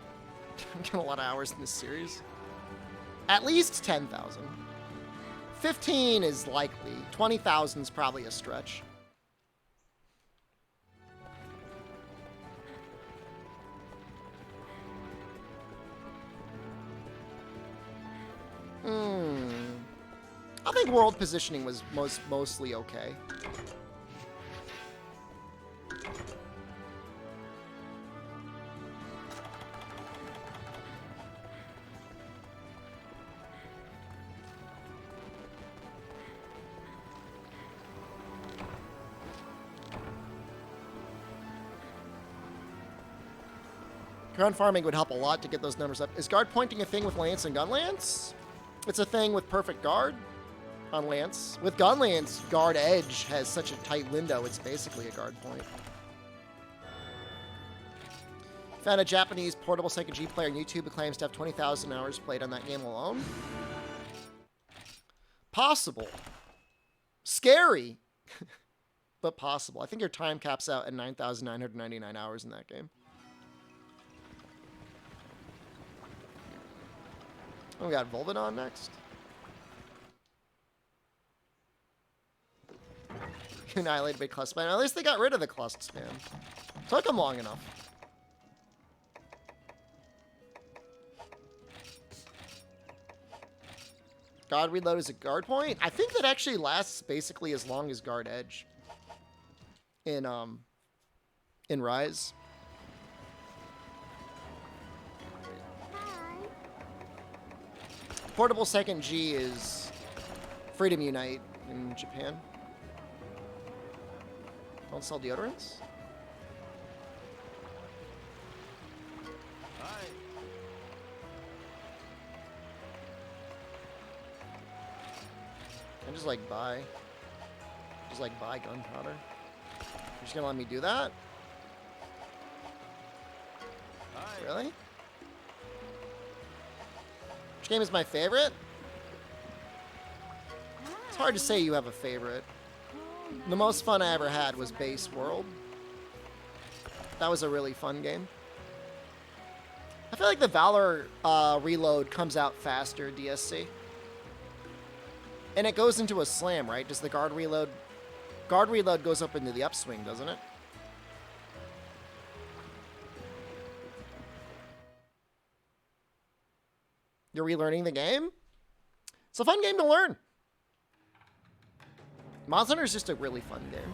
I'm getting a lot of hours in this series. At least 10,000. 15 is likely. 20,000 is probably a stretch. I think world positioning was mostly okay. Ground farming would help a lot to get those numbers up. Is guard pointing a thing with Lance and Gunlance? It's a thing with perfect guard on Lance. With Gunlance, guard edge has such a tight window, it's basically a guard point. Found a Japanese portable Second G player on YouTube who claims to have 20,000 hours played on that game alone. Possible. Scary. But possible. I think your time caps out at 9,999 hours in that game. Oh, we got Volvidon next. Annihilated by cluster spam. At least they got rid of the cluster spam. Took them long enough. Guard reload is a guard point. I think that actually lasts basically as long as guard edge. In Rise. Portable Second G is Freedom Unite in Japan. Don't sell deodorants? Hi. I just like buy. Just like buy gunpowder. You're just gonna let me do that? Hi. Really? Which game is my favorite? It's hard to say you have a favorite. The most fun I ever had was Base World. That was a really fun game. I feel like the Valor reload comes out faster, DSC. And it goes into a slam, right? Does the guard reload... Guard reload goes up into the upswing, doesn't it? You're relearning the game? It's a fun game to learn. Monster Hunter is just a really fun game.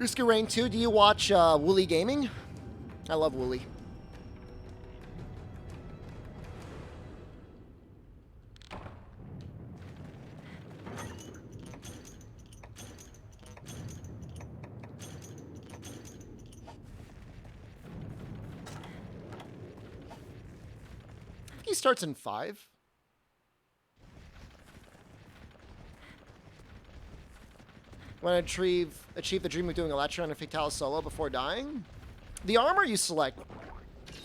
Risky Rain 2, do you watch Wooly Gaming? I love Wooly. He starts in 5. Want to achieve the dream of doing a Latron and Fatalis solo before dying? The armor you select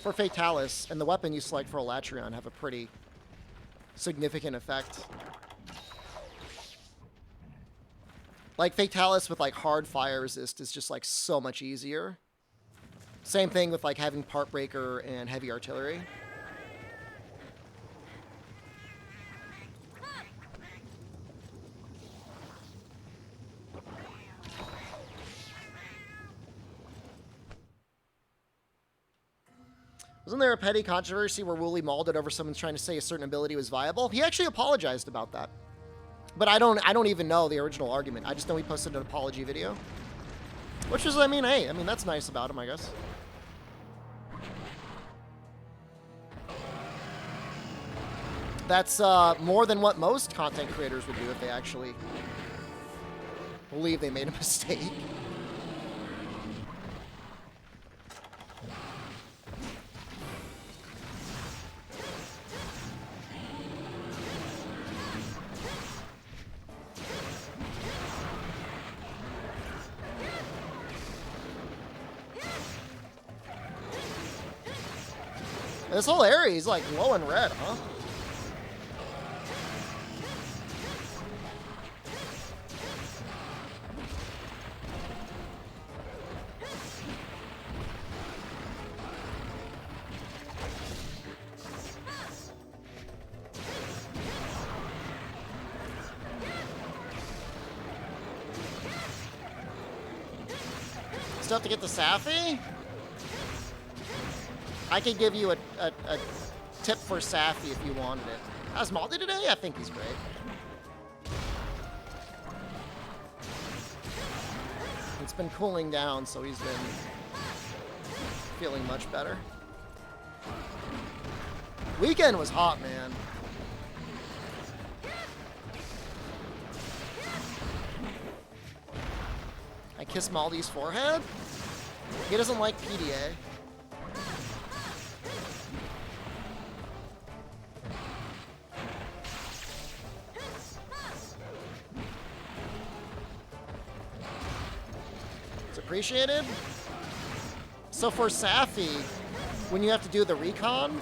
for Fatalis and the weapon you select for Elatrion have a pretty significant effect. Like, Fatalis with, like, hard fire resist is just, like, so much easier. Same thing with, like, having Part Breaker and Heavy Artillery. Wasn't there a petty controversy where Wooly mauled it over someone's trying to say a certain ability was viable? He actually apologized about that. But I don't even know the original argument. I just know he posted an apology video. Which is, I mean, hey, I mean, that's nice about him, I guess. That's more than what most content creators would do if they actually believe they made a mistake. This whole area is like glowing red, huh? Still have to get the Safi? I could give you a tip for Safi if you wanted it. How's Malty today? I think he's great. It's been cooling down, so he's been feeling much better. Weekend was hot, man. I kiss Malty's forehead? He doesn't like PDA. Appreciated. So for Safi, when you have to do the recon,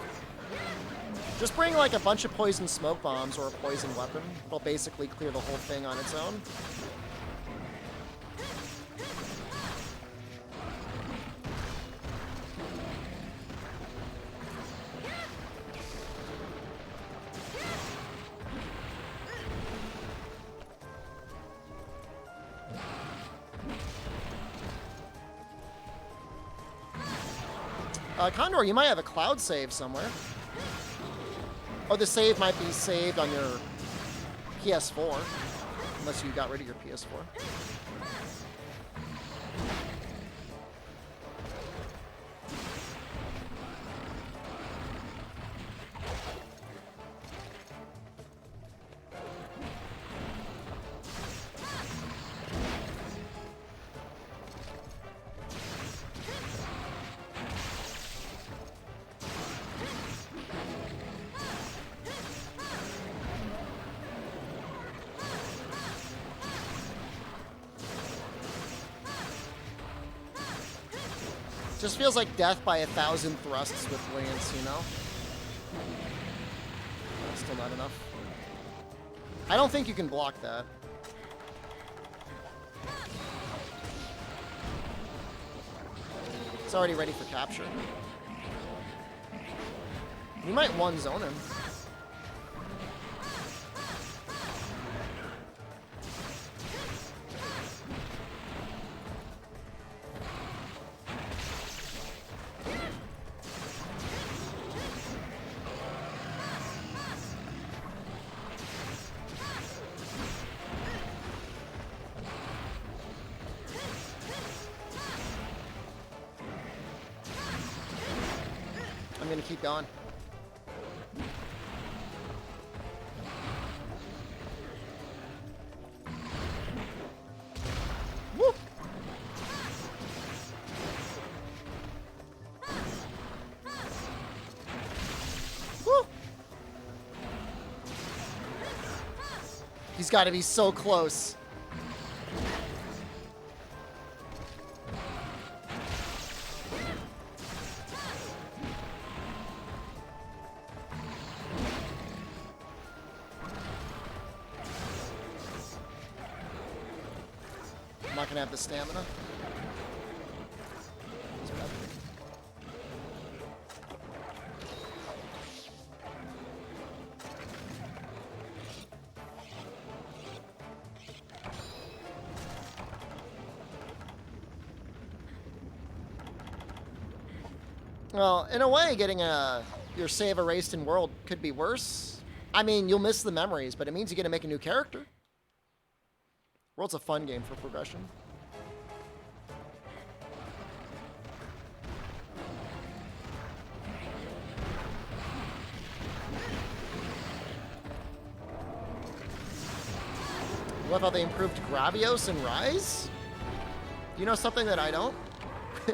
just bring like a bunch of poison smoke bombs or a poison weapon. It'll basically clear the whole thing on its own. Condor, you might have a cloud save somewhere. Oh, the save might be saved on your PS4. Unless you got rid of your PS4. Just feels like death by 1,000 thrusts with Lance, you know? Still not enough. I don't think you can block that. It's already ready for capture. We might one zone him. I'm gonna keep going. Woo! Woo! He's got to be so close. I'm not gonna have the stamina. Well, in a way, getting your save erased in World could be worse. I mean, you'll miss the memories, but it means you get to make a new character. World's a fun game for progression. Love how they improved Gravios and Rise? Do you know something that I don't? Do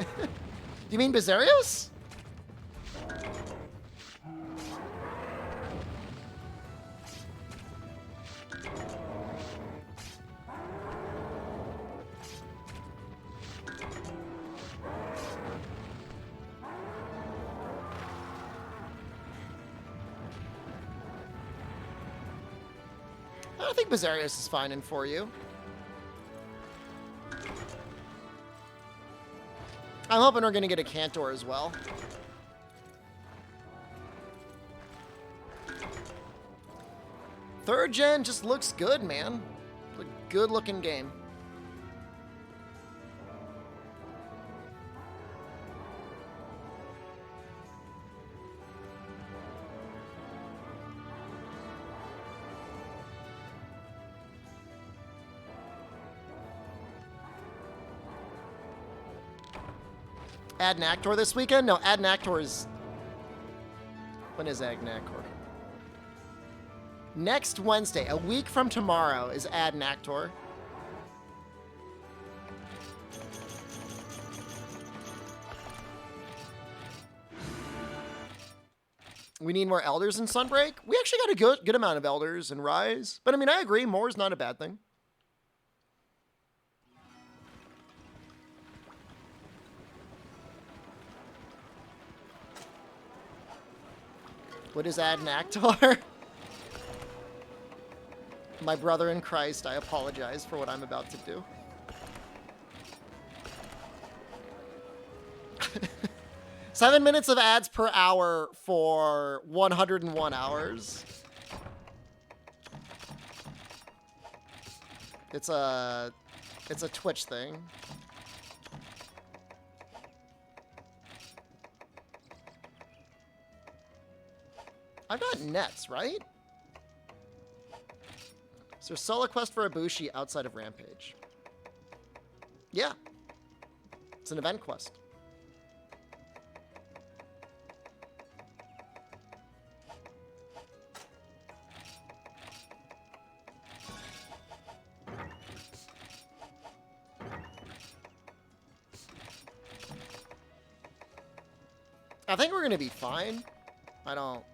you mean Bizarrios? I think Bizarrios is fine in for you. I'm hoping we're going to get a Cantor as well. Third gen just looks good, man. It's a good looking game. Add an Actor this weekend? No, Add an Actor is... When is Add an Actor? Next Wednesday, a week from tomorrow, is Add an Actor. We need more Elders in Sunbreak? We actually got a good amount of Elders in Rise. But I mean, I agree, more is not a bad thing. What is Add an Actor? My brother in Christ, I apologize for what I'm about to do. 7 minutes of ads per hour for 101 hours. It's a Twitch thing. I've got nets, right? Is there a solo quest for Ibushi outside of Rampage? Yeah. It's an event quest. I think we're going to be fine. I don't...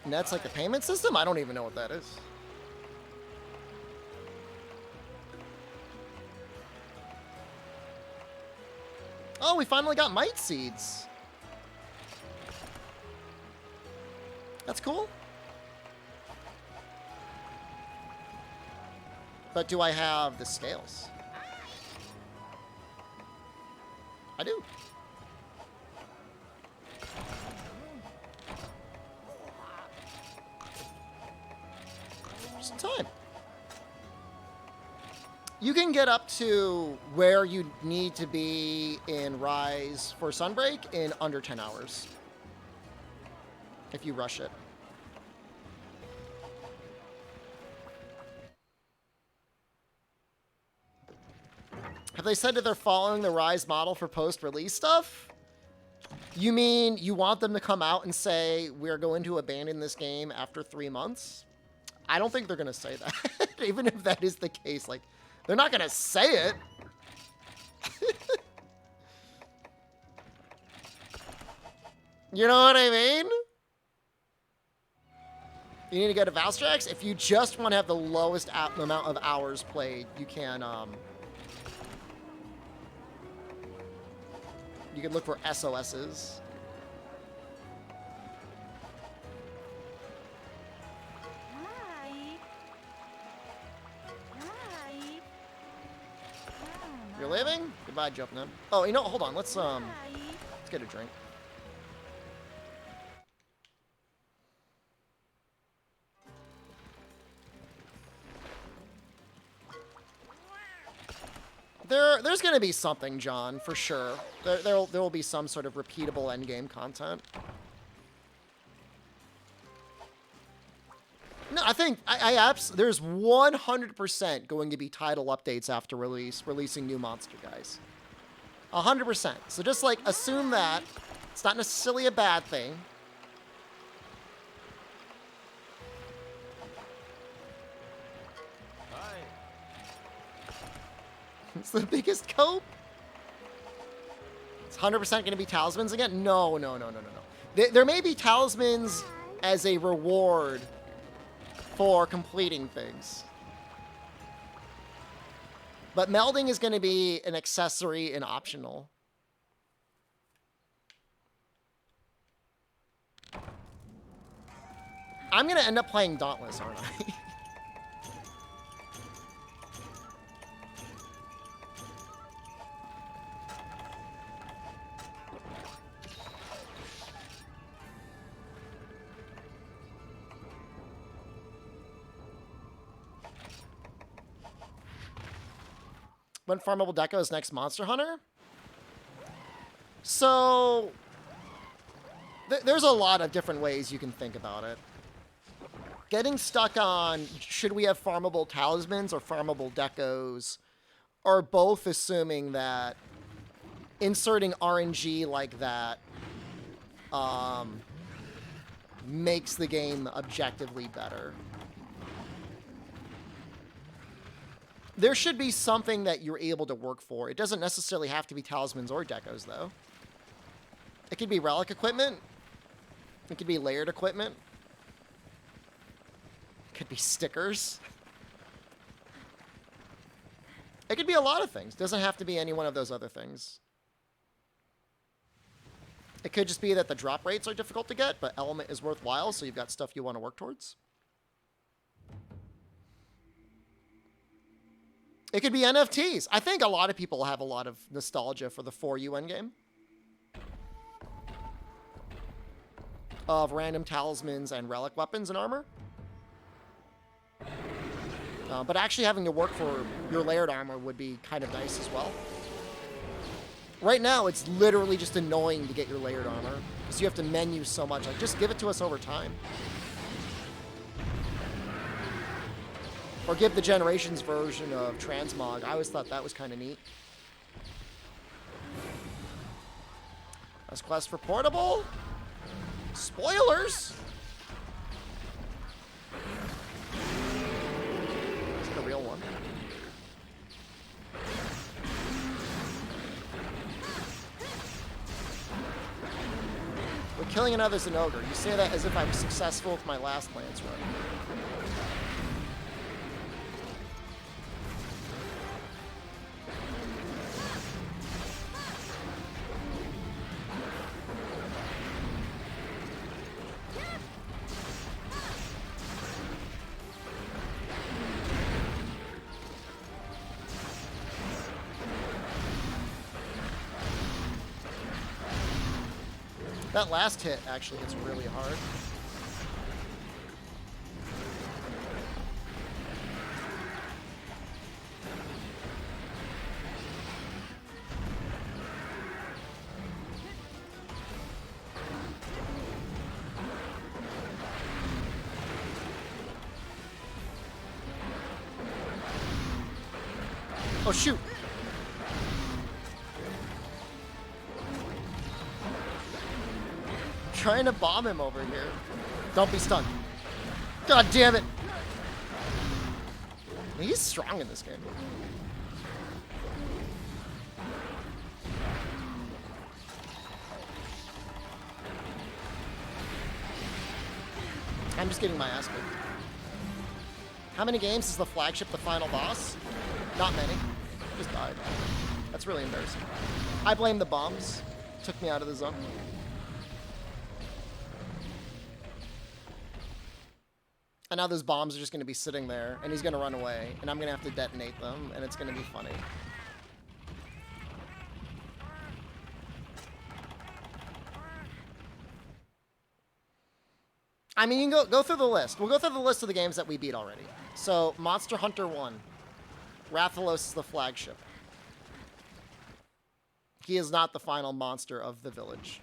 And that's like the payment system? I don't even know what that is. Oh, we finally got Might Seeds. That's cool. But do I have the scales? I do. Just in time. You can get up to where you need to be in Rise for Sunbreak in under 10 hours. If you rush it. Have they said that they're following the Rise model for post-release stuff? You mean you want them to come out and say, we're going to abandon this game after 3 months? I don't think they're going to say that. Even if that is the case, like, they're not going to say it. You know what I mean? You need to go to Valstrax. If you just want to have the lowest amount of hours played, you can look for SOSs. You're leaving? Goodbye, Jumpman. Oh, you know, hold on. Let's get a drink. There's going to be something, John, for sure. There will be some sort of repeatable endgame content. No, I think there's 100% going to be title updates after releasing new monster guys. 100%. So just like assume that it's not necessarily a bad thing. It's the biggest cope. It's 100% going to be talismans again? No. There may be talismans as a reward for completing things. But melding is going to be an accessory and optional. I'm going to end up playing Dauntless, aren't I? When farmable Deco is next Monster Hunter? So, there's a lot of different ways you can think about it. Getting stuck on, should we have farmable talismans or farmable decos, are both assuming that inserting RNG like that makes the game objectively better. There should be something that you're able to work for. It doesn't necessarily have to be talismans or decos, though. It could be relic equipment. It could be layered equipment. It could be stickers. It could be a lot of things. It doesn't have to be any one of those other things. It could just be that the drop rates are difficult to get, but element is worthwhile, so you've got stuff you want to work towards. It could be NFTs. I think a lot of people have a lot of nostalgia for the 4U endgame. Of random talismans and relic weapons and armor. But actually having to work for your layered armor would be kind of nice as well. Right now, it's literally just annoying to get your layered armor. Because you have to menu so much. Like, just give it to us over time. Or give the Generations version of Transmog. I always thought that was kind of neat. Last quest for portable. Spoilers! Is it a real one? We're killing another Zenogre. You say that as if I was successful with my last Lance run. That last hit actually hits really hard. Oh, shoot. Trying to bomb him over here. Don't be stunned. God damn it. He's strong in this game. I'm just getting my ass kicked. How many games is the flagship the final boss? Not many. Just died. That's really embarrassing. I blame the bombs. Took me out of the zone. And now those bombs are just going to be sitting there, and he's going to run away, and I'm going to have to detonate them, and it's going to be funny. I mean, you can go through the list. We'll go through the list of the games that we beat already. So, Monster Hunter 1. Rathalos is the flagship. He is not the final monster of the village.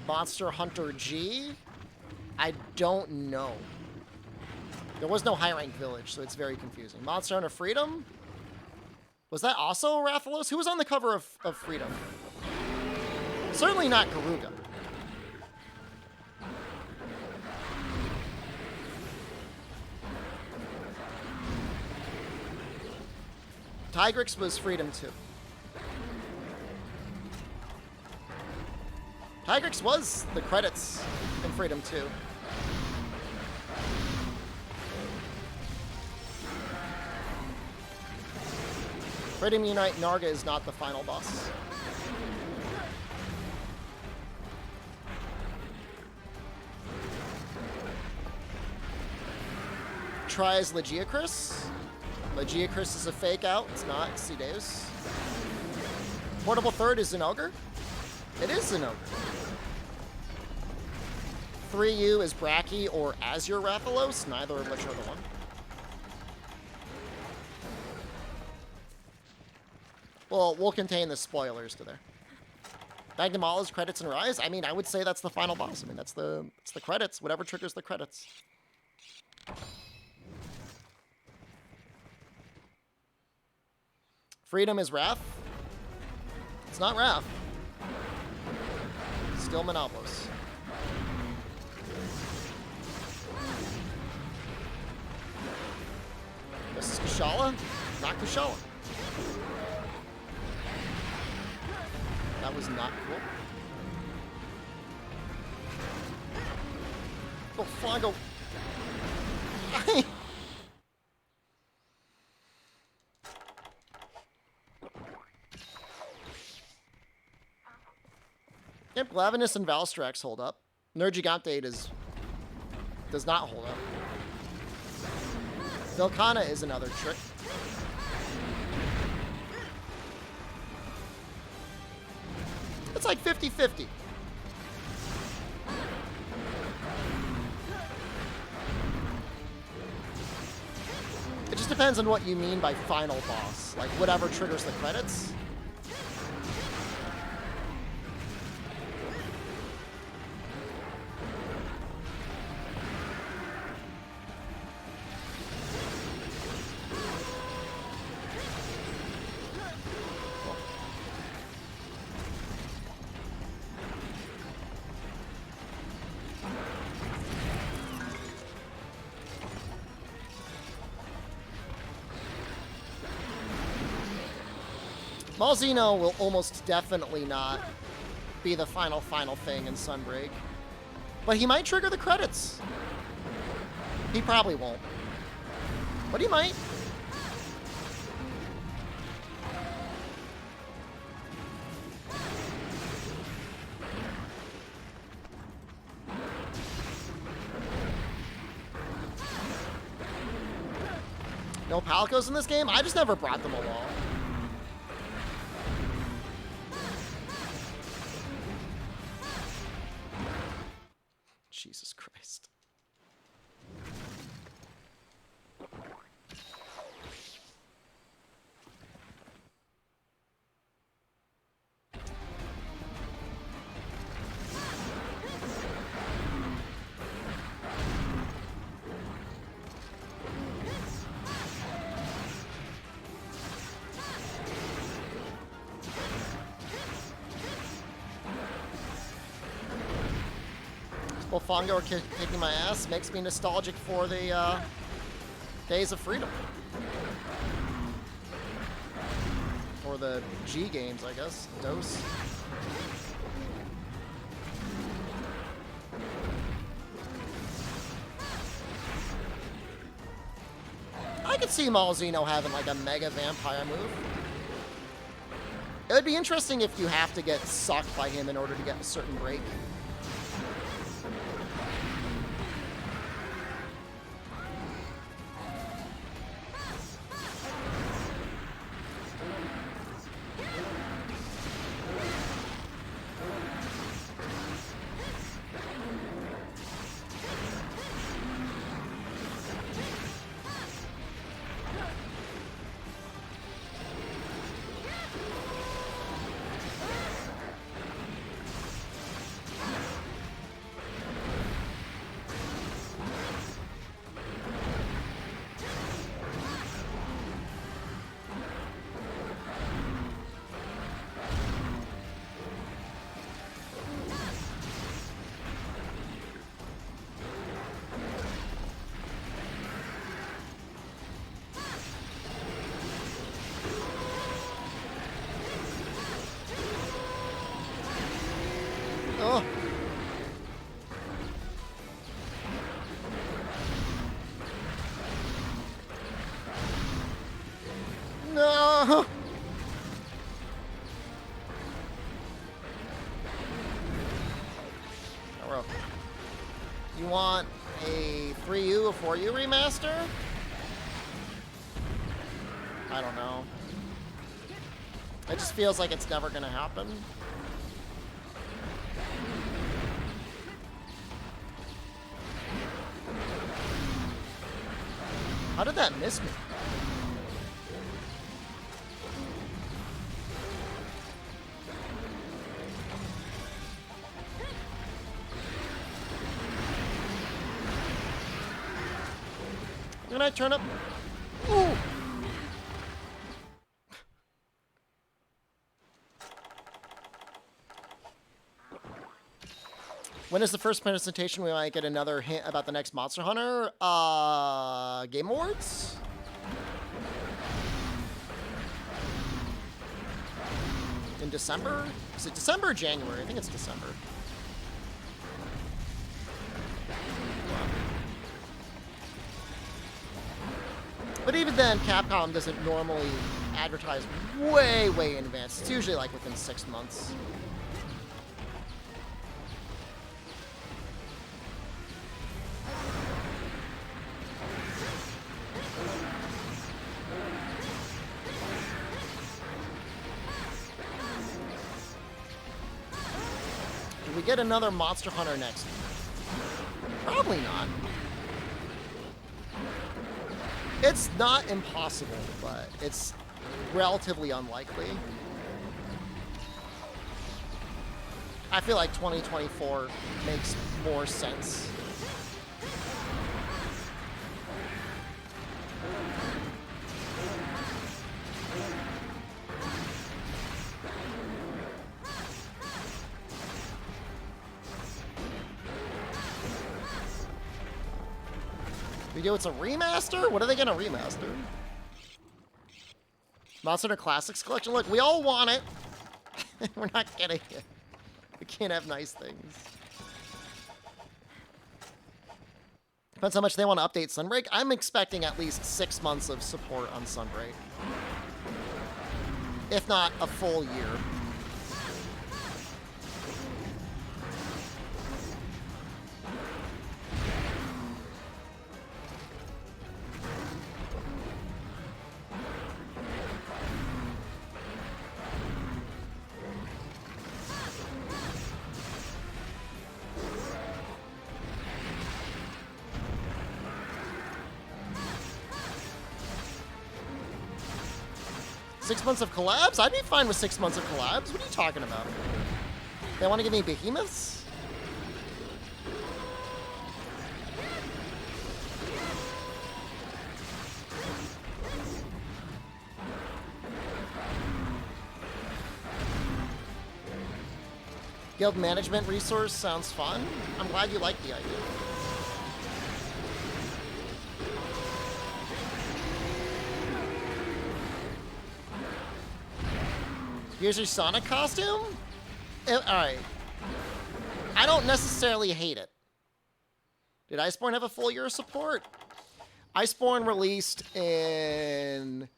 Monster Hunter G? I don't know. There was no high-ranked village, so it's very confusing. Monster Hunter Freedom? Was that also Rathalos? Who was on the cover of Freedom? Certainly not Garuga. Tigrix was Freedom 2. Tigrix was the credits in Freedom 2. Freedom Unite Narga is not the final boss. Tries Legiacris. Legiacris is a fake out. It's not. It's Cedeus. Portable third is an ogre. It is an ogre. 3U is Bracky or Azure Rathalos, neither of which are the one. Well, we'll contain the spoilers to there. Magnamala's credits and Rise. I mean, I would say that's the final boss. I mean, it's the credits. Whatever triggers the credits. Freedom is Wrath. It's not Wrath. Still Monoplos. This is Kushala. Not Kushala. That was not cool. Go fly, go. Yep, Glavenus and Valstrax hold up. Nergigante does not hold up. Velkhana is another trick. It's like 50-50. It just depends on what you mean by final boss. Like, whatever triggers the credits. Malzeno will almost definitely not be the final thing in Sunbreak. But he might trigger the credits. He probably won't. But he might. No Palicos in this game? I just never brought them along. Well, Fongo kicking my ass makes me nostalgic for the Days of Freedom. Or the G games, I guess. DOS. I could see Malzeno having like a mega vampire move. It would be interesting if you have to get sucked by him in order to get a certain break. Oh. No. You want a 3U, a 4U remaster? I don't know. It just feels like it's never gonna happen. How did that miss me? Can I turn up? Ooh. When is the first presentation? We might get another hint about the next Monster Hunter. Game Awards? In December? Is it December or January? I think it's December. But even then, Capcom doesn't normally advertise way in advance. It's usually like within 6 months. Do we get another Monster Hunter next? Probably not. It's not impossible, but it's relatively unlikely. I feel like 2024 makes more sense. It's a remaster? What are they gonna remaster? Monster Hunter Classics Collection? Look, we all want it. We're not getting it. We can't have nice things. Depends how much they want to update Sunbreak. I'm expecting at least 6 months of support on Sunbreak. If not a full year. Six months of collabs? I'd be fine with 6 months of collabs. What are you talking about? They want to give me behemoths? Guild management resource sounds fun. I'm glad you like the idea. Here's your Sonic costume? Alright. I don't necessarily hate it. Did Iceborne have a full year of support? Iceborne released in...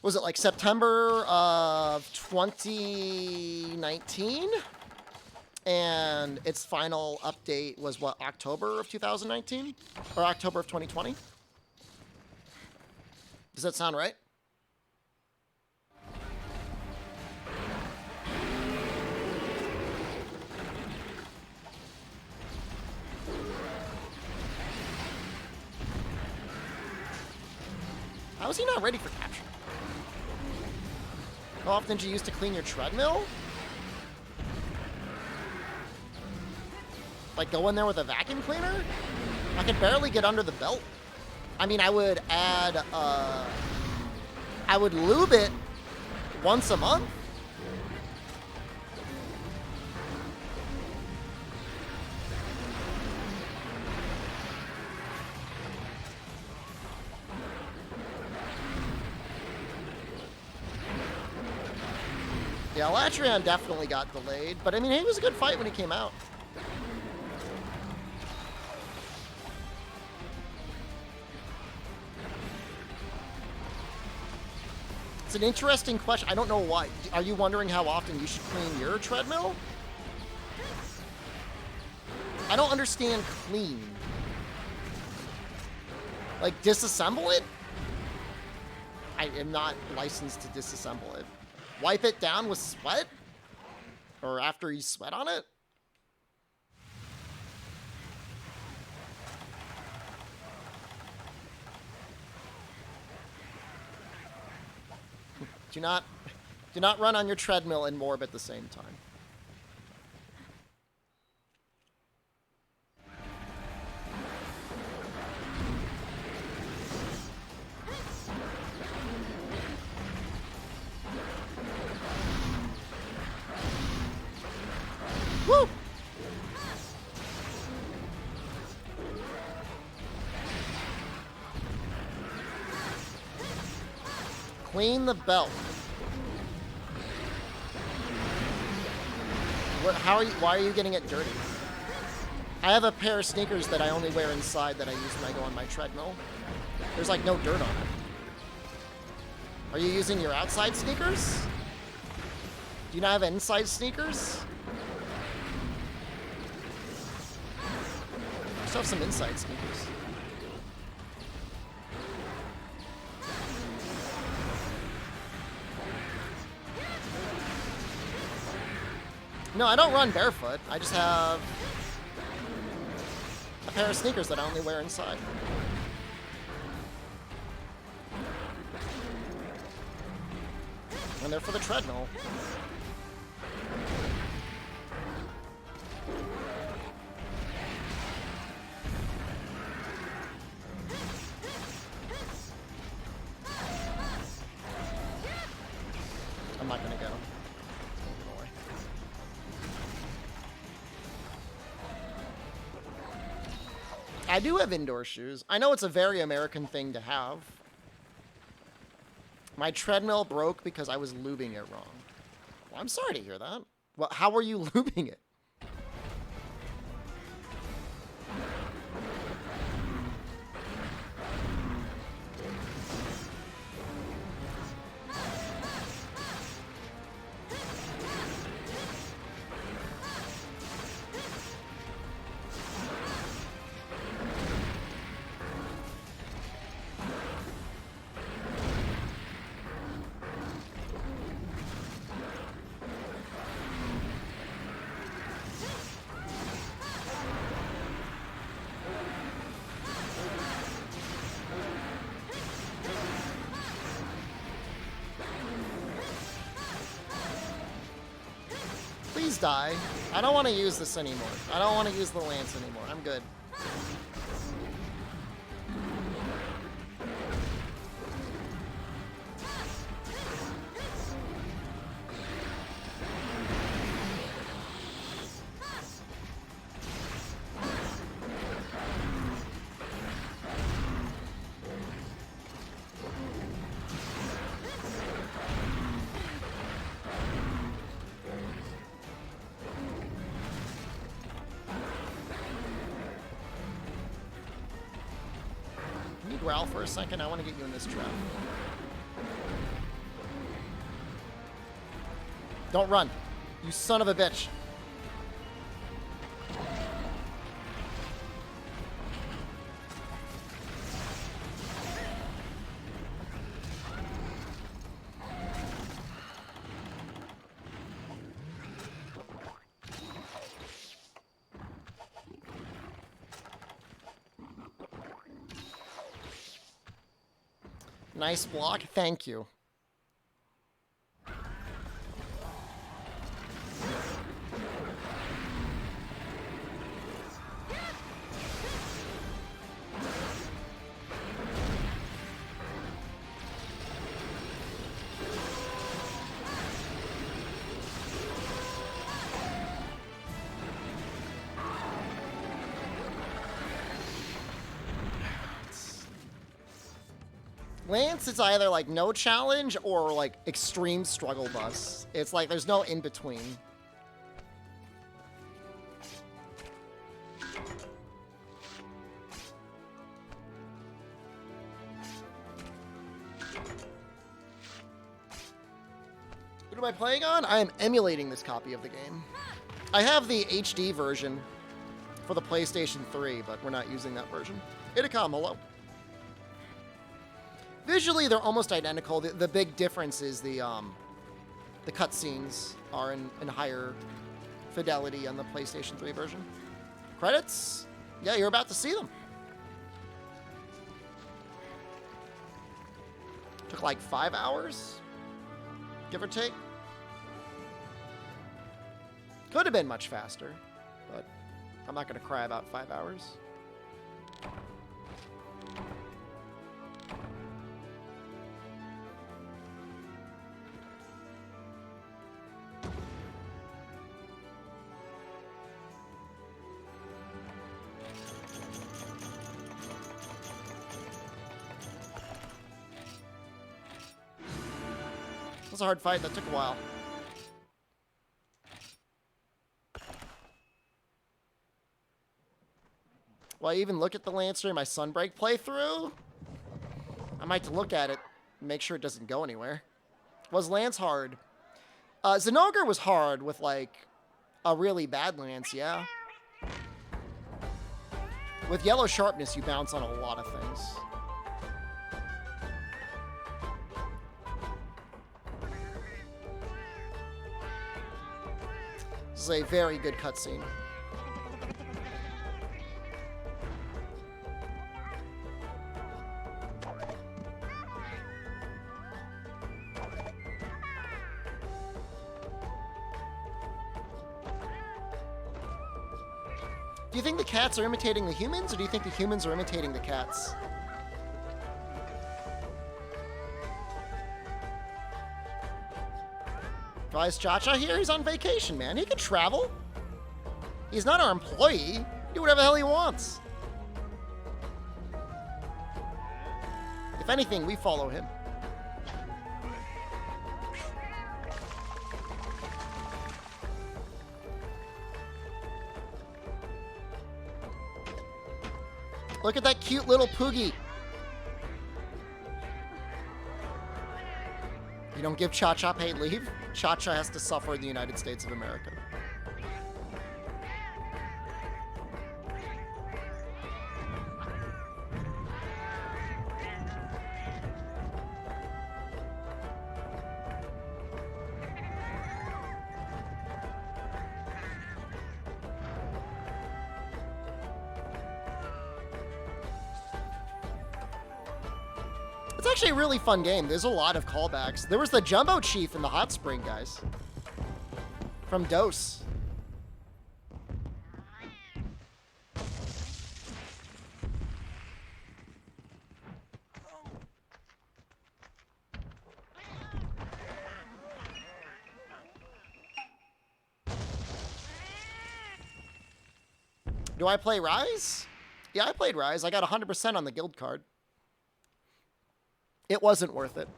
Was it like September of 2019? And its final update was what, October of 2019? Or October of 2020? Does that sound right? How is he not ready for capture? How often do you use to clean your treadmill? Like go in there with a vacuum cleaner? I could barely get under the belt. I mean, I would add, I would lube it once a month. Yeah, Latrion definitely got delayed, but I mean, he was a good fight when he came out. It's an interesting question. I don't know why. Are you wondering how often you should clean your treadmill? I don't understand clean. Like, disassemble it? I am not licensed to disassemble it. Wipe it down with sweat? Or after you sweat on it? Do not run on your treadmill and morb at the same time. Woo! Clean the belt. Why are you getting it dirty? I have a pair of sneakers that I only wear inside that I use when I go on my treadmill. There's like no dirt on it. Are you using your outside sneakers? Do you not have inside sneakers? I still have some inside sneakers. No, I don't run barefoot. I just have a pair of sneakers that I only wear inside. And they're for the treadmill. I'm not gonna go. I do have indoor shoes. I know it's a very American thing to have. My treadmill broke because I was lubing it wrong. Well, I'm sorry to hear that. Well, how were you lubing it? Please die. I don't want to use this anymore. I don't want to use the lance anymore. I'm good. growl for a second? I want to get you in this trap. Don't run. You son of a bitch. Nice block. Thank you. Lance is either like no challenge or like extreme struggle bus. It's like there's no in between. What am I playing on? I am emulating this copy of the game. I have the HD version for the PlayStation 3, but we're not using that version. Itacom, hello. Visually, they're almost identical. The big difference is the cutscenes are in higher fidelity on the PlayStation 3 version. Credits? Yeah, you're about to see them. Took like 5 hours, give or take. Could have been much faster, but I'm not going to cry about 5 hours. It was a hard fight. That took a while. Will I even look at the Lancer in my Sunbreak playthrough? I might have to look at it and make sure it doesn't go anywhere. Was Lance hard? Zenogre was hard with, like, a really bad Lance, yeah. With Yellow Sharpness, you bounce on a lot of things. This is a very good cutscene. Do you think the cats are imitating the humans, or do you think the humans are imitating the cats? Why is Cha-Cha here? He's on vacation, man. He can travel. He's not our employee. He can do whatever the hell he wants. If anything, we follow him. Look at that cute little Poogie. You don't give Cha-Cha paid leave? Cha-Cha has to suffer in the United States of America. It's actually a really fun game. There's a lot of callbacks. There was the Jumbo Chief in the Hot Spring, guys. From DOS. Do I play Rise? Yeah, I played Rise. I got 100% on the guild card. It wasn't worth it.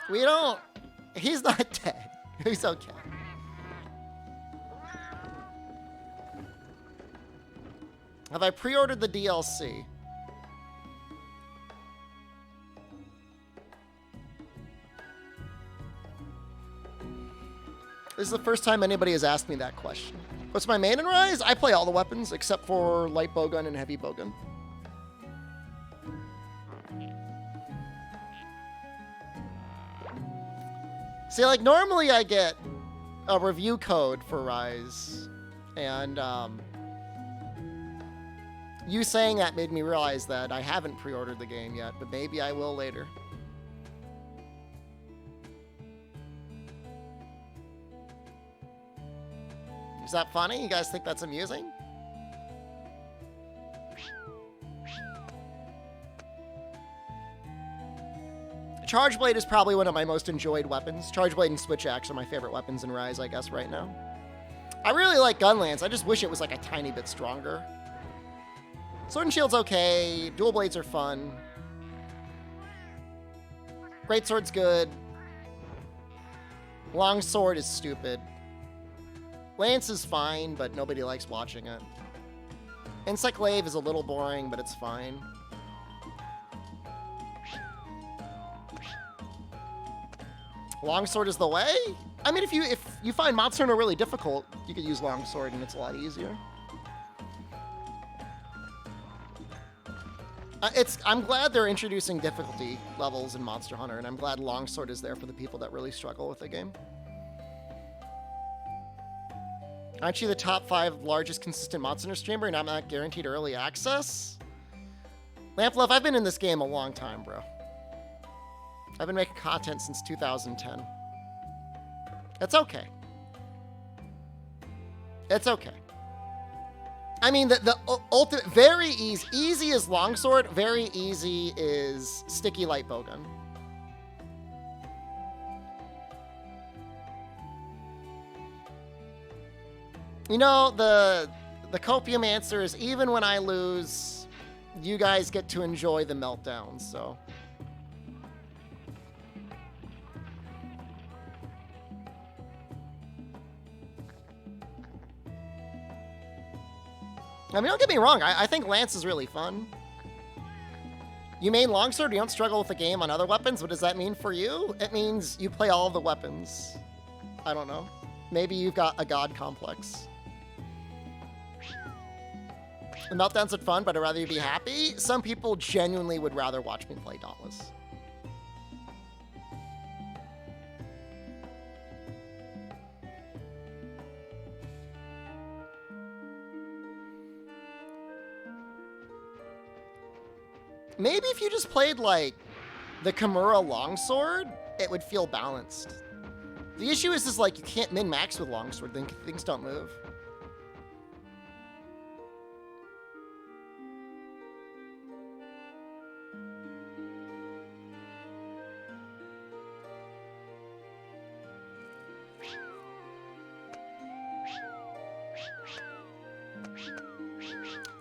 We don't... He's not dead. He's okay. Have I pre-ordered the DLC? This is the first time anybody has asked me that question. What's my main in Rise? I play all the weapons except for light bowgun and heavy bowgun. See, like, normally I get a review code for Rise, and you saying that made me realize that I haven't pre-ordered the game yet, but maybe I will later. Is that funny? You guys think that's amusing? Charge Blade is probably one of my most enjoyed weapons. Charge Blade and Switch Axe are my favorite weapons in Rise, I guess, right now. I really like Gunlance. I just wish it was like a tiny bit stronger. Sword and Shield's okay. Dual Blades are fun. Greatsword's good. Longsword is stupid. Lance is fine, but nobody likes watching it. Insect Glaive is a little boring, but it's fine. Longsword is the way? I mean, if you find Monster Hunter really difficult, you could use Longsword and it's a lot easier. I'm glad they're introducing difficulty levels in Monster Hunter, and I'm glad Longsword is there for the people that really struggle with the game. Aren't you the top 5 largest consistent Monster Hunter streamer and I'm not guaranteed early access? Lamplove, I've been in this game a long time, bro. I've been making content since 2010. It's okay. It's okay. I mean, the ultimate, very easy. Easy is Longsword, very easy is Sticky Light Bowgun. You know, the copium answer is even when I lose, you guys get to enjoy the meltdowns, so. I mean, don't get me wrong, I think Lance is really fun. You main Longsword, you don't struggle with the game on other weapons. What does that mean for you? It means you play all of the weapons. I don't know. Maybe you've got a god complex. The meltdowns are fun, but I'd rather you be happy. Some people genuinely would rather watch me play Dauntless. Maybe if you just played, like, the Kimura Longsword, it would feel balanced. The issue is like, you can't min-max with Longsword, then things don't move.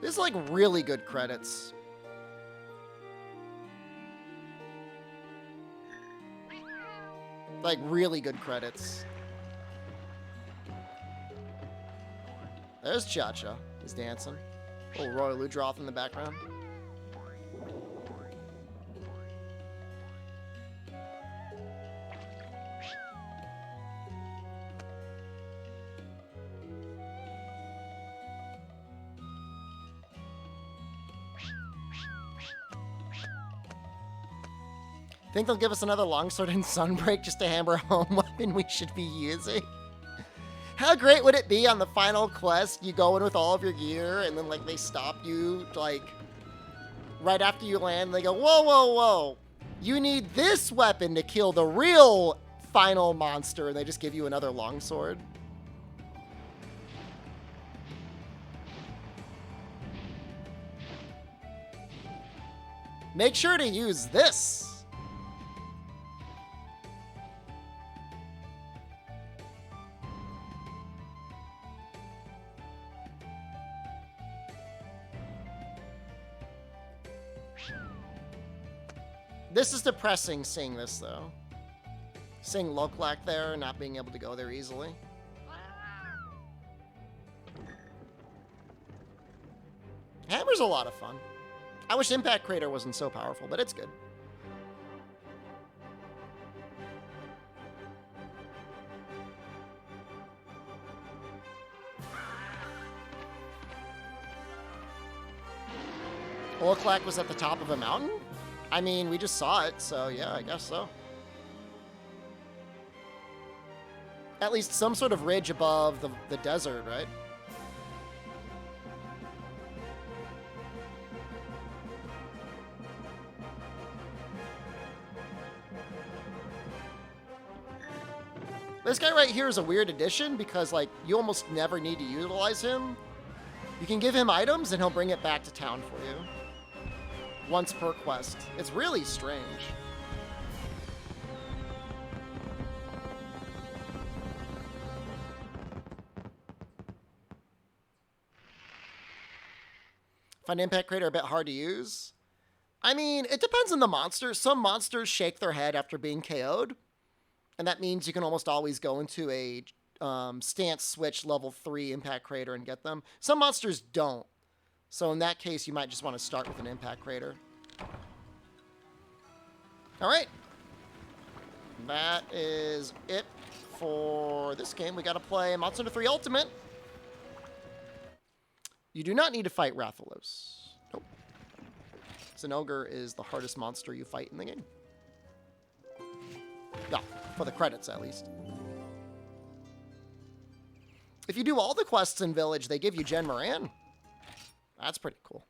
This is, like, really good credits. Like, really good credits. There's Cha-Cha. He's dancing. Oh, Roy Ludroth in the background. Think they'll give us another Longsword and Sunbreak just to hammer home weapon we should be using? How great would it be on the final quest, you go in with all of your gear, and then, like, they stop you, like, right after you land, they go, whoa, whoa, whoa, you need this weapon to kill the real final monster, and they just give you another Longsword. Make sure to use this. This is depressing, seeing this, though. Seeing Loklak there, not being able to go there easily. Hammer's a lot of fun. I wish Impact Crater wasn't so powerful, but it's good. Olclac was at the top of a mountain? I mean, we just saw it, so yeah, I guess so. At least some sort of ridge above the desert, right? This guy right here is a weird addition because, like, you almost never need to utilize him. You can give him items and he'll bring it back to town for you. Once per quest. It's really strange. Find Impact Crater a bit hard to use. I mean, it depends on the monster. Some monsters shake their head after being KO'd. And that means you can almost always go into a stance switch level 3 Impact Crater and get them. Some monsters don't. So in that case, you might just want to start with an Impact Crater. All right. That is it for this game. We got to play Monster Hunter 3 Ultimate. You do not need to fight Rathalos. Nope. Zinogre is the hardest monster you fight in the game. Yeah, for the credits at least. If you do all the quests in Village, they give you Gen Moran. That's pretty cool.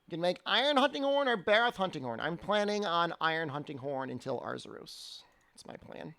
You can make Iron Hunting Horn or Barath Hunting Horn. I'm planning on Iron Hunting Horn until Arzuros. That's my plan.